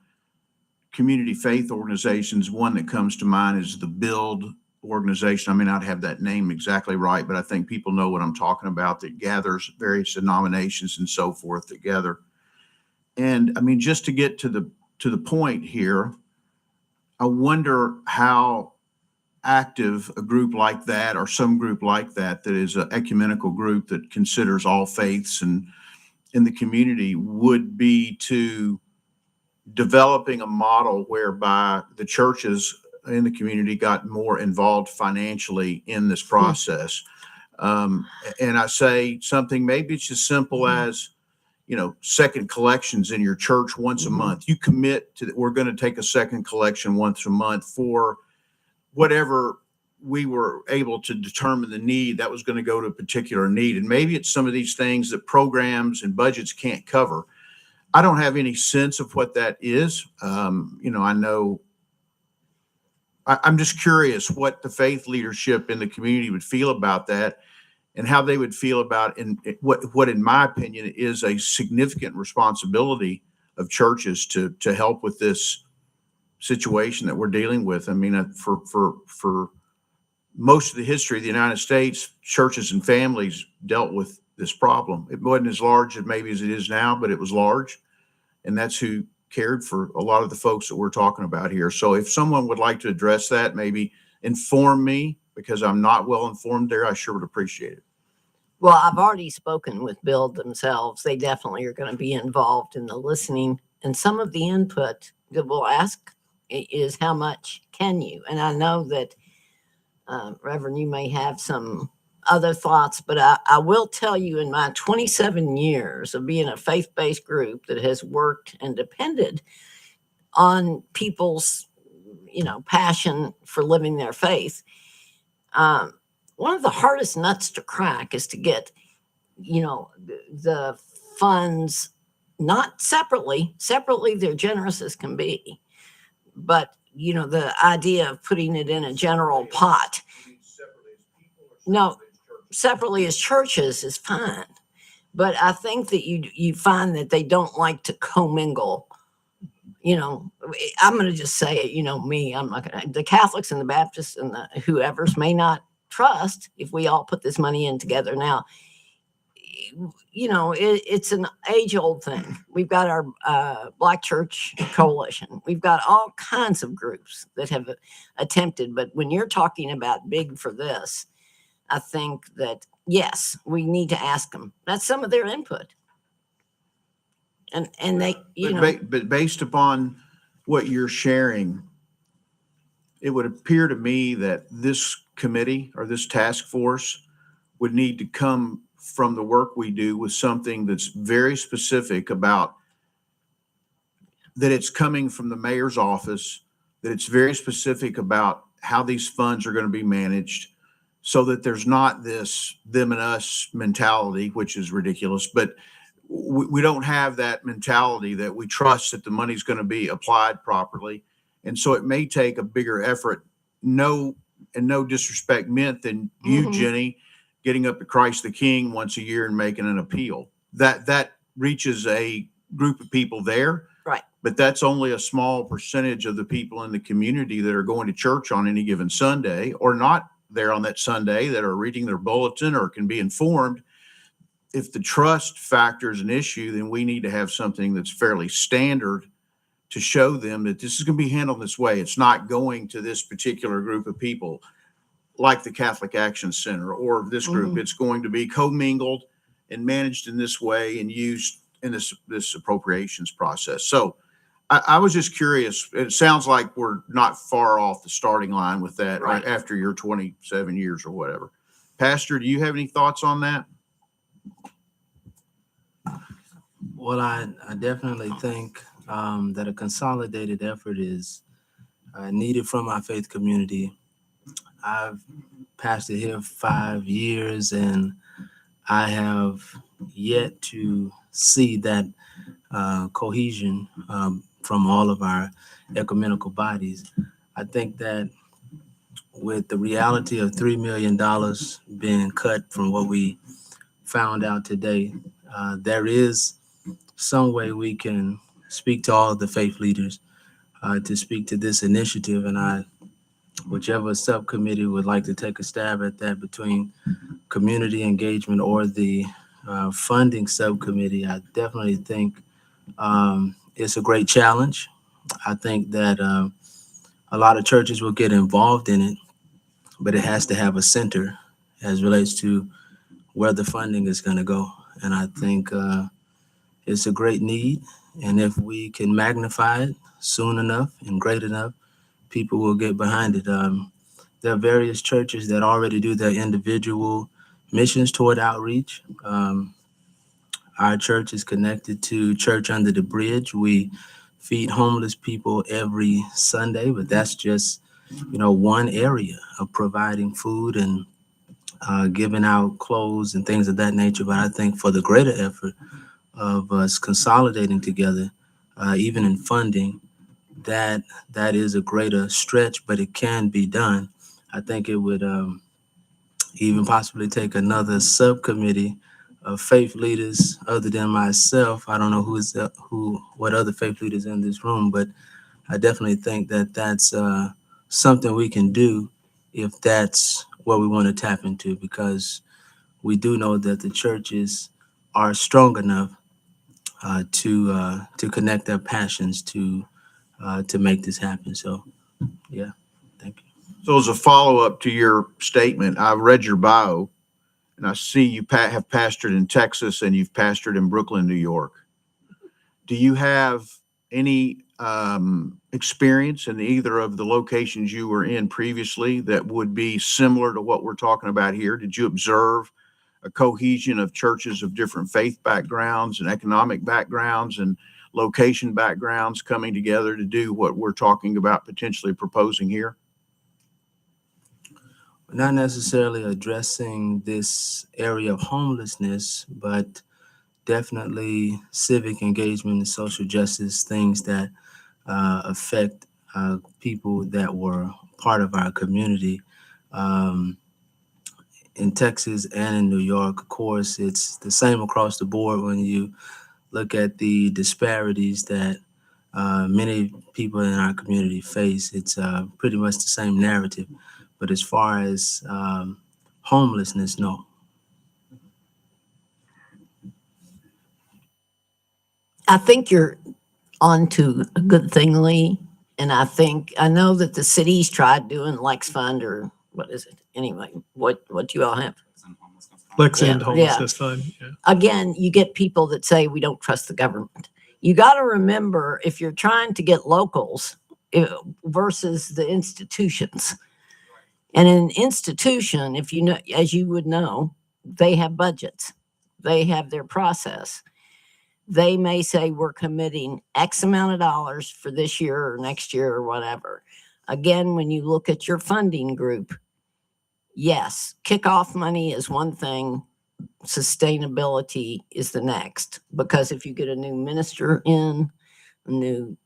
community faith organizations. One that comes to mind is the Build organization. I may not have that name exactly right, but I think people know what I'm talking about, that gathers various denominations and so forth together. And I mean, just to get to the point here, I wonder how active a group like that or some group like that that is an ecumenical group that considers all faiths and in the community would be to developing a model whereby the churches in the community got more involved financially in this process. And I say something, maybe it's as simple as, second collections in your church once a month. You commit to that. We're going to take a second collection once a month for whatever we were able to determine the need that was going to go to a particular need. And maybe it's some of these things that programs and budgets can't cover. I don't have any sense of what that is. I know I'm just curious what the faith leadership in the community would feel about that and how they would feel about what in my opinion is a significant responsibility of churches to help with this situation that we're dealing with. I mean, for most of the history of the United States, churches and families dealt with this problem. It wasn't as large as maybe as it is now, but it was large. And that's who cared for a lot of the folks that we're talking about here. So if someone would like to address that, maybe inform me, because I'm not well informed there, I sure would appreciate it. Well, I've already spoken with Build themselves. They definitely are going to be involved in the listening. And some of the input that we'll ask is how much can you? And I know that, Reverend, you may have some other thoughts, but I will tell you in my 27 years of being a faith-based group that has worked and depended on people's, passion for living their faith, one of the hardest nuts to crack is to get, the funds not separately. Separately, they're generous as can be, but the idea of putting it in a general pot. No, separately as churches is fine, but I think that you find that they don't like to commingle. I'm going to just say it. Me. I'm not going to. The Catholics and the Baptists and the whoever's may not trust if we all put this money in together now. It's an age-old thing. We've got our Black Church Coalition. We've got all kinds of groups that have attempted. But when you're talking about big for this, I think that, yes, we need to ask them. That's some of their input. And they, But based upon what you're sharing, it would appear to me that this committee or this task force would need to come from the work we do with something that's very specific about that it's coming from the mayor's office, that it's very specific about how these funds are going to be managed so that there's not this them and us mentality, which is ridiculous, but we don't have that mentality that we trust that the money's going to be applied properly. And so it may take a bigger effort, no disrespect meant than you, Jenny, getting up to Christ the King once a year and making an appeal. That reaches a group of people there. Right. But that's only a small percentage of the people in the community that are going to church on any given Sunday or not there on that Sunday that are reading their bulletin or can be informed. If the trust factor is an issue, then we need to have something that's fairly standard to show them that this is going to be handled this way. It's not going to this particular group of people like the Catholic Action Center or this group. It's going to be commingled and managed in this way and used in this appropriations process. So I was just curious. It sounds like we're not far off the starting line with that right after your 27 years or whatever. Pastor, do you have any thoughts on that? Well, I definitely think that a consolidated effort is needed from our faith community. I've pastored here 5 years, and I have yet to see that cohesion from all of our ecumenical bodies. I think that with the reality of $3 million being cut from what we found out today, there is some way we can speak to all of the faith leaders to speak to this initiative. And whichever subcommittee would like to take a stab at that between community engagement or the funding subcommittee, I definitely think it's a great challenge. I think that a lot of churches will get involved in it. but it has to have a center as relates to where the funding is going to go. And I think it's a great need. And if we can magnify it soon enough and great enough, people will get behind it. There are various churches that already do their individual missions toward outreach. Our church is connected to Church Under the Bridge. We feed homeless people every Sunday, but that's just, one area of providing food and giving out clothes and things of that nature. But I think for the greater effort of us consolidating together, even in funding, that is a greater stretch, but it can be done. I think it would even possibly take another subcommittee of faith leaders other than myself. I don't know what other faith leaders in this room, but I definitely think that that's something we can do if that's what we want to tap into, because we do know that the churches are strong enough to connect their passions to make this happen. So, yeah, thank you. So as a follow-up to your statement, I read your bio and I see you have pastored in Texas and you've pastored in Brooklyn, New York. Do you have any experience in either of the locations you were in previously that would be similar to what we're talking about here? Did you observe a cohesion of churches of different faith backgrounds and economic backgrounds and location backgrounds coming together to do what we're talking about potentially proposing here? Not necessarily addressing this area of homelessness, but definitely civic engagement and social justice, things that affect people that were part of our community. In Texas and in New York, of course, it's the same across the board when you look at the disparities that many people in our community face. It's pretty much the same narrative. But as far as homelessness, no. I think you're onto a good thing, Lee. And I know that the city's tried doing Lex Fund, or what is it? Anyway, what do you all have? Lexington Yeah, Homelessness Fund. Yeah. Again, you get people that say we don't trust the government. You got to remember, if you're trying to get locals versus the institutions. And an institution, if you know, as you would know, they have budgets. They have their process. They may say we're committing X amount of dollars for this year or next year or whatever. Again, when you look at your funding group, yes, kickoff money is one thing, sustainability is the next. Because if you get a new minister in, anything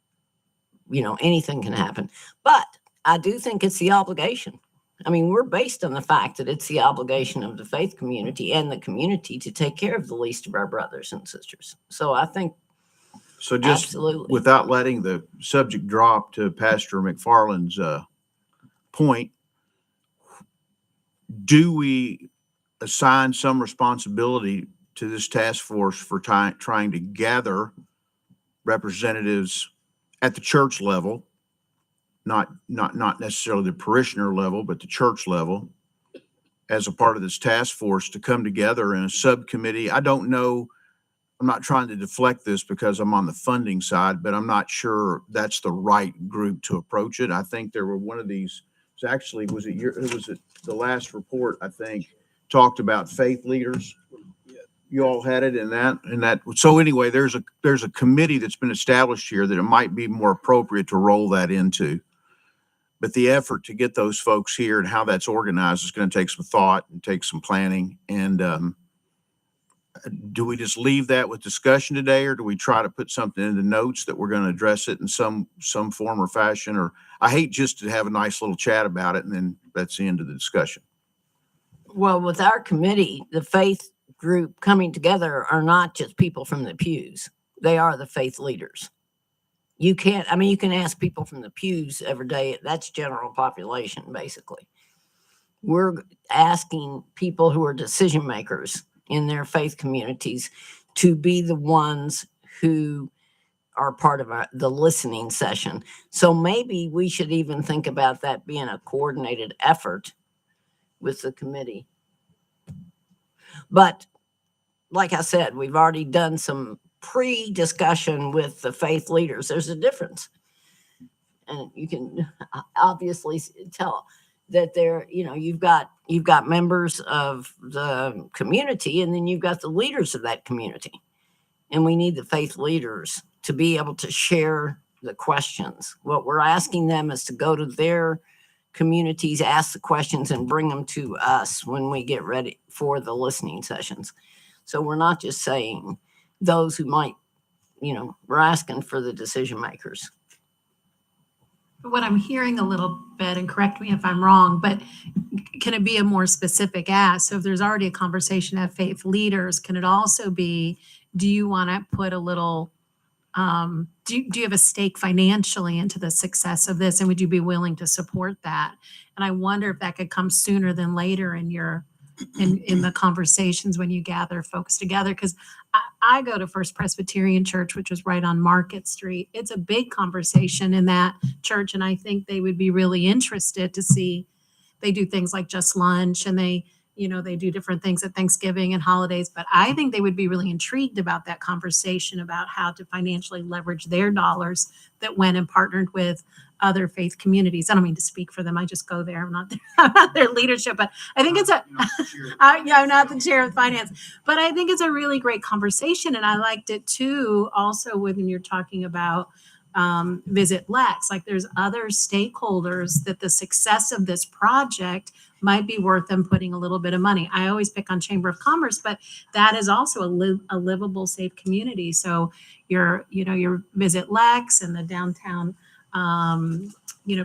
can happen. But I do think it's the obligation. I mean, we're based on the fact that it's the obligation of the faith community and the community to take care of the least of our brothers and sisters. So I think, so just absolutely, without letting the subject drop, to Pastor McFarland's point, do we assign some responsibility to this task force for trying to gather representatives at the church level, not necessarily the parishioner level, but the church level, as a part of this task force to come together in a subcommittee? I don't know. I'm not trying to deflect this because I'm on the funding side, but I'm not sure that's the right group to approach it. I think there were one of these, was it the last report, I think, talked about faith leaders. You all had it in that. So anyway, there's a committee that's been established here that it might be more appropriate to roll that into. But the effort to get those folks here and how that's organized is going to take some thought and take some planning. And do we just leave that with discussion today, or do we try to put something in the notes that we're going to address it in some form or fashion? Or I hate just to have a nice little chat about it and then that's the end of the discussion. well, with our committee, the faith group coming together are not just people from the pews. They are the faith leaders. You can ask people from the pews every day. That's general population, basically. We're asking people who are decision makers in their faith communities to be the ones who are part of the listening session. So maybe we should even think about that being a coordinated effort with the committee. But like I said, we've already done some pre-discussion with the faith leaders. There's a difference. And you can obviously tell that they're, you've got members of the community, and then you've got the leaders of that community. And we need the faith leaders to be able to share the questions. What we're asking them is to go to their communities, ask the questions, and bring them to us when we get ready for the listening sessions. So we're not just saying those who might, we're asking for the decision makers. What I'm hearing a little bit, and correct me if I'm wrong, but can it be a more specific ask? So if there's already a conversation of faith leaders, can it also be, do you want to put a little, do you have a stake financially into the success of this? And would you be willing to support that? And I wonder if that could come sooner than later in in the conversations when you gather folks together. Because I go to First Presbyterian Church, which is right on Market Street. It's a big conversation in that church, and I think they would be really interested to see. They do things like Just Lunch, and they do different things at Thanksgiving and holidays. But I think they would be really intrigued about that conversation about how to financially leverage their dollars that went and partnered with other faith communities. I don't mean to speak for them. I just go there. I'm not their leadership, but I think it's I'm not the chair of finance, but I think it's a really great conversation. And I liked it too, also when you're talking about Visit Lex, like there's other stakeholders that the success of this project might be worth them putting a little bit of money. I always pick on Chamber of Commerce, but that is also a livable, safe community. So your Visit Lex and the downtown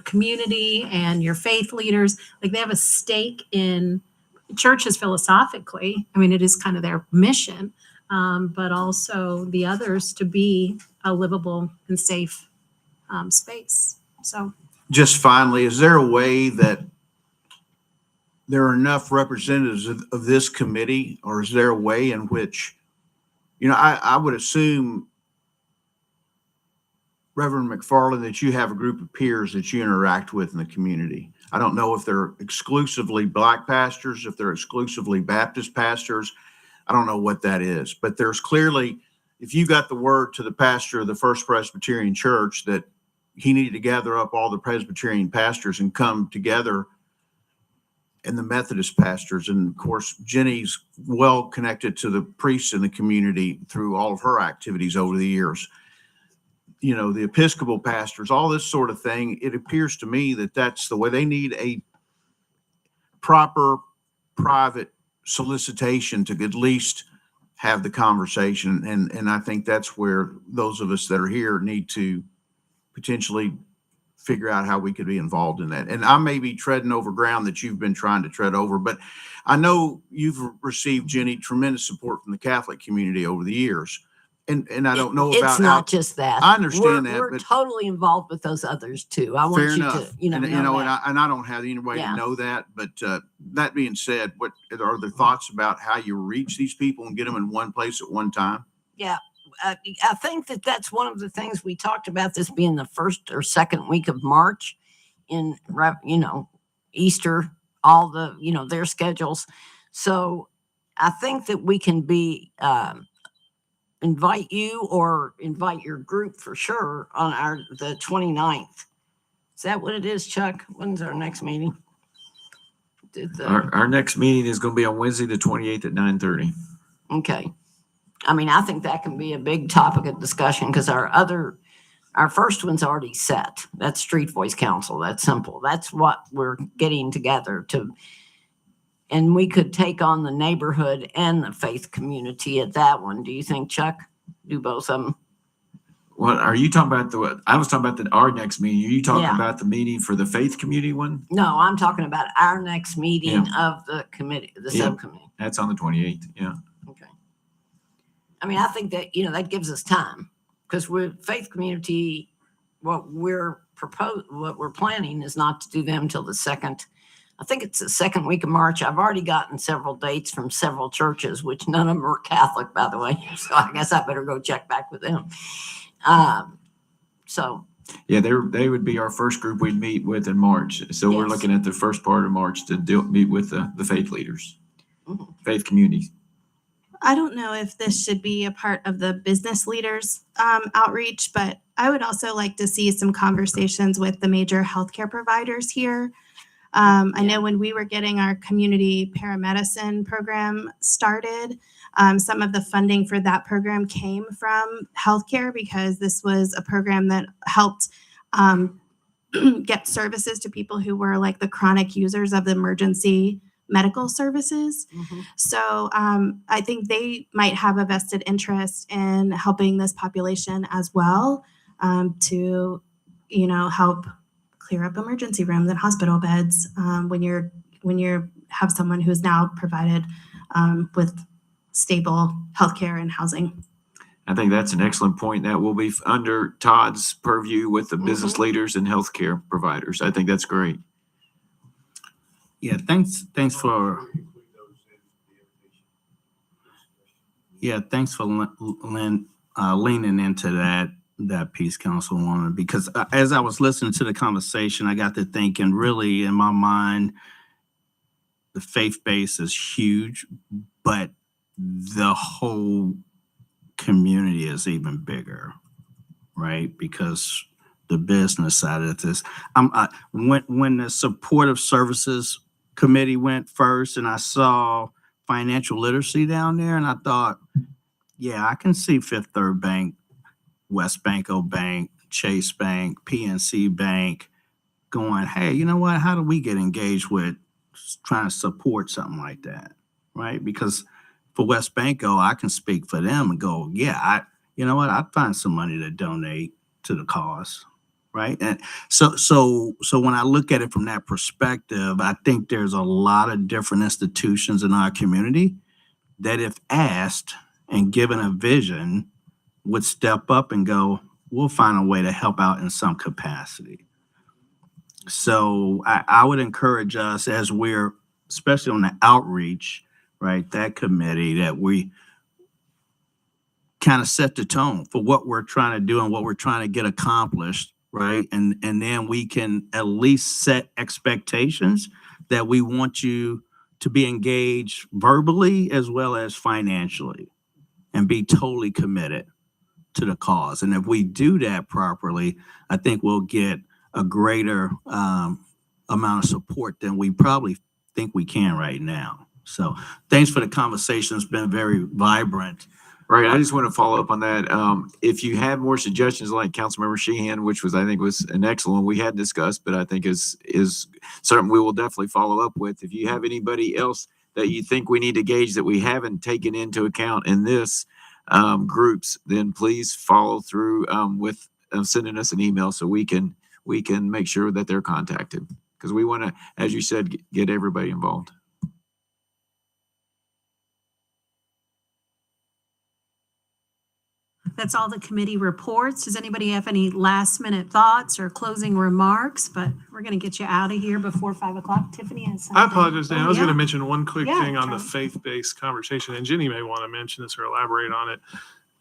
community and your faith leaders, like they have a stake in churches philosophically. I mean, it is kind of their mission, but also the others to be a livable and safe space. So just finally, is there a way that there are enough representatives of this committee, or is there a way in which, I would assume, Reverend McFarland, that you have a group of peers that you interact with in the community. I don't know if they're exclusively Black pastors, if they're exclusively Baptist pastors. I don't know what that is, but there's clearly, if you got the word to the pastor of the First Presbyterian Church that he needed to gather up all the Presbyterian pastors and come together, and the Methodist pastors, and of course, Jenny's well connected to the priests in the community through all of her activities over the years. The Episcopal pastors, all this sort of thing, it appears to me that that's the way. They need a proper private solicitation to at least have the conversation. And I think that's where those of us that are here need to potentially figure out how we could be involved in that. And I may be treading over ground that you've been trying to tread over, but I know you've received, Jenny, tremendous support from the Catholic community over the years. And I don't know about it's not just that. I understand we're that, but totally involved with those others too. I want fair you enough. to, know that. And I don't have any way to know that. But that being said, what are the thoughts about how you reach these people and get them in one place at one time? Yeah, I think that's one of the things we talked about. This being the first or second week of March, in Easter, all the their schedules. So I think that we can be. Invite you or invite your group for sure on the 29th. Is that what it is, Chuck? When's our next meeting? Our next meeting is going to be on Wednesday, the 28th at 9:30. Okay. I mean, I think that can be a big topic of discussion because our first one's already set. That's Street Voice Council. That's simple. That's what we're getting together to. And we could take on the neighborhood and the faith community at that one. Do you think, Chuck? Do both of them? What are you talking about? I was talking about our next meeting. Are you talking Yeah. about the meeting for the faith community one? No, I'm talking about our next meeting of the committee, the subcommittee. That's on the 28th. Yeah. Okay. I mean, I think that, that gives us time because we're faith community. What we're planning is not to do them till the second. I think it's the second week of March. I've already gotten several dates from several churches, which none of them are Catholic, by the way. So I guess I better go check back with them. So Yeah, they would be our first group we'd meet with in March. So we're Yes. looking at the first part of March to meet with the faith leaders, faith communities. I don't know if this should be a part of the business leaders outreach, but I would also like to see some conversations with the major healthcare providers here. I know when we were getting our community paramedicine program started, some of the funding for that program came from healthcare because this was a program that helped get services to people who were like the chronic users of the emergency medical services. So I think they might have a vested interest in helping this population as well, to, you know, help clear up emergency rooms and hospital beds when you have someone who's now provided with stable healthcare and housing. I think that's an excellent point. That will be under Todd's purview with the business leaders and healthcare providers. I think that's great. Yeah, thanks for leaning into that piece, Councilwoman, because as I was listening to the conversation, I got to thinking, really, in my mind, the faith base is huge, but the whole community is even bigger, right? Because the business side of this, when the supportive services committee went first, and I saw financial literacy down there, and I thought, yeah, I can see Fifth Third Bank, West Banco Bank, Chase Bank, PNC Bank going, hey, you know what? How do we get engaged with trying to support something like that, right? Because for West Banco, I can speak for them and go, yeah, you know what? I'd find some money to donate to the cause, right? And so when I look at it from that perspective, I think there's a lot of different institutions in our community that, if asked and given a vision, would step up and go, we'll find a way to help out in some capacity. So I would encourage us, as we're, especially on the outreach, right, that committee, that we kind of set the tone for what we're trying to do and what we're trying to get accomplished, right? And then we can at least set expectations that we want you to be engaged verbally as well as financially and be totally committed to the cause. And if we do that properly, I think we'll get a greater amount of support than we probably think we can right now. So thanks for the conversation. It's been very vibrant. Right. I just want to follow up on that. If you have more suggestions, like Councilmember Sheehan, which I think was an excellent, we had discussed, but I think is something we will definitely follow up with. If you have anybody else that you think we need to gauge that we haven't taken into account in this groups, then please follow through with sending us an email so we can make sure that they're contacted, because we want to, as you said, get everybody involved. That's all the committee reports. Does anybody have any last minute thoughts or closing remarks? But we're going to get you out of here before 5 o'clock. Tiffany has something. I apologize, Dan. I was going to yeah. mention one quick Yeah, thing on the Charlie. faith-based conversation, and Jenny may want to mention this or elaborate on it.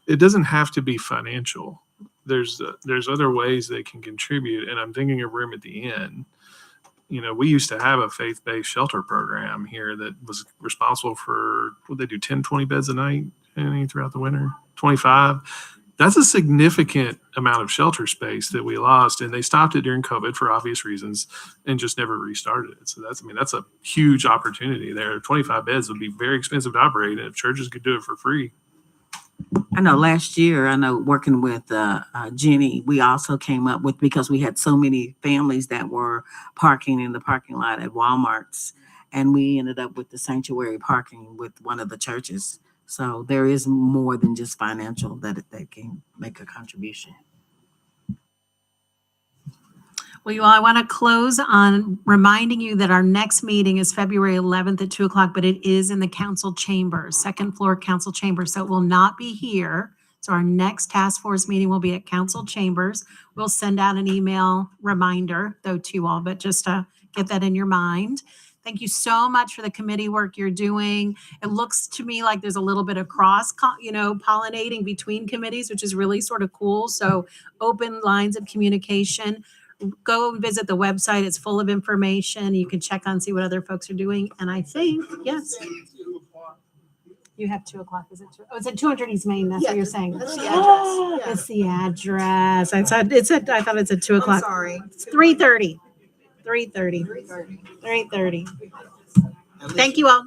It doesn't have to be financial. There's other ways they can contribute, and I'm thinking of Room at the Inn. You know, we used to have a faith-based shelter program here that was responsible for, what they do, 10, 20 beds a night, Jenny, throughout the winter, 25. That's a significant amount of shelter space that we lost, and they stopped it during COVID for obvious reasons and just never restarted it. So that's a huge opportunity there. 25 beds would be very expensive to operate, and if churches could do it for free. I know last year, working with Jenny, we also came up with, because we had so many families that were parking in the parking lot at Walmart's, and we ended up with the sanctuary parking with one of the churches. So there is more than just financial that can make a contribution. Well, you all, I want to close on reminding you that our next meeting is February 11th at 2 o'clock, but it is in the council chambers, second floor council chambers. So it will not be here. So our next task force meeting will be at council chambers. We'll send out an email reminder though to you all, but just to get that in your mind. Thank you so much for the committee work you're doing. It looks to me like there's a little bit of pollinating between committees, which is really sort of cool. So open lines of communication. Go and visit the website. It's full of information. You can check on, see what other folks are doing. And I think, yes. You have 2:00. Is it? Oh, it's at 200 East Main. That's what you're saying. That's the address. It's the address. I thought it's at 2:00. I'm sorry. It's 3:30. 3:30. 3:30. Thank you all.